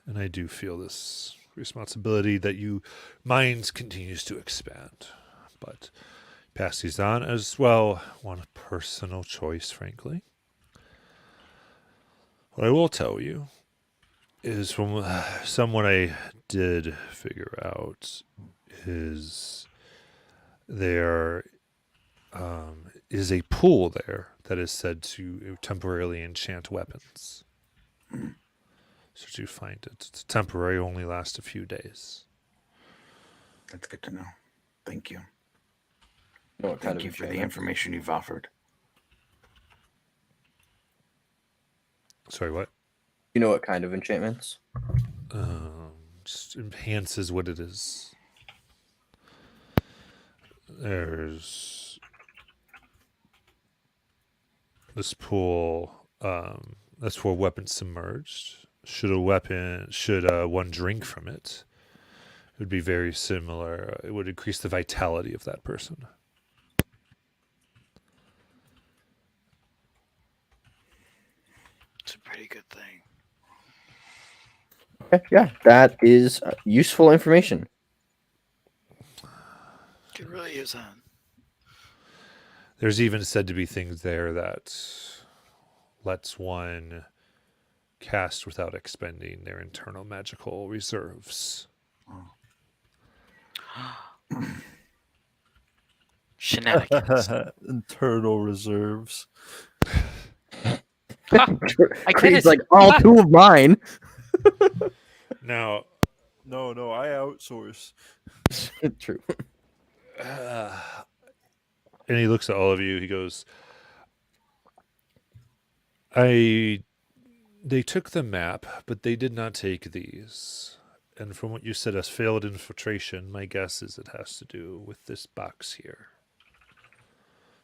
and I do feel this responsibility that you minds continues to expand. But pass these on as well. One personal choice, frankly. What I will tell you is from someone I did figure out is there is a pool there that is said to temporarily enchant weapons. So to find it, it's temporary, only lasts a few days. That's good to know. Thank you. know what kind Thank of you for the enchantment? information you've offered. Sorry, what? You know what kind of enchantments? Just enhances what it is. There's this pool. That's for weapons submerged. Should one drink from it, it would be very similar. It would increase the vitality of that person. It's a pretty good thing. Okay, yeah, that is useful information. Could really use that. There's even said to be things there that lets one cast without expending their internal magical reserves. Shenanigans. Internal reserves. I get Creed's it. like all two of mine. Now, No, I outsource. True. and he looks at all of you. He goes, they took the map, but they did not take these. And from what you said as failed infiltration, my guess is it has to do with this box here.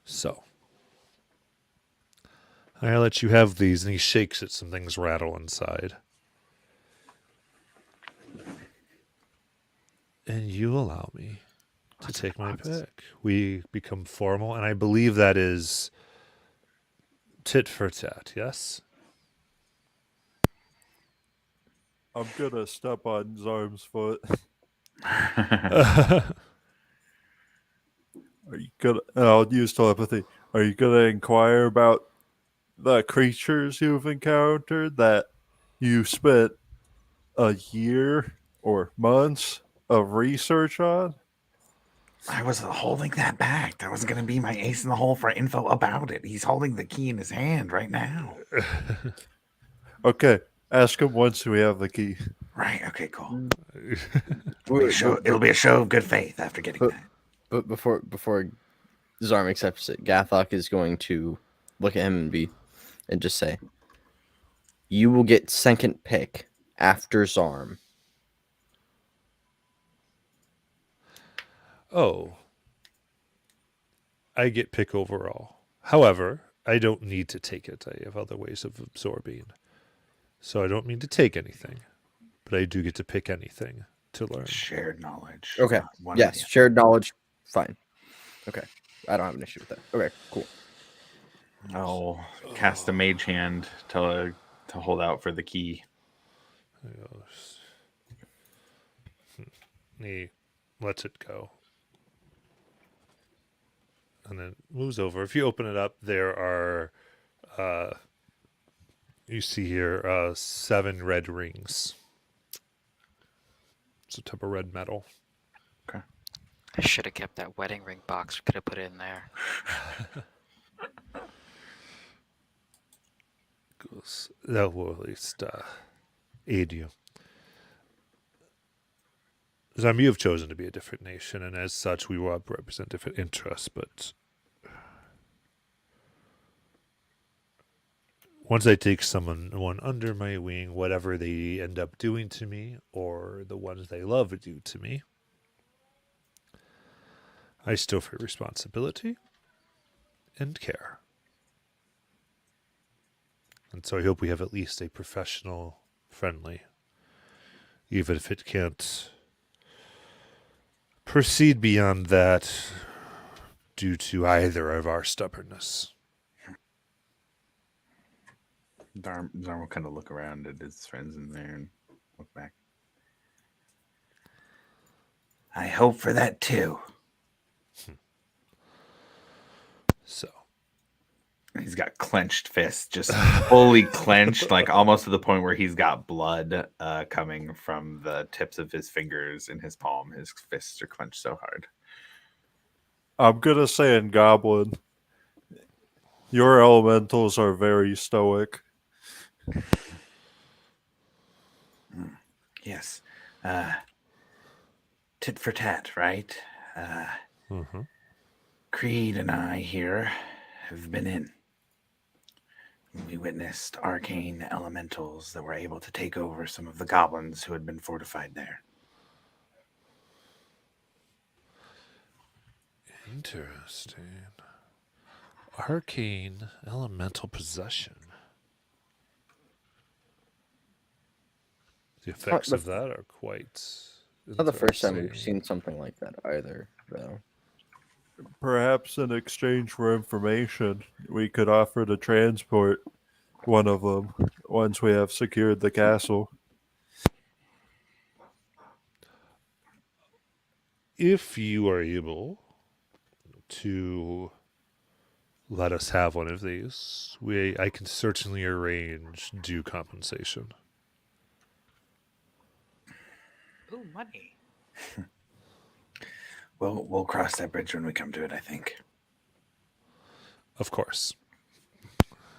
So, I let you have these, and he shakes it. Some things rattle inside. And you allow me to take my pick. We become formal, and I believe that is tit for tat, yes? I'm gonna step on Zarm's foot. Uh, Are you gonna? I'll use telepathy. Are you gonna inquire about the creatures you've encountered that you spent a year or months of research on? I was holding that back. That was going to be my ace in the hole for info about it. He's holding the key in his hand right now. Okay, ask him once we have the key. Right. Okay, cool. Wait, It'll be a show of good faith after getting that. But before Zarm accepts it, Gathok is going to look at him and just say, "You will get second pick after Zarm." Oh. I get pick overall. However, I don't need to take it. I have other ways of absorbing. So I don't mean to take anything, but I do get to pick anything to learn. Shared knowledge. Okay. not one Yes, idea. shared knowledge. Fine. Okay. I don't have an issue with that. Okay, cool. I'll cast a mage hand to hold out for the key. He lets it go. And then moves over. If you open it up, there are, you see here, 7 red rings. It's a type of red metal. Okay. I should have kept that wedding ring box. Could have put it in there. That will at least aid you. Zam, you have chosen to be a different nation, and as such, we will represent different interests, but once I take someone under my wing, whatever they end up doing to me, or the ones they love do to me, I still feel responsibility and care. And so I hope we have at least a professional, friendly, even if it can't proceed beyond that due to either of our stubbornness. Zarm will kind of look around at his friends in there and look back. I hope for that too. So he's got clenched fists, just fully clenched, like almost to the point where he's got blood coming from the tips of his fingers in his palm. His fists are clenched so hard. I'm gonna say in Goblin, your elementals are very stoic. Yes. Tit for tat, right? Mm-hmm. Creed and I here have been in. We witnessed arcane elementals that were able to take over some of the goblins who had been fortified there. Interesting. Arcane elemental possession. The effects the- of that are quite. It's not the first time we've interesting. seen something like that either, though. Perhaps in exchange for information, we could offer to transport one of them once we have secured the castle. If you are able to let us have one of these, I can certainly arrange due compensation. Ooh, money. We'll cross that bridge when we come to it, I think. Of course.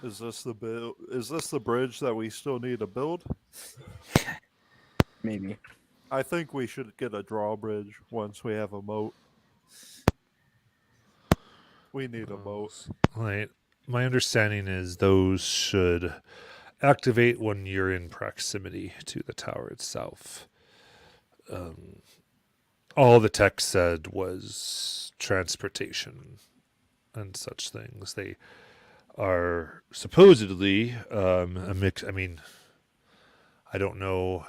Is this the bridge that we still need to build? Maybe. I think we should get a drawbridge once we have a moat. We need a moat. Right. My understanding is those should activate when you're in proximity to the tower itself. All the text said was transportation and such things. They are supposedly a mix. I mean, I don't know.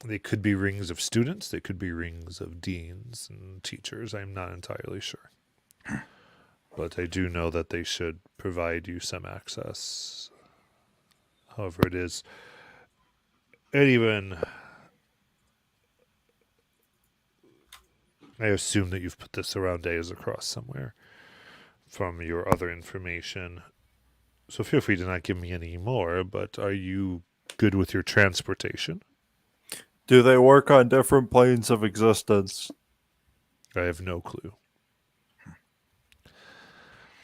They could be rings of students. They could be rings of deans and teachers. I'm not entirely sure. But I do know that they should provide you some access. However it is. And even I assume that you've put this around days across somewhere from your other information. So feel free to not give me any more, but are you good with your transportation? Do they work on different planes of existence? I have no clue.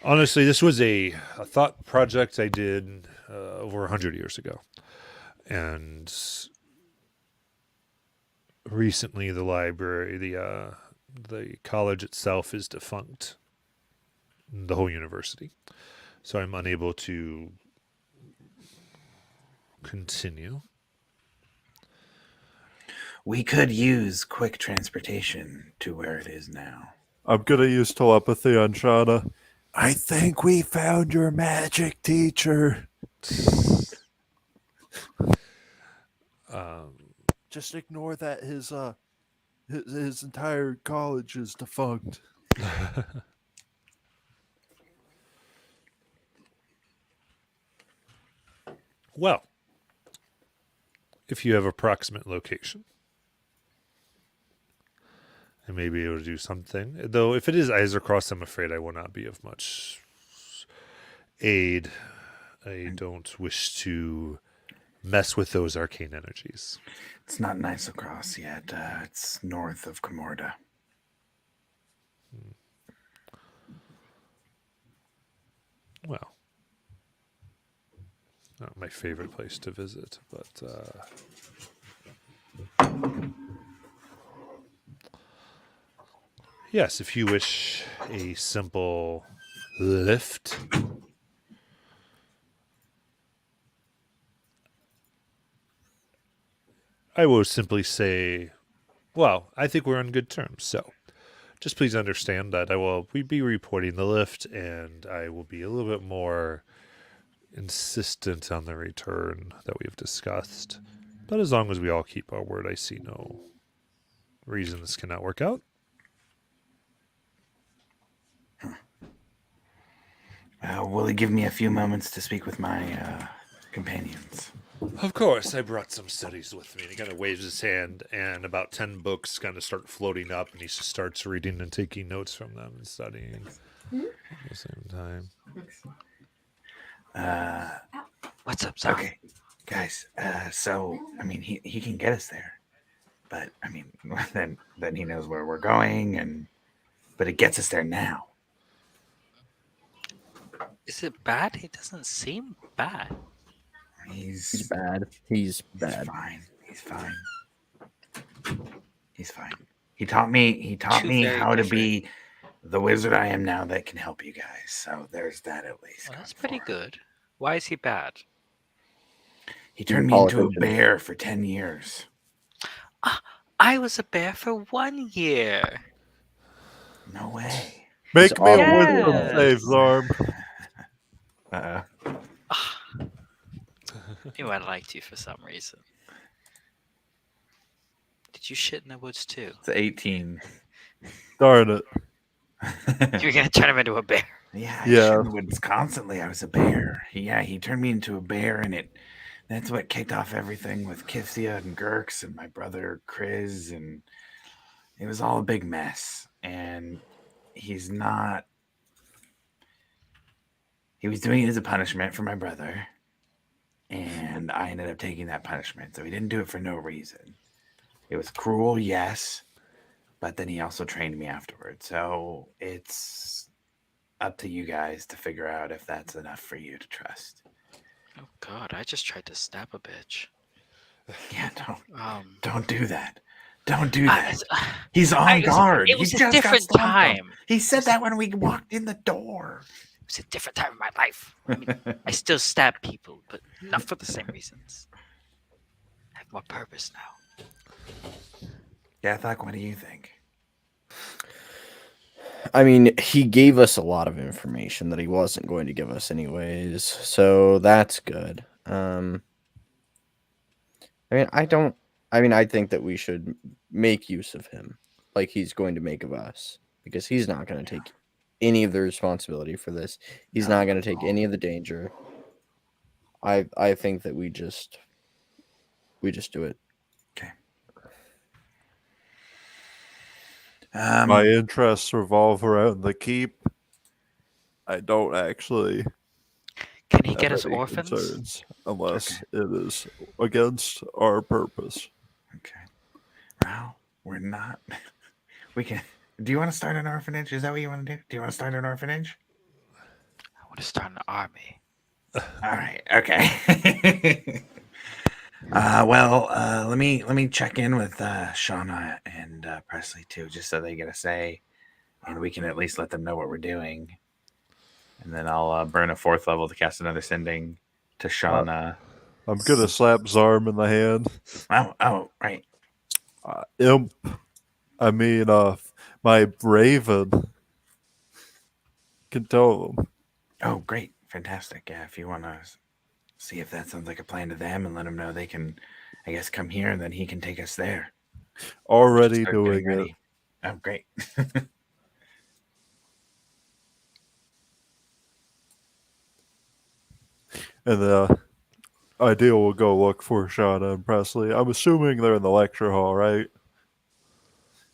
Honestly, this was a thought project I did over 100 years ago. And recently the library, the college itself is defunct. The whole university. So I'm unable to continue. We could use quick transportation to where it is now. I'm gonna use telepathy on Shauna. I think we found your magic teacher. Just ignore that his entire college is defunct. Well, if you have approximate location, I may be able to do something. Though if it is Isercross, I'm afraid I will not be of much aid. I don't wish to mess with those arcane energies. It's not Isocross yet. It's north of Comorda. Well, not my favorite place to visit, but yes, if you wish a simple lift, I will simply say, well, I think we're on good terms. So just please understand that I will be reporting the lift, and I will be a little bit more insistent on the return that we have discussed. But as long as we all keep our word, I see no reason this cannot work out. Will he give me a few moments to speak with my companions? Of course, I brought some studies with me. And he kind of waves his hand, and about 10 books kind of start floating up, and he just starts reading and taking notes from them and studying at the same time. What's up, Zom? Okay, guys. So I mean, he can get us there, but I mean, then he knows where we're going, but it gets us there now. Is it bad? He doesn't seem bad. He's bad. He's He's bad. fine. He's fine. He's fine. He taught me Two very how to different- be the wizard I am now that can help you guys. So there's that at least. Well, that's going pretty for it. good. Why is he bad? He turned me into a Politician. bear for 10 years. I was a bear for 1 year. No way. Make me a Yes. wisdom save, Zarm. Knew I liked you for some reason. Did you shit in the woods too? It's 18. Darn it. You're gonna turn him into a bear. Yeah, Yeah. constantly I was a bear. He turned me into a bear, and that's what kicked off everything with Kithia and Gurks and my brother Chris, and it was all a big mess. And he was doing it as a punishment for my brother, and I ended up taking that punishment. So he didn't do it for no reason. It was cruel, yes, but then he also trained me afterwards. So it's up to you guys to figure out if that's enough for you to trust. Oh God, I just tried to stab a bitch. Yeah, Um, don't do that. Don't do I- that. He's on I- guard. It was He a just got different stomped on. time. He said that when we walked in the door. It was a different time in my life. I mean, I still stab people, but not for the same reasons. I have more purpose now. Gathak, what do you think? I mean, he gave us a lot of information that he wasn't going to give us anyways, so that's good. I think that we should make use of him like he's going to make of us, because he's not going to take any of the responsibility for this. He's not going to take any of the danger. I think that we just do it. My interests revolve around the keep. I don't actually Can he have get us any orphans? concerns unless it is against our purpose. Okay. Well, we're not. We can. Do you want to start an orphanage? Is that what you want to do? Do you want to start an orphanage? I want to start an army. All right. Okay. Let me check in with Shauna and Presley too, just so they get a say, and we can at least let them know what we're doing. And then I'll burn a 4th level to cast another sending to Shauna. I'm gonna slap Zarm in the hand. Oh, right. Imp. I mean, my raven can tell them. Oh, great, fantastic. Yeah, if you want to see if that sounds like a plan to them, and let them know they can, I guess, come here, and then he can take us there. Already Start doing getting it. ready. Oh, great. And the Ideal will go look for Shauna and Presley. I'm assuming they're in the lecture hall, right?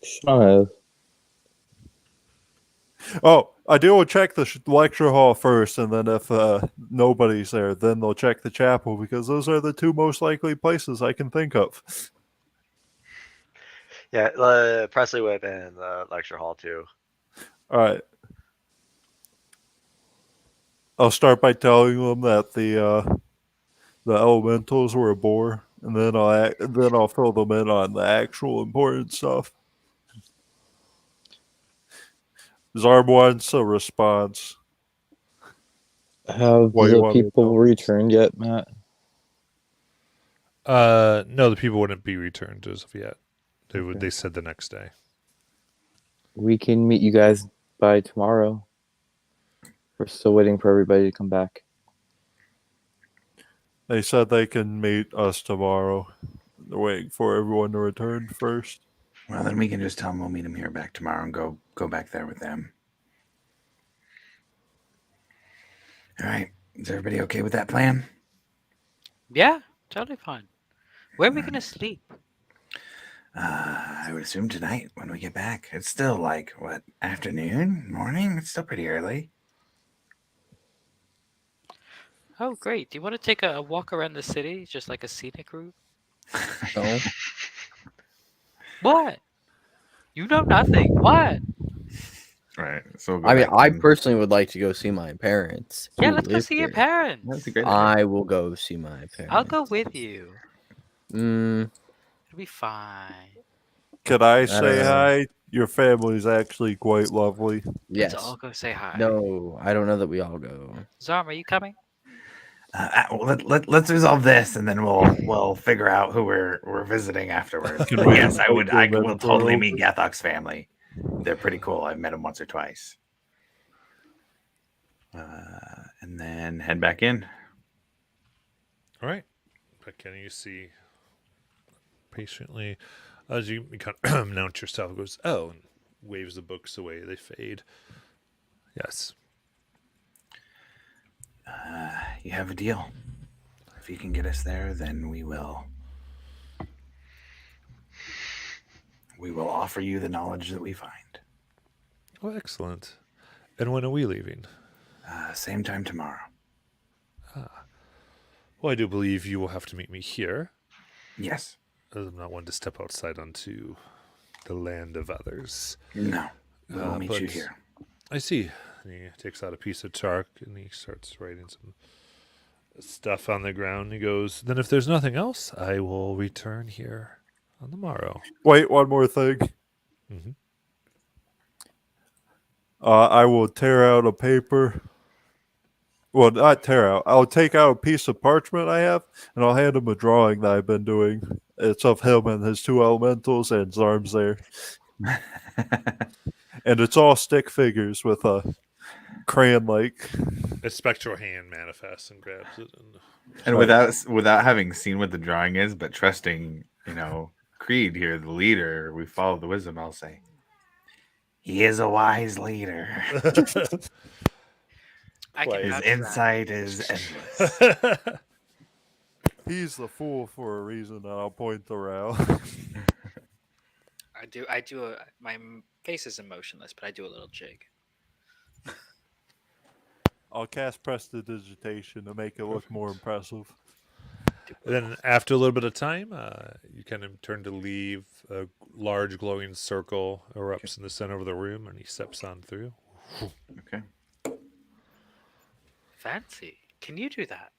Shauna, Oh, Ideal will check the lecture hall first, and then if nobody's there, then they'll check the chapel, because those are the 2 most likely places I can think of. Yeah, Presley would have been in the lecture hall too. All right. I'll start by telling them that the elementals were a bore, and then I'll fill them in on the actual important stuff. Zarb wants a response. Have What do you the want me to people tell? returned yet, Matt? No, the people wouldn't be returned as of yet. Okay. They said the next day. We can meet you guys by tomorrow. We're still waiting for everybody to come back. They said they can meet us tomorrow. They're waiting for everyone to return first. Well, then we can just tell them we'll meet them here back tomorrow and go back there with them. All right. Is everybody okay with that plan? Yeah, totally fine. Where are we gonna sleep? I would assume tonight when we get back. It's still like, what, afternoon? Morning? It's still pretty early. Oh, great. Do you want to take a walk around the city, just like a scenic route? No. What? You know nothing. What? Right. So we'll go I mean, back I and- personally would like to go see my parents. Yeah, who let's go live see your here. parents. That's a great idea. I will go see my parents. I'll go with you. Mm, It'll be fine. Can I don't say know. hi? Your family's actually quite lovely. yes. Let's all go say hi. No, I don't know that we all go. Zarm, are you coming? Let's resolve this, and then we'll figure out who we're visiting afterwards. Can But we yes, just I make the will event totally for meet Gathok's family. They're pretty cool. I've met them once or twice. And then head back in. All right. But can you see patiently as you kind of announce yourself? Goes, oh, and waves the books away. They fade. Yes. You have a deal. If you can get us there, then we will offer you the knowledge that we find. Oh, excellent. And when are we leaving? Same time tomorrow. Well, I do believe you will have to meet me here. Yes. I'm not one to step outside onto the land of others. No. We'll meet you but here. I see. And he takes out a piece of chalk and he starts writing some stuff on the ground. He goes, then if there's nothing else, I will return here on the morrow. Wait, one more thing. Mhm. I will tear out a paper. Well, not tear out. I'll take out a piece of parchment I have, and I'll hand him a drawing that I've been doing. It's of him and his two elementals, and Zarm's there. And it's all stick figures with a crayon-like. A spectral hand manifests and grabs it. And without having seen what the drawing is, but trusting, Creed here, the leader, we follow the wisdom. I'll say, He is a wise leader. I can His vouch for that. insight is endless. He's the fool for a reason, and I'll point around. My face isn't motionless, but I do a little jig. I'll cast Prestidigitation to make it look more impressive. Then, after a little bit of time, you kind of turn to leave. A large glowing circle erupts in the center of the room, and he steps on through. okay. Fancy. Can you do that?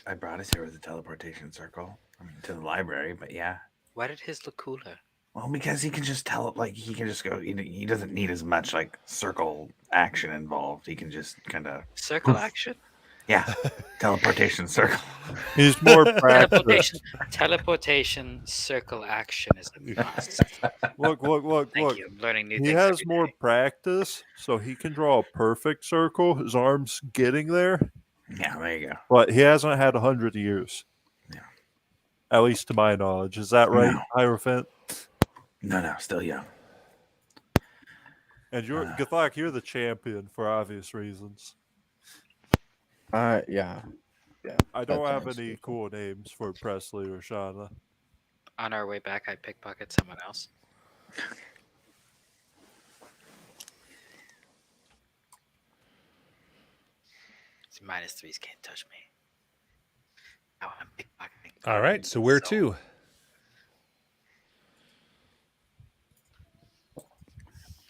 I brought us here with a teleportation circle. I mean, to the library, but yeah. Why did his look cooler? Well, because he can just he can just go. He doesn't need as much circle action involved. He can just kind of Circle action? yeah, teleportation circle. He's more practiced. Teleportation circle action is a must. Look. Thank you. I'm learning new He things. has every more day. practice, so he can draw a perfect circle. His arm's getting there, Yeah, there you go. but he hasn't had 100 years. Yeah. At least to my knowledge. Is that right, No. Hierophant? No, still young. And you're Gathok, you're the champion for obvious reasons. Yeah. I don't That have sounds any good. cool names for Presley or Shauna. On our way back, I pickpocket someone else. -3s can't touch me. Now I'm pickpocketing. All right, so where So- to?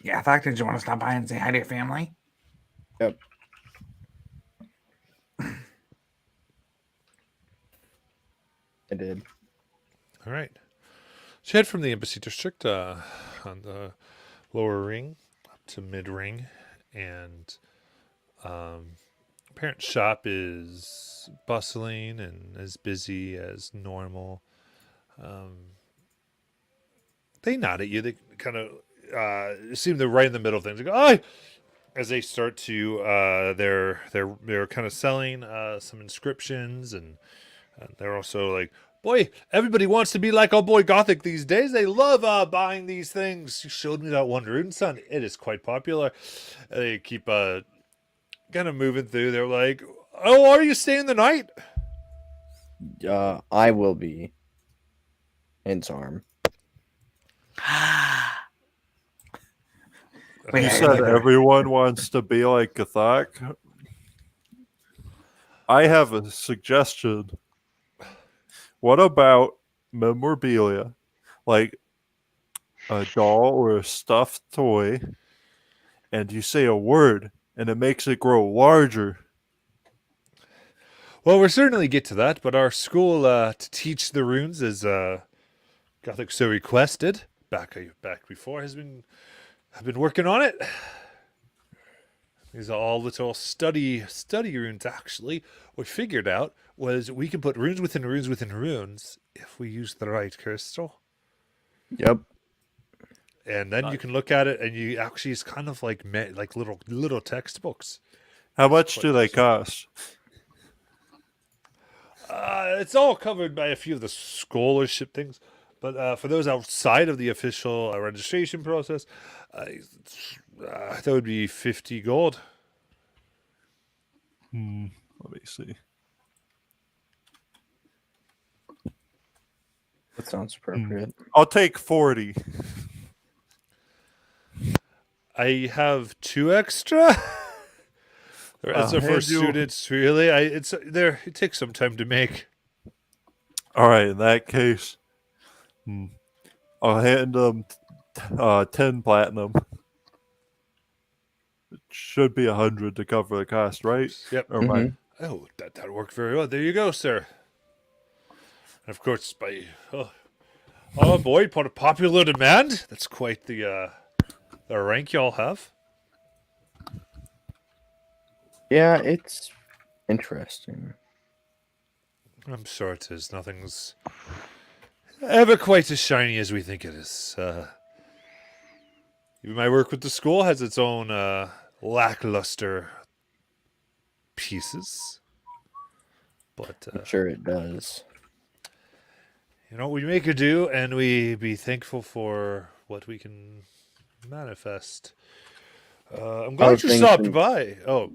Yeah, Thok, did you want to stop by and say hi to your family? Yep. I did. All right. So you head from the Embassy District on the lower ring up to mid ring, and parent shop is bustling and as busy as normal. They nod at you. They kind of seem they're right in the middle of things. They go, "Oh!" As they start to, they're kind of selling some inscriptions, and they're also like, "Boy, everybody wants to be like our boy Gothic these days. They love buying these things." You showed me that one rune, son. It is quite popular. They keep kind of moving through. They're like, "Oh, are you staying the night?" I will be. Hence arm. Wait, You I- said everyone wants to be like Gathak. I have a suggestion. What about memorabilia, like a doll or a stuffed toy, and you say a word and it makes it grow larger? Well, we'll certainly get to that, but our school to teach the runes as Gothic so requested back before have been working on it. These are all little study runes. Actually, what we figured out was we can put runes within runes within runes if we use the right crystal, Yep. and then you can look at it, and you actually it's kind of like like little textbooks. How much do they cost? It's all covered by a few of the scholarship things, but for those outside of the official registration process, that would be 50 gold. Let me see. That sounds appropriate. I'll take 40. I have 2 extra. As I'll for hand you- students, really, it's there. It takes some time to make. All right, in that case, I'll hand them 10 platinum. It should be 100 to cover the cost, right? Yep. Or am I- Oh, that worked very well. There you go, sir. And of course, by oh boy, upon a popular demand. That's quite the rank y'all have. Yeah, it's interesting. I'm sure it is. Nothing's ever quite as shiny as we think it is. Even my work with the school has its own lackluster pieces. But I'm sure it does. you know, we make a do, and we be thankful for what we can manifest. I'm glad you things stopped been- by. Oh,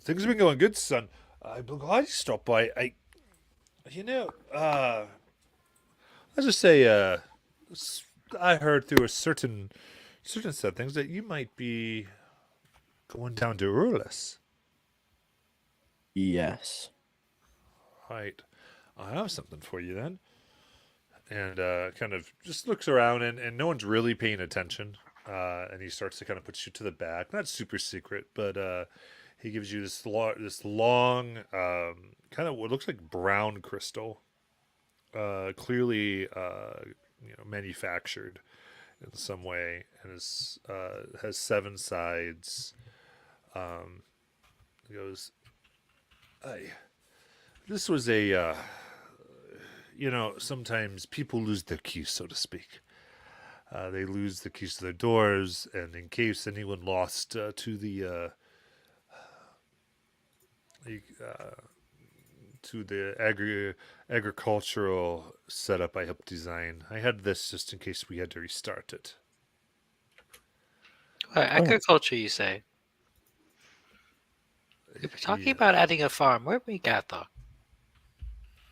things have been going good, son. I'm glad you stopped by. Let's just say, I heard through a certain set of things that you might be going down to Urlis. Yes. Right. I have something for you then. And kind of just looks around, and no one's really paying attention. And he starts to kind of put you to the back. Not super secret, but he gives you this long kind of what looks like brown crystal. Clearly, manufactured in some way, and has 7 sides. He goes, this was a, sometimes people lose their keys, so to speak. They lose the keys to their doors, and in case anyone lost to the agricultural setup I helped design, I had this just in case we had to restart it. Agriculture, you say? We were talking about adding a farm. Where we got though?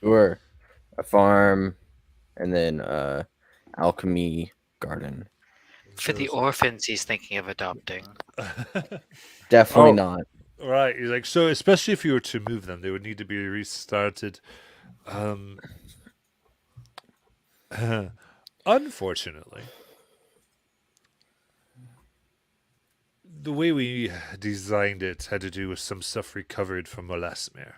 Sure. A farm, and then alchemy garden. For the orphans he's thinking of adopting. Definitely Oh. not. Right, he's like, so especially if you were to move them, they would need to be restarted. Unfortunately, the way we designed it had to do with some stuff recovered from Molasmere.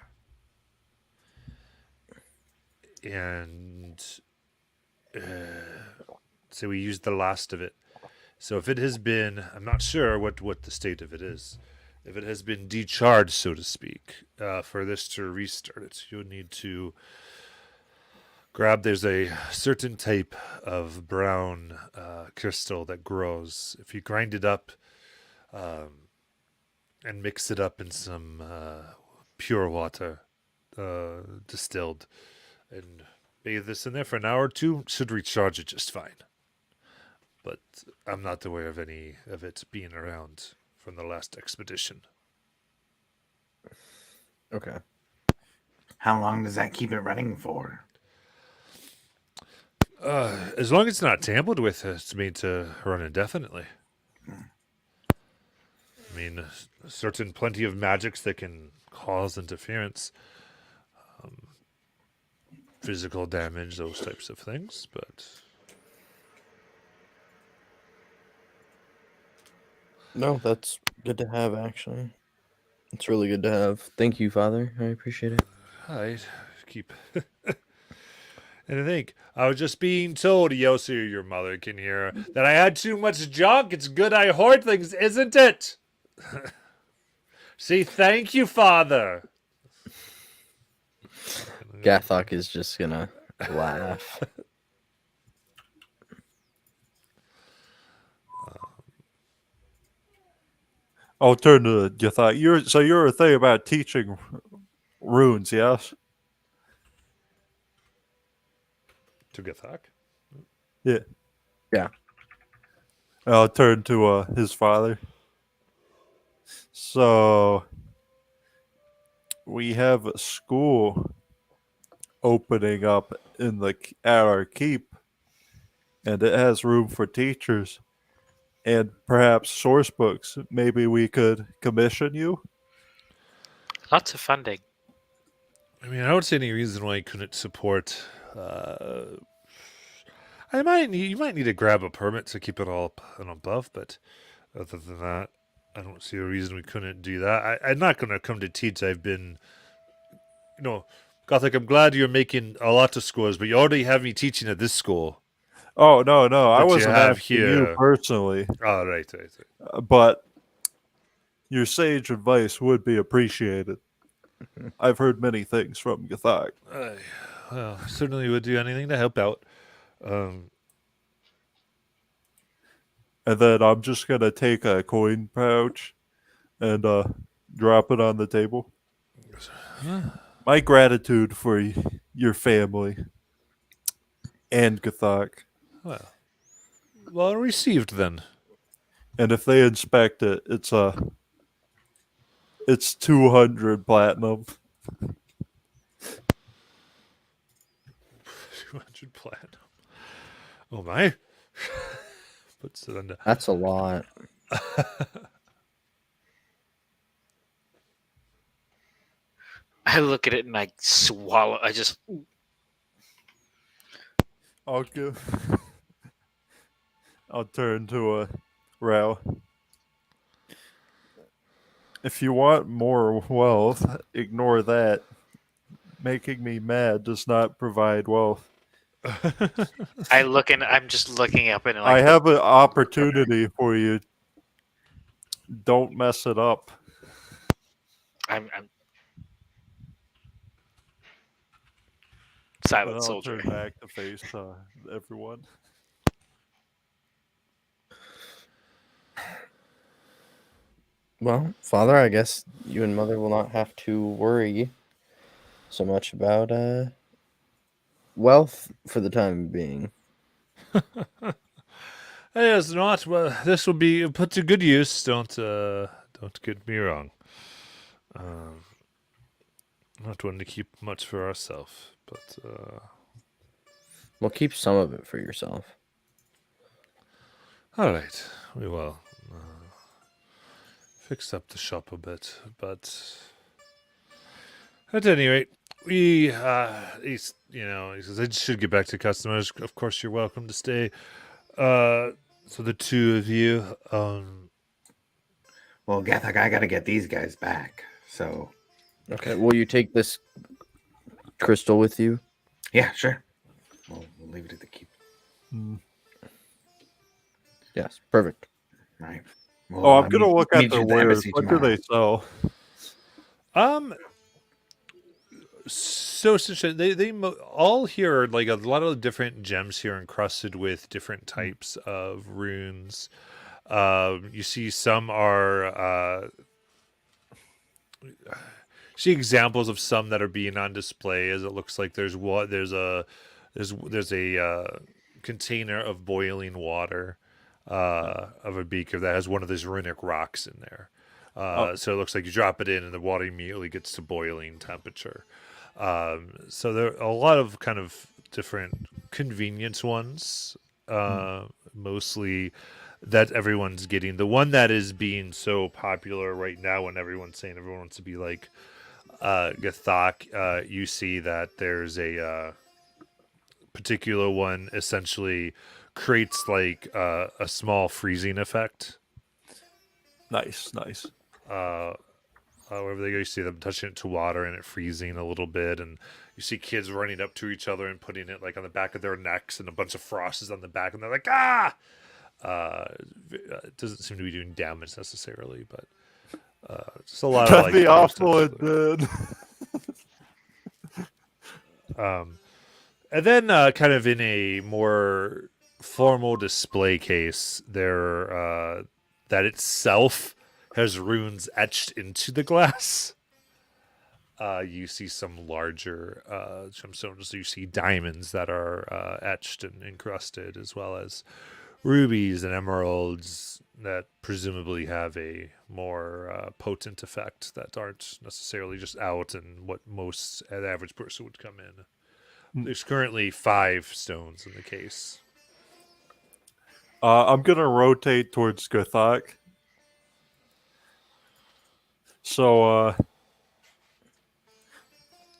And so we used the last of it. So if it has been, I'm not sure what the state of it is. If it has been decharged, so to speak, for this to restart it, you'll need to there's a certain type of brown crystal that grows. If you grind it up and mix it up in some pure water, distilled, and bathe this in there for an hour or two, should recharge it just fine. But I'm not aware of any of it being around from the last expedition. Okay. How long does that keep it running for? As long as it's not tampered with, it's made to run indefinitely. I mean, certain plenty of magics that can cause interference, physical damage, those types of things, but No, that's good to have, actually. It's really good to have. Thank you, Father. I appreciate it. I keep. And I think I was just being told, Yosu, your mother can hear, that I had too much junk. It's good I hoard things, isn't it? See, thank you, Father. Gathok is just gonna laugh. I'll turn to Gathok. You're a thing about teaching runes, yes? To Gathok? Yeah. Yeah. I'll turn to his father. So we have a school opening up at our keep, and it has room for teachers and perhaps source books. Maybe we could commission you. Lots of funding. I mean, I don't see any reason why you couldn't support. You might need to grab a permit to keep it all up and above, but other than that, I don't see a reason we couldn't do that. I'm not going to come to teach. I've been, Gothic, I'm glad you're making a lot of scores, but you already have me teaching at this school. Oh, no, I That you wasn't have asking here. you personally, Oh, right. but your sage advice would be appreciated. I've heard many things from Gathok. Well, certainly would do anything to help out. And then I'm just going to take a coin pouch and drop it on the table. My gratitude for your family and Gathok. Well received then. And if they inspect it, it's 200 platinum. 200 platinum. Oh my. Puts it under. That's a lot. I look at it and I swallow. I just. I'll turn to Rao. If you want more wealth, ignore that. Making me mad does not provide wealth. I'm just looking up and like. I have an opportunity for you. Don't mess it up. I'm But silent I'll soldier. turn back to face everyone. Well, Father, I guess you and Mother will not have to worry so much about wealth for the time being. It's not. Well, this will be put to good use. Don't get me wrong. Not one to keep much for ourselves, but Well, keep some of it for yourself. all right. We will fix up the shop a bit, but at any rate, he says I should get back to customers. Of course, you're welcome to stay. So the two of you, Well, Gathak, I got to get these guys back. So, Okay. Will you take this crystal with you? yeah, sure. We'll leave it at the keep. Yes. Perfect. Right. Oh, I'm gonna look at meet their you at the wares. embassy What do tomorrow. they sell? So essentially, all here are like a lot of different gems here encrusted with different types of runes. You see some are see examples of some that are being on display. As it looks like there's a container of boiling water of a beaker that has one of these runic rocks in there. So it looks like you drop it in and the water immediately gets to boiling temperature. So there are a lot of kind of different convenience ones, mostly that everyone's getting. The one that is being so popular right now, and everyone's saying everyone wants to be like Gathak, you see that there's a particular one essentially creates like a small freezing effect. Nice. Wherever they go, you see them touching it to water and it freezing a little bit, and you see kids running up to each other and putting it like on the back of their necks, and a bunch of frost is on the back, and they're like, ah! It doesn't seem to be doing damage necessarily, but just a lot of like. That'd be other awful. stuff. It did. And then, kind of in a more formal display case, there that itself has runes etched into the glass. You see some larger gemstones. So you see diamonds that are etched and encrusted, as well as rubies and emeralds that presumably have a more potent effect that aren't necessarily just out and what most an average person would come in. There's currently 5 stones in the case. I'm gonna rotate towards Gathak. So,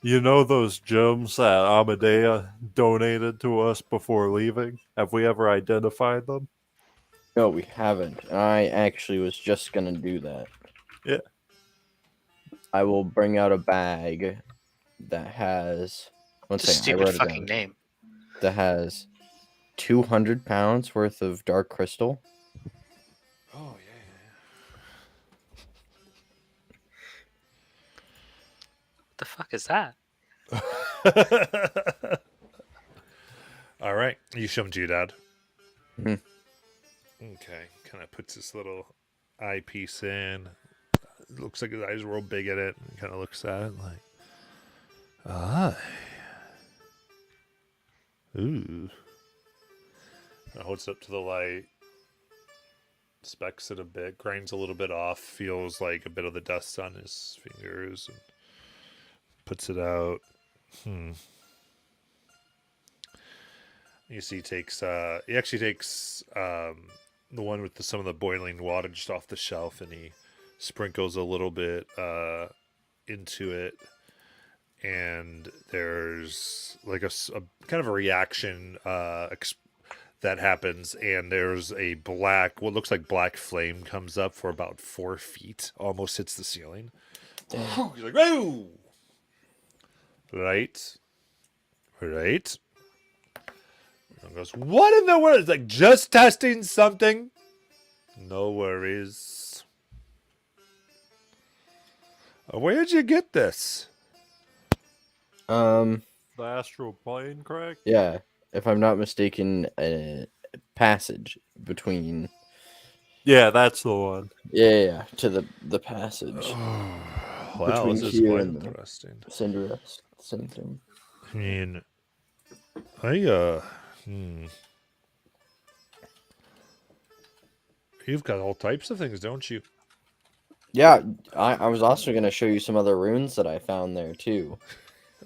you know those gems that Amadea donated to us before leaving? Have we ever identified them? No, we haven't. I actually was just gonna do that. Yeah. I will bring out a bag that has. It's a stupid fucking name. That has 200 pounds worth of dark crystal. Oh, The fuck is that? yeah. All right. You show them to your dad. Mhm. Okay. Kind of puts this little eyepiece in. It looks like his eyes are real big at it. And kind of looks at it like, ooh. And holds it up to the light. Specs it a bit. Grinds a little bit off. Feels like a bit of the dust on his fingers. And puts it out. You see, he actually takes the one with some of the boiling water just off the shelf, and he sprinkles a little bit into it, and there's like a kind of a reaction that happens, and there's a what looks like black flame comes up for about 4 feet, almost hits the ceiling. He's like, whoa! Right. And goes, what in the world? It's like, just testing something. No worries. Where'd you get this? The astral plane, correct? Yeah, if I'm not mistaken, a passage between. Yeah, that's the one. Yeah, to the passage. Wow, Between this is here quite and the- interesting. Cinderest, same thing. I mean, You've got all types of things, don't you? Yeah, I was also going to show you some other runes that I found there too.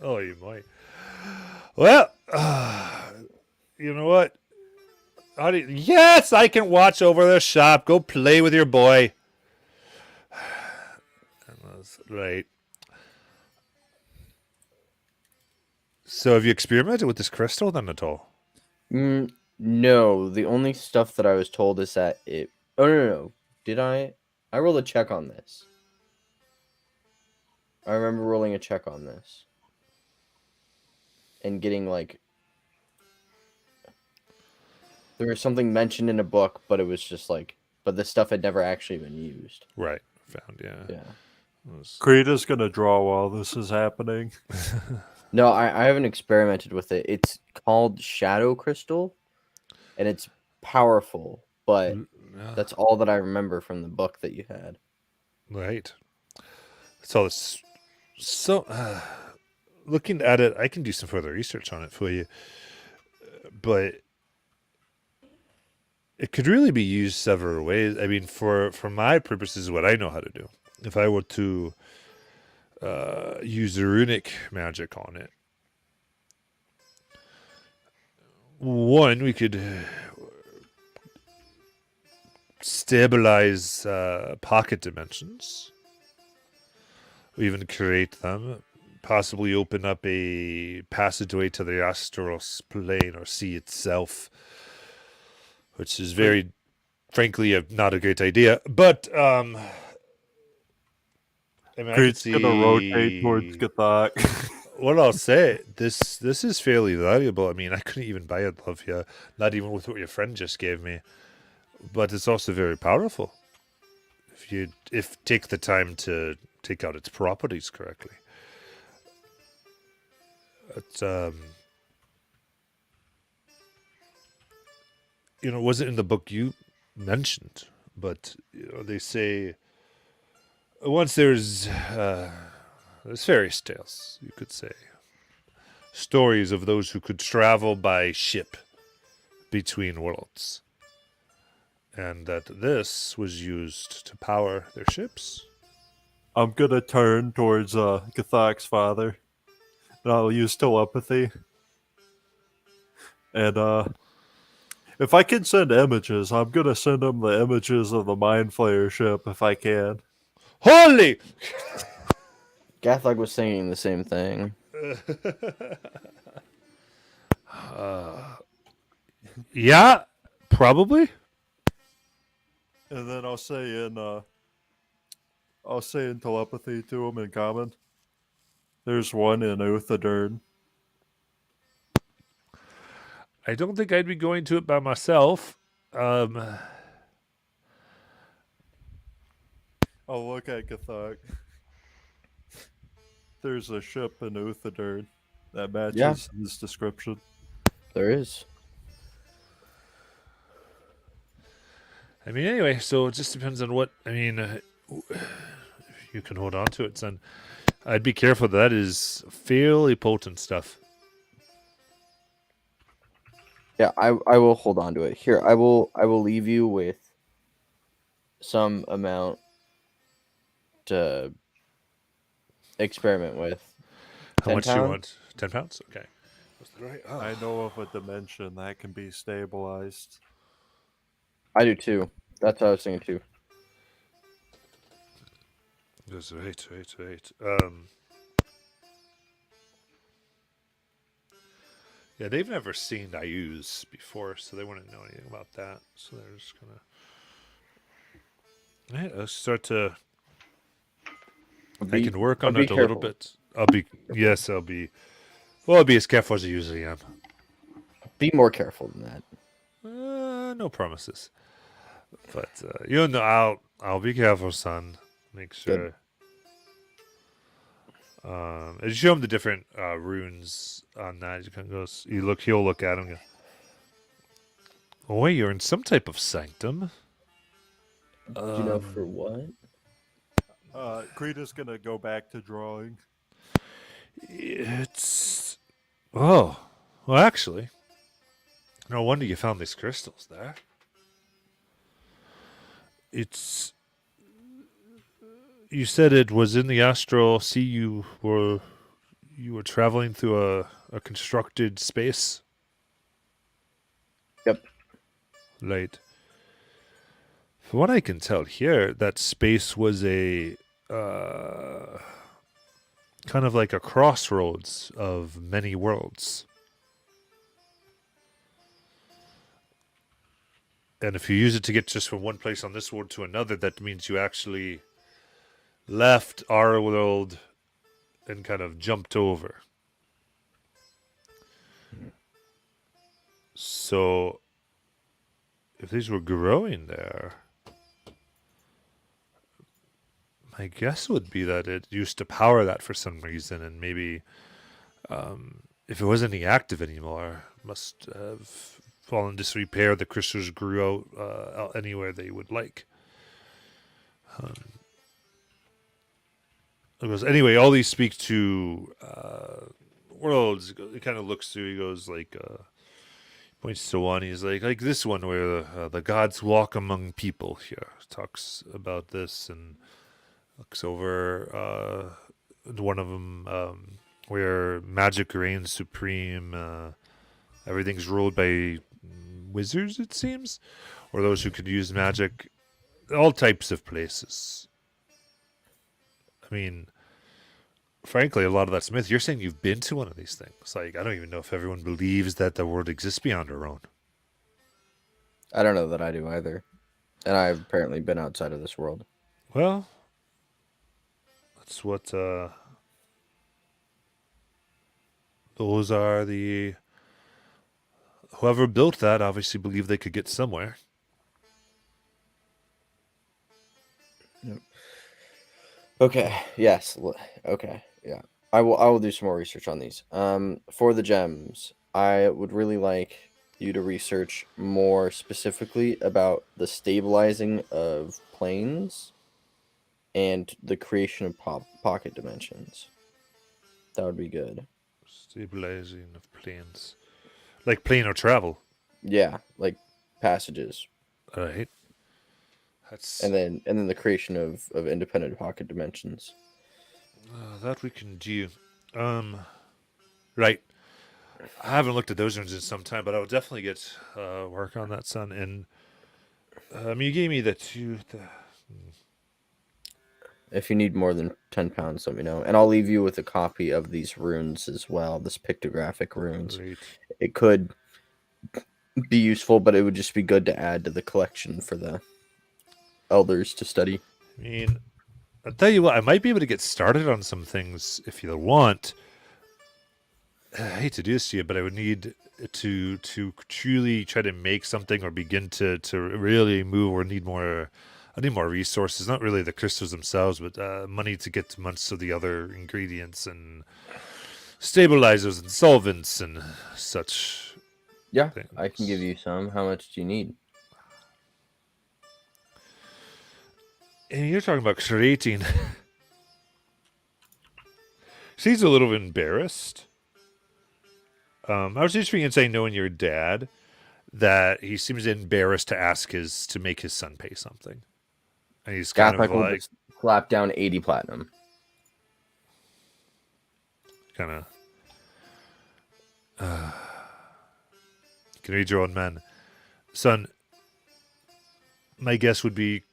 Oh, you might. Well, you know what? Yes, I can watch over the shop. Go play with your boy. That's right. So, have you experimented with this crystal then at all? No, the only stuff that I was told is that it. Oh no. Did I? I rolled a check on this. I remember rolling a check on this. And getting like there was something mentioned in a book, but it was just like but the stuff had never actually been used. Right. Found, yeah. Yeah. It was- Krita's gonna draw while this is happening. No, I haven't experimented with it. It's called Shadow Crystal, and it's powerful, but Yeah. that's all that I remember from the book that you had. Right. So it's so looking at it, I can do some further research on it for you, but it could really be used several ways. I mean, for my purposes, what I know how to do, if I were to use runic magic on it, one, we could stabilize pocket dimensions. We even create them, possibly open up a passageway to the astral plane or sea itself, which is very, frankly, not a great idea. But I mean, I could Krita's gonna rotate towards see. Gathak. What I'll say, this is fairly valuable. I mean, I couldn't even buy it, love you, not even with what your friend just gave me. But it's also very powerful if take the time to take out its properties correctly. It's it wasn't in the book you mentioned, but they say once there's fairy tales, you could say, stories of those who could travel by ship between worlds, and that this was used to power their ships. I'm gonna turn towards Gathak's father, and I'll use telepathy. And if I can send images, I'm gonna send him the images of the Mind Flayer ship if I can. Holy! Gathog was saying the same thing. Yeah, probably. And then I'll say in telepathy to him in common. There's one in Uthadern. I don't think I'd be going to it by myself. I'll look at Gathak. There's a ship in Uthadern that matches Yeah. his description. There is. I mean, anyway, so it just depends on what. I mean, if you can hold on to it, son. I'd be careful. That is fairly potent stuff. Yeah, I will hold on to it. Here, I will leave you with some amount to experiment with. How 10 much do you pounds? want? 10 pounds? Okay. Was that right? Oh. I know of a dimension that can be stabilized. I do too. That's what I was thinking too. That's right. Yeah, they've never seen Ayuz before, so they wouldn't know anything about that. So they're just gonna. Right, let's start to. I can work on be it a little careful. bit. I'll be. Yes, I'll be. Well, I'll be as careful as I usually am. Be more careful than that. No promises. But I'll be careful, son. Make sure. As you show him the different runes on that, you kind of goes. He'll look at him. And go, oh wait, you're in some type of sanctum. Do you know for what? Krita's gonna go back to drawing. It's well, actually, no wonder you found these crystals there. It's. You said it was in the astral sea. You were traveling through a constructed space. Yep. Right. From what I can tell here, that space was a kind of like a crossroads of many worlds. And if you use it to get just from one place on this world to another, that means you actually left our world and kind of jumped over. So, if these were growing there, my guess would be that it used to power that for some reason, and maybe if it wasn't active anymore, must have fallen disrepair. The crystals grew out anywhere they would like. Because anyway, all these speak to worlds. He kind of looks through. He goes like, points to one. He's like this one where the gods walk among people. Here talks about this and looks over one of them where magic reigns supreme. Everything's ruled by wizards, it seems, or those who could use magic. All types of places. I mean, frankly, a lot of that's myth. You're saying you've been to one of these things. Like, I don't even know if everyone believes that the world exists beyond our own. I don't know that I do either. And I've apparently been outside of this world. Well, that's what those are the... Whoever built that obviously believed they could get somewhere. Okay. Yes. Okay. Yeah. I will do some more research on these. For the gems, I would really like you to research more specifically about the stabilizing of planes and the creation of pocket dimensions. That would be good. Stabilizing of planes. Like planar travel. Yeah, like passages. All right. That's... And then the creation of independent pocket dimensions. that we can do. Right. I haven't looked at those ones in some time, but I will definitely get work on that, son. And you gave me the two. If you need more than 10 pounds, let me know. And I'll leave you with a copy of these runes as well, this pictographic runes. Great. It could be useful, but it would just be good to add to the collection for the elders to study. I mean, I'll tell you what, I might be able to get started on some things if you want. I hate to do this to you, but I would need to truly try to make something or begin to really move or need more... I need more resources, not really the crystals themselves, but money to get to months of the other ingredients and stabilizers and solvents and such. Yeah, things. I can give you some. How much do you need? And you're talking about creating. She's a little embarrassed. I was just being saying, knowing your dad, that he seems embarrassed to make his son pay something. And he's kind of will like... just slap down 80 platinum. Kind of... can read your own man. Son, my guess would be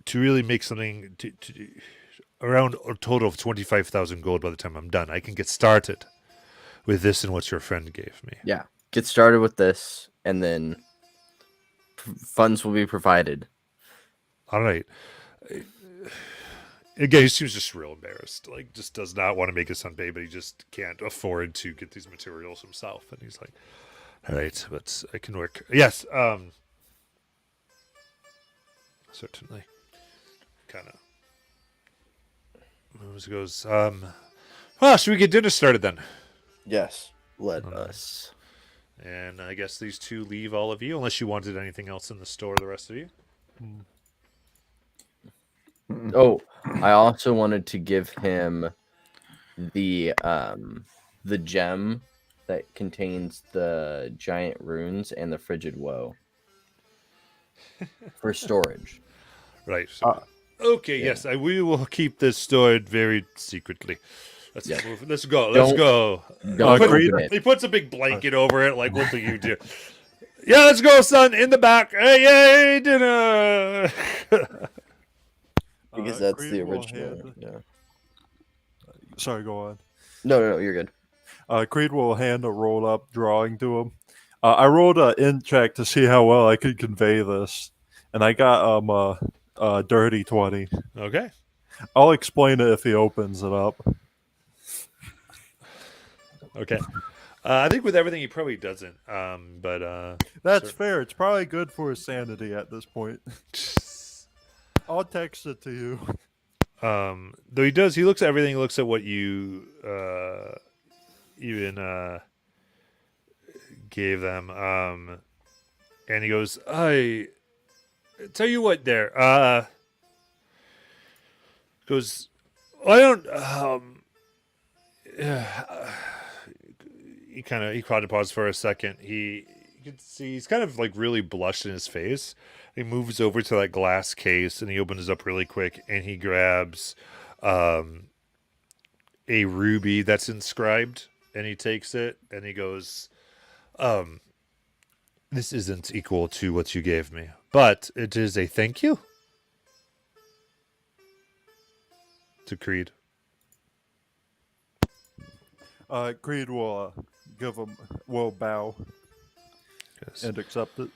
to really make something to around a total of 25,000 gold by the time I'm done. I can get started with this and what your friend gave me. Yeah, get started with this, and then funds will be provided. All right. Again, he seems just real embarrassed. Like, just does not want to make his son pay, but he just can't afford to get these materials himself. And he's like, all right, but I can work. Yes, certainly. Kind of goes, well, should we get dinner started then? Yes, let us. And I guess these two leave all of you, unless you wanted anything else in the store, the rest of you. Oh, I also wanted to give him the gem that contains the giant runes and the frigid woe for storage. Right. So, okay. Yeah. Yes, we will keep this stored very secretly. Let's move. Let's go. Let's go. He puts a big blanket over it. Like, what do you do? Yeah, let's go, son. In the back. Hey, yay, dinner. Because that's the original. Yeah. Sorry, go on. No, you're good. Creed will hand a rolled up drawing to him. I rolled a int check to see how well I could convey this, and I got a dirty 20. Okay. I'll explain it if he opens it up. Okay. I think with everything he probably doesn't. But That's Sure. fair. It's probably good for his sanity at this point. I'll text it to you. though he does, he looks at everything. He looks at what you even gave them. And he goes, "I tell you what, there. Goes, I don't. He caught a pause for a second. You can see he's kind of like really blushed in his face. He moves over to that glass case and he opens it up really quick and he grabs a ruby that's inscribed and he takes it and he goes, this isn't equal to what you gave me, but it is a thank you to Creed. Creed will will bow Yes. and accept it.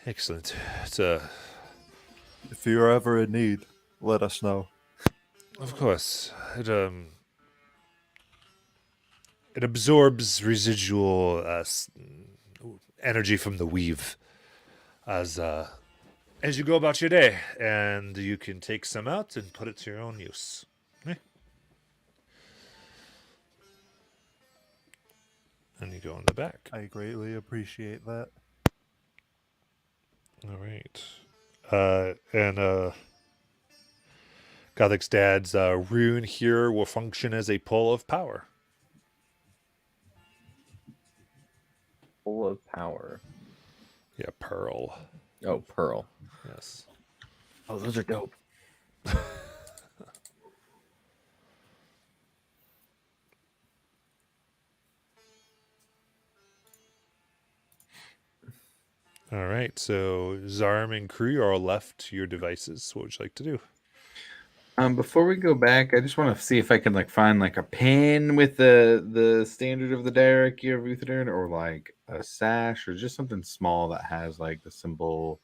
Excellent. It's If you're ever in need, let us know. of course it absorbs residual energy from the weave as you go about your day, and you can take some out and put it to your own use. Eh. And you go in the back. I greatly appreciate that. All right. And Gothic's dad's rune here will function as a pull of power. Full of power. Yeah, pearl. Oh, pearl. Yes. Oh, those are dope. All right. So Zarm and Crew are left to your devices. What would you like to do? Before we go back, I just want to see if I can like find like a pin with the standard of the diarchy of Uthadern, or like a sash, or just something small that has like the symbol,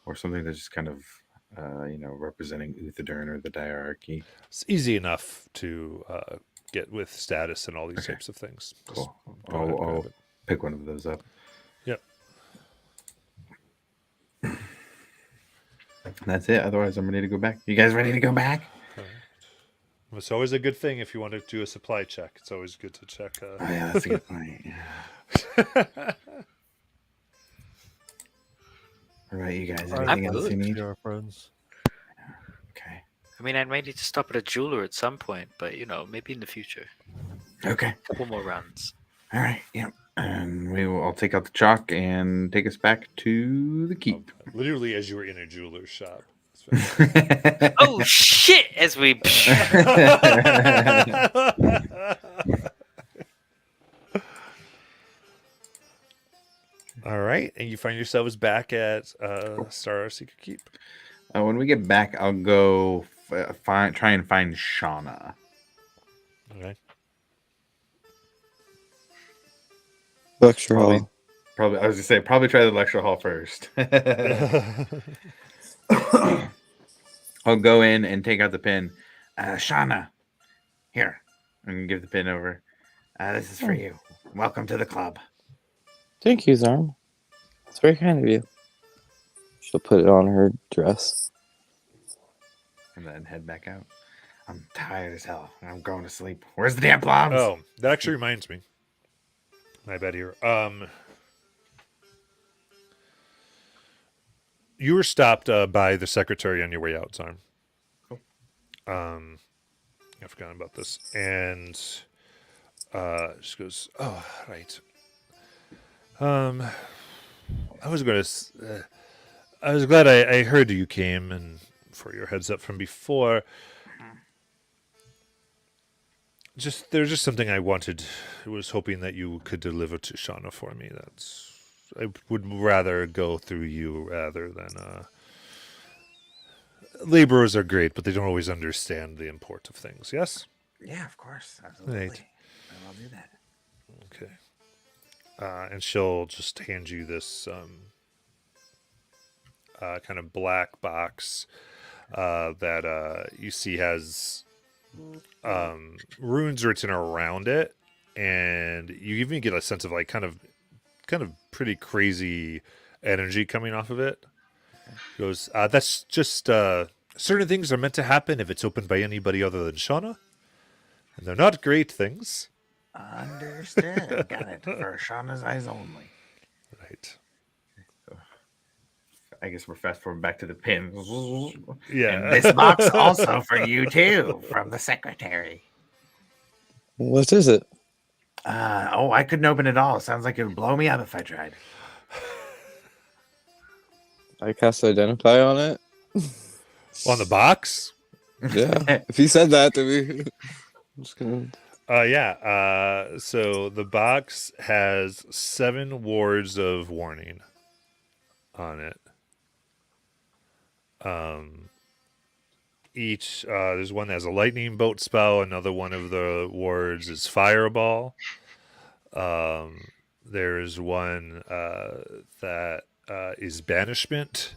or something that's just kind of representing Uthadern or the diarchy. It's easy enough to get with status and all these Okay. types of things. Just Cool. go ahead and grab I'll it. pick one of those up. Yep. That's it. Otherwise, I'm ready to go back. You guys ready to go back? All right. It's always a good thing if you want to do a supply check. It's always good to check. Oh yeah, that's a good point. Yeah. All right, you guys. Anything else you need? Our friends. Okay. I mean, I might need to stop at a jeweler at some point, but maybe in the future. Okay. A couple more runs. All right. Yeah. And I'll take out the chalk and take us back to the keep. Literally, as you were in a jeweler's shop. Oh shit! As we. All right, and you find yourselves back at Star Seeker Keep. When we get back, I'll go try and find Shauna. Okay. Lecture Probably- hall. Probably, I was gonna say, probably try the lecture hall first. I'll go in and take out the pin. Shauna, here, and give the pin over. This is for you. Welcome to the club. Thank you, Zarm. It's very kind of you. She'll put it on her dress. And then head back out. I'm tired as hell. I'm going to sleep. Where's the damn bombs? Oh, that actually reminds me. My bad here. You were stopped by the secretary on your way out, Zarm. Cool. I forgot about this. And she goes, "Oh, right. I was going to. I was glad I heard you came, and for your heads up from before. There's just something I was hoping that you could deliver to Shauna for me. I would rather go through you rather than laborers are great, but they don't always understand the import of things. Yes. Yeah, of course. Absolutely. Right. I'll do that. Okay. and she'll just hand you this kind of black box that you see has runes written around it, and you even get a sense of like kind of pretty crazy energy coming off of it. He goes, that's just certain things are meant to happen if it's opened by anybody other than Shauna, and they're not great things. Understood. Got it. For Shauna's eyes only. Right. I guess we're fast forward back to the pin. Yeah. And this box also for you too, from the secretary. What is it? I couldn't open it all. Sounds like it would blow me up if I tried. I cast identify on it. On the box? Yeah. If he said that to me, I'm just gonna. Yeah. So the box has 7 wards of warning on it. Each there's one that has a lightning bolt spell. Another one of the wards is fireball. There's one that is banishment.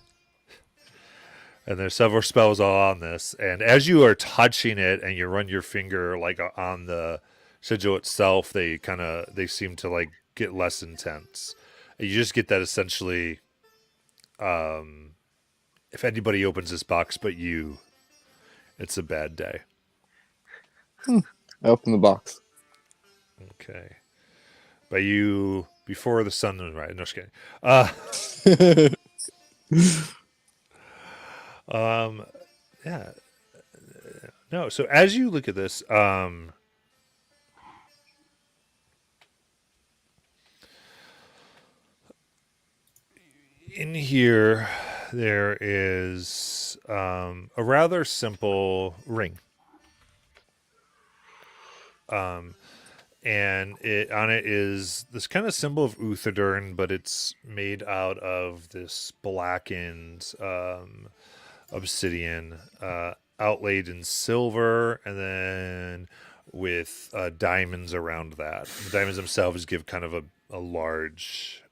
And there's several spells all on this. And as you are touching it and you run your finger like on the sigil itself, they seem to like get less intense. And you just get that essentially, if anybody opens this box but you, it's a bad day. I open the box. Okay. But you, before the sun was right. No, just kidding. Yeah. No, so as you look at this, in here there is a rather simple ring. And on it is this kind of symbol of Uthadurn, but it's made out of this blackened obsidian, outlaid in silver, and then with diamonds around that. The diamonds themselves give kind of a large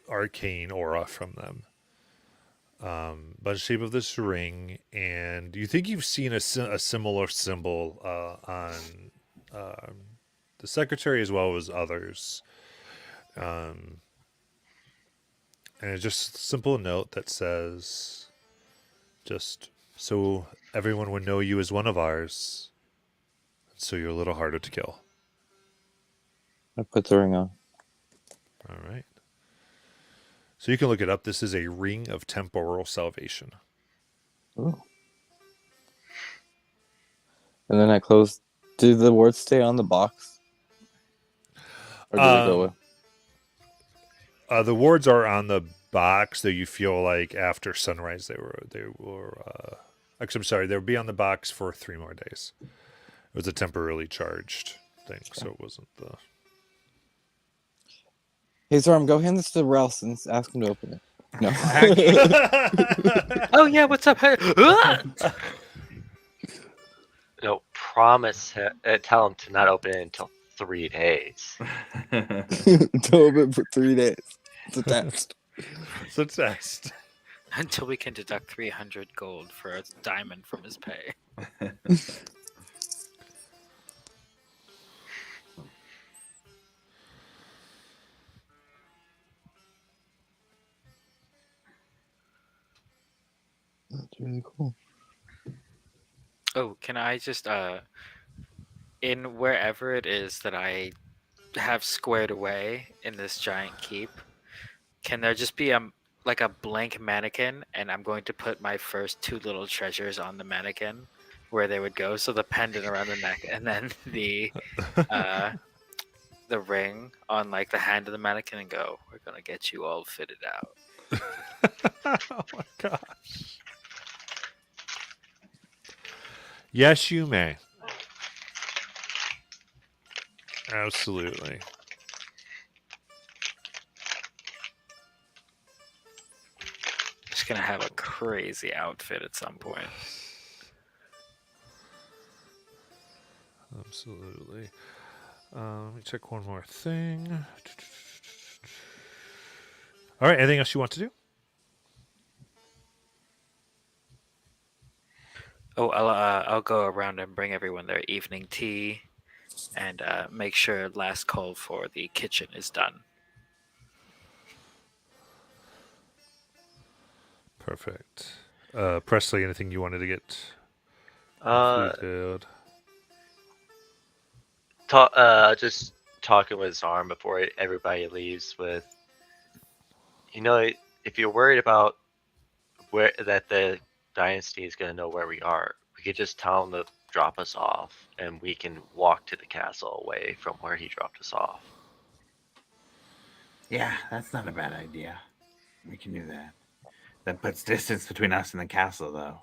arcane aura from them. But the shape of this ring, and you think you've seen a similar symbol on the secretary as well as others. And it's just a simple note that says, just so everyone would know you as one of ours, so you're a little harder to kill. I put the ring on. All right. So you can look it up. This is a ring of temporal salvation. Ooh. And then I close. Do the words stay on the box? Or do they go away? The wards are on the box, though you feel like after sunrise they were actually, I'm sorry, they'll be on the box for 3 more days. It was a temporarily charged thing, so it wasn't the... Hey, Zorm, go hand this to Ralph and ask him to open it. No. Oh yeah, what's up? Hey. No, tell him to not open it until 3 days. Don't open it for 3 days. It's a test. It's a test. Until we can deduct 300 gold for a diamond from his pay. That's really cool. Oh, can I just in wherever it is that I have squared away in this giant keep, can there just be like a blank mannequin, and I'm going to put my first 2 little treasures on the mannequin where they would go, so the pendant around the neck and then the ring on like the hand of the mannequin, and go, we're gonna get you all fitted out. Oh my gosh. Yes, you may. Absolutely. Just gonna have a crazy outfit at some point. Absolutely. Let me check one more thing. All right. Anything else you want to do? Oh, I'll go around and bring everyone their evening tea, and make sure last call for the kitchen is done. Perfect. Presley, anything you wanted to get Uh, detailed? just talking with Zarm before everybody leaves. With if you're worried about where that the dynasty is gonna know where we are, we could just tell him to drop us off, and we can walk to the castle away from where he dropped us off. Yeah, that's not a bad idea. We can do that. That puts distance between us and the castle, though.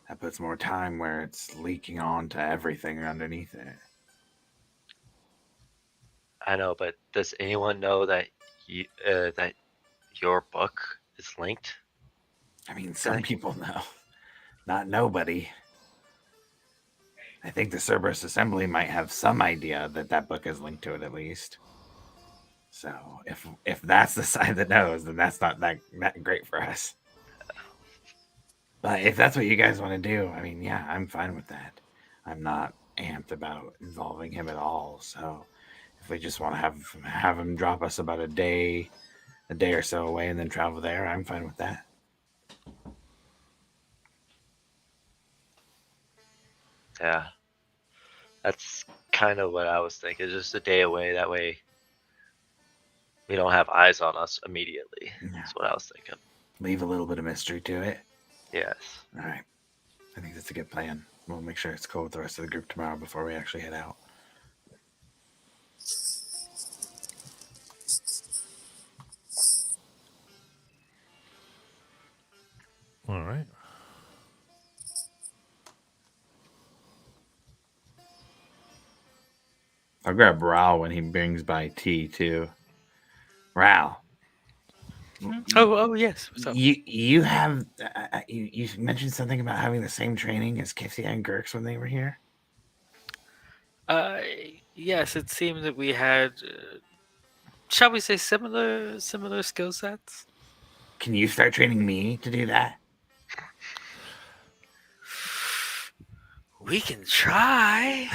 That puts more time where it's leaking on to everything underneath it. I know, but does anyone know that that your book is linked? I mean, some Okay. people know. Not nobody. I think the Cerberus Assembly might have some idea that that book is linked to it at least. So if that's the side that knows, then that's not that great for us. But if that's what you guys want to do, I mean, yeah, I'm fine with that. I'm not amped about involving him at all. So if we just want to have him drop us about a day or so away and then travel there, I'm fine with that. Yeah, that's kind of what I was thinking. Just a day away. That way, we don't have eyes on us immediately. Yeah. That's what I was thinking. Leave a little bit of mystery to it. Yes. All right. I think that's a good plan. We'll make sure it's cool with the rest of the group tomorrow before we actually head out. All right. I'll grab Ral when he brings by tea too. Ral, Oh yes. What's up? you have you mentioned something about having the same training as Kithia and Girks when they were here. Yes, it seemed that we had, shall we say, similar skill sets. Can you start training me to do that? We can try.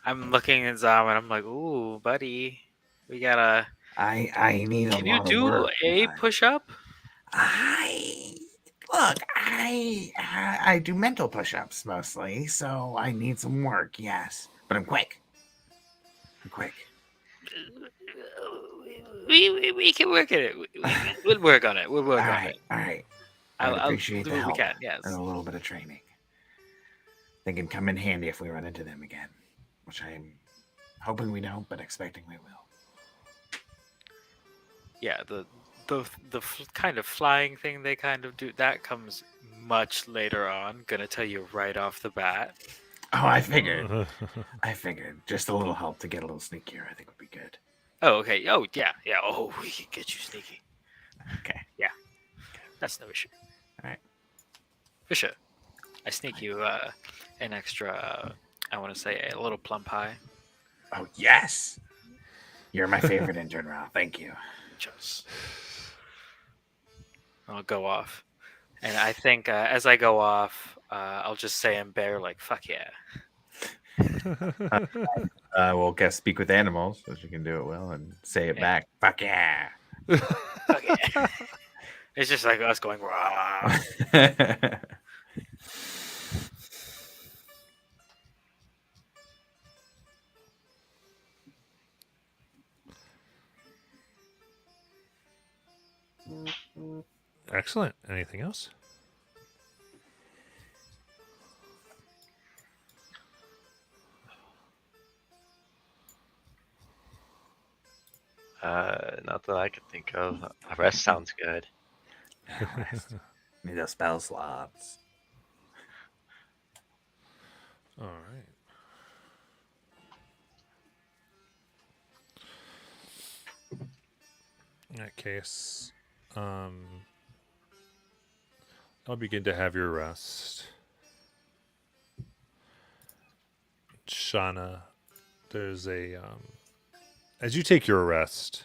I'm looking at Zam and I'm like, ooh, buddy, we gotta. I need a Can you lot of do work. a but push-up? I do mental push-ups mostly, so I need some work. Yes, but I'm quick. We can work at it. We'll work on it. We'll work All on right, it. all right. I'd I'll appreciate do the what we help can. Yes. and a little bit of training. They can come in handy if we run into them again, which I'm hoping we don't, but expecting we will. Yeah. The kind of flying thing they kind of do that comes much later on. Gonna tell you right off the bat. Oh, I figured. Just a little help to get a little sneakier, I think would be good. Oh, okay. Oh, yeah. Oh, we can get you sneaky. Okay. Yeah. That's no issue. All right. For sure. I sneak you an extra, I want to say a little plum pie. Oh, yes. You're my favorite intern, Ralph. Thank you. Just. I'll go off. And I think as I go off, I'll just say in bear, like, fuck yeah. we'll guess speak with animals, so she can do it well and say it back. Fuck yeah. Fuck yeah. It's just like us going, rah. Excellent. Anything else? Not that I could think of. The rest sounds good. Need those spell slots. All right. In that case, I'll begin to have your rest. Shauna, there's a as you take your rest,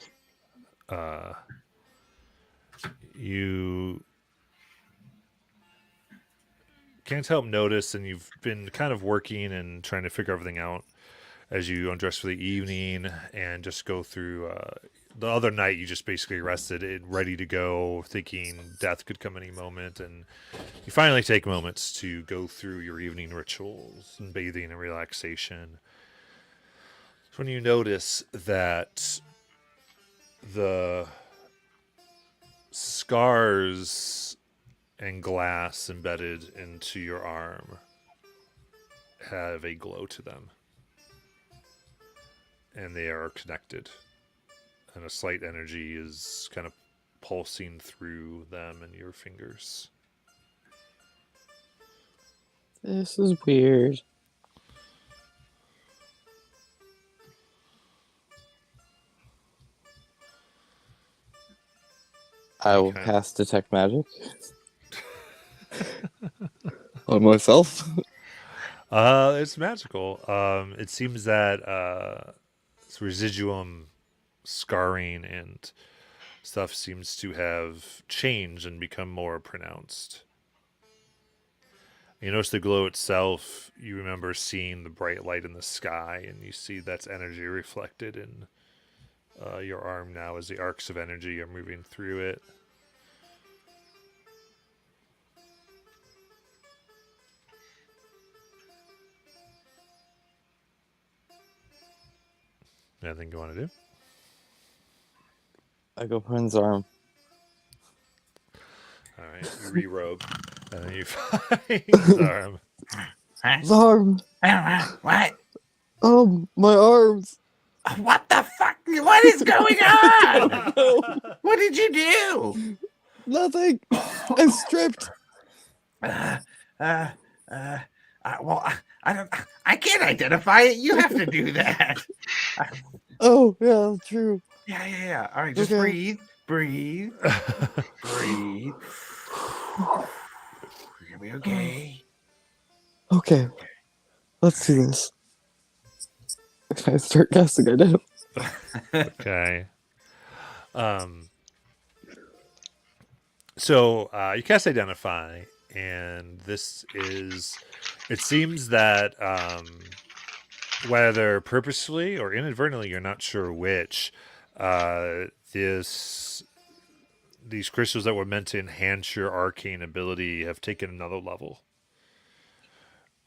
you can't help notice, and you've been kind of working and trying to figure everything out as you undress for the evening and just go through. The other night, you just basically rested and ready to go, thinking death could come any moment, and you finally take moments to go through your evening rituals and bathing and relaxation. It's when you notice that the scars and glass embedded into your arm have a glow to them, and they are connected, and a slight energy is kind of pulsing through them and your fingers. This is weird. I will Okay. cast Detect Magic on myself. It's magical. It seems that this residuum scarring and stuff seems to have changed and become more pronounced. You notice the glow itself. You remember seeing the bright light in the sky, and you see that's energy reflected in your arm now as the arcs of energy are moving through it. Anything you want to do? I go for his arm. All right, you re-robe, and then you find his arm. His arm! What? Oh, my arms! What the fuck? What is going on? What did you do? Nothing! I'm stripped! Well, I don't. I can't identify it. You have to do that. Oh, yeah, true. Yeah. All right, just Okay. breathe. Breathe. You're gonna be okay. Okay. Let's do this. I start casting Identify. Okay. So you cast Identify, and this is. It seems that whether purposefully or inadvertently, you're not sure which. These crystals that were meant to enhance your arcane ability have taken another level.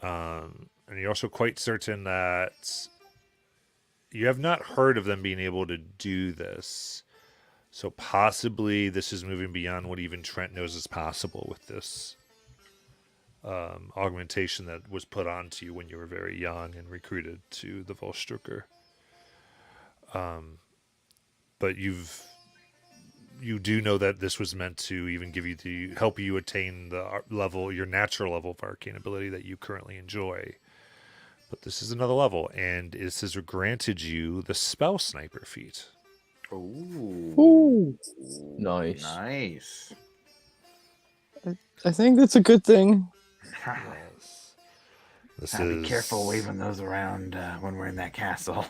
And you're also quite certain that you have not heard of them being able to do this. So possibly this is moving beyond what even Trent knows is possible with this augmentation that was put onto you when you were very young and recruited to the Volstrucker. But you do know that this was meant to even give you help you attain the level, your natural level of arcane ability that you currently enjoy. But this is another level, and this has granted you the Spell Sniper feat. Ooh. Nice. Nice. I think that's a good thing. Yes. This Be is careful waving those around when we're in that castle.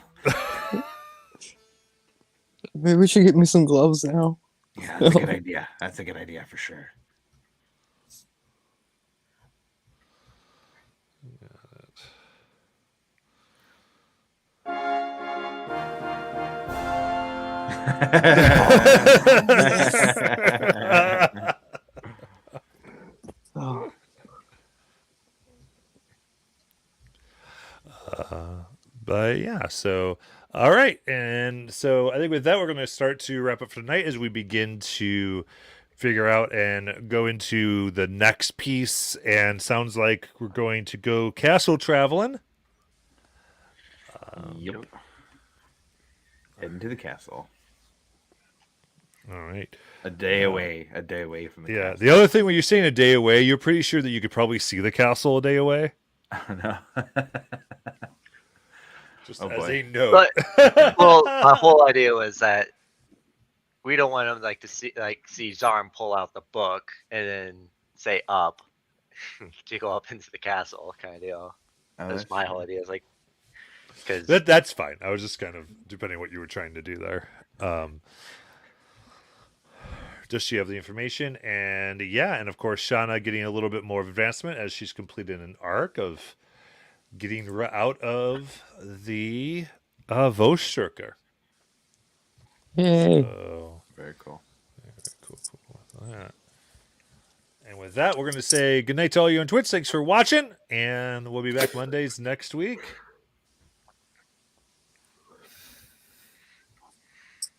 Maybe we should get me some gloves now. Yeah, that's a good idea. That's a good idea for sure. Oh. But yeah, so all right, and so I think with that we're going to start to wrap up for tonight as we begin to figure out and go into the next piece. And sounds like we're going to go castle traveling. Yep. Heading to the castle. All right. A day away from the Yeah. castle. The other thing, when you're saying a day away, you're pretty sure that you could probably see the castle a day away. No. Just Oh, as boy. a note. But well, my whole idea was that we don't want him to see Zarm pull out the book and then say up to go up into the castle kind of deal. That's my whole idea. It's like because That's fine. I was just kind of depending on what you were trying to do there. Does she have the information? And yeah, and of course, Shauna getting a little bit more of advancement as she's completed an arc of getting out of the Voshirker. Yay. So, Very cool. cool. Yeah. And with that, we're going to say goodnight to all you on Twitch. Thanks for watching, and we'll be back Mondays next week.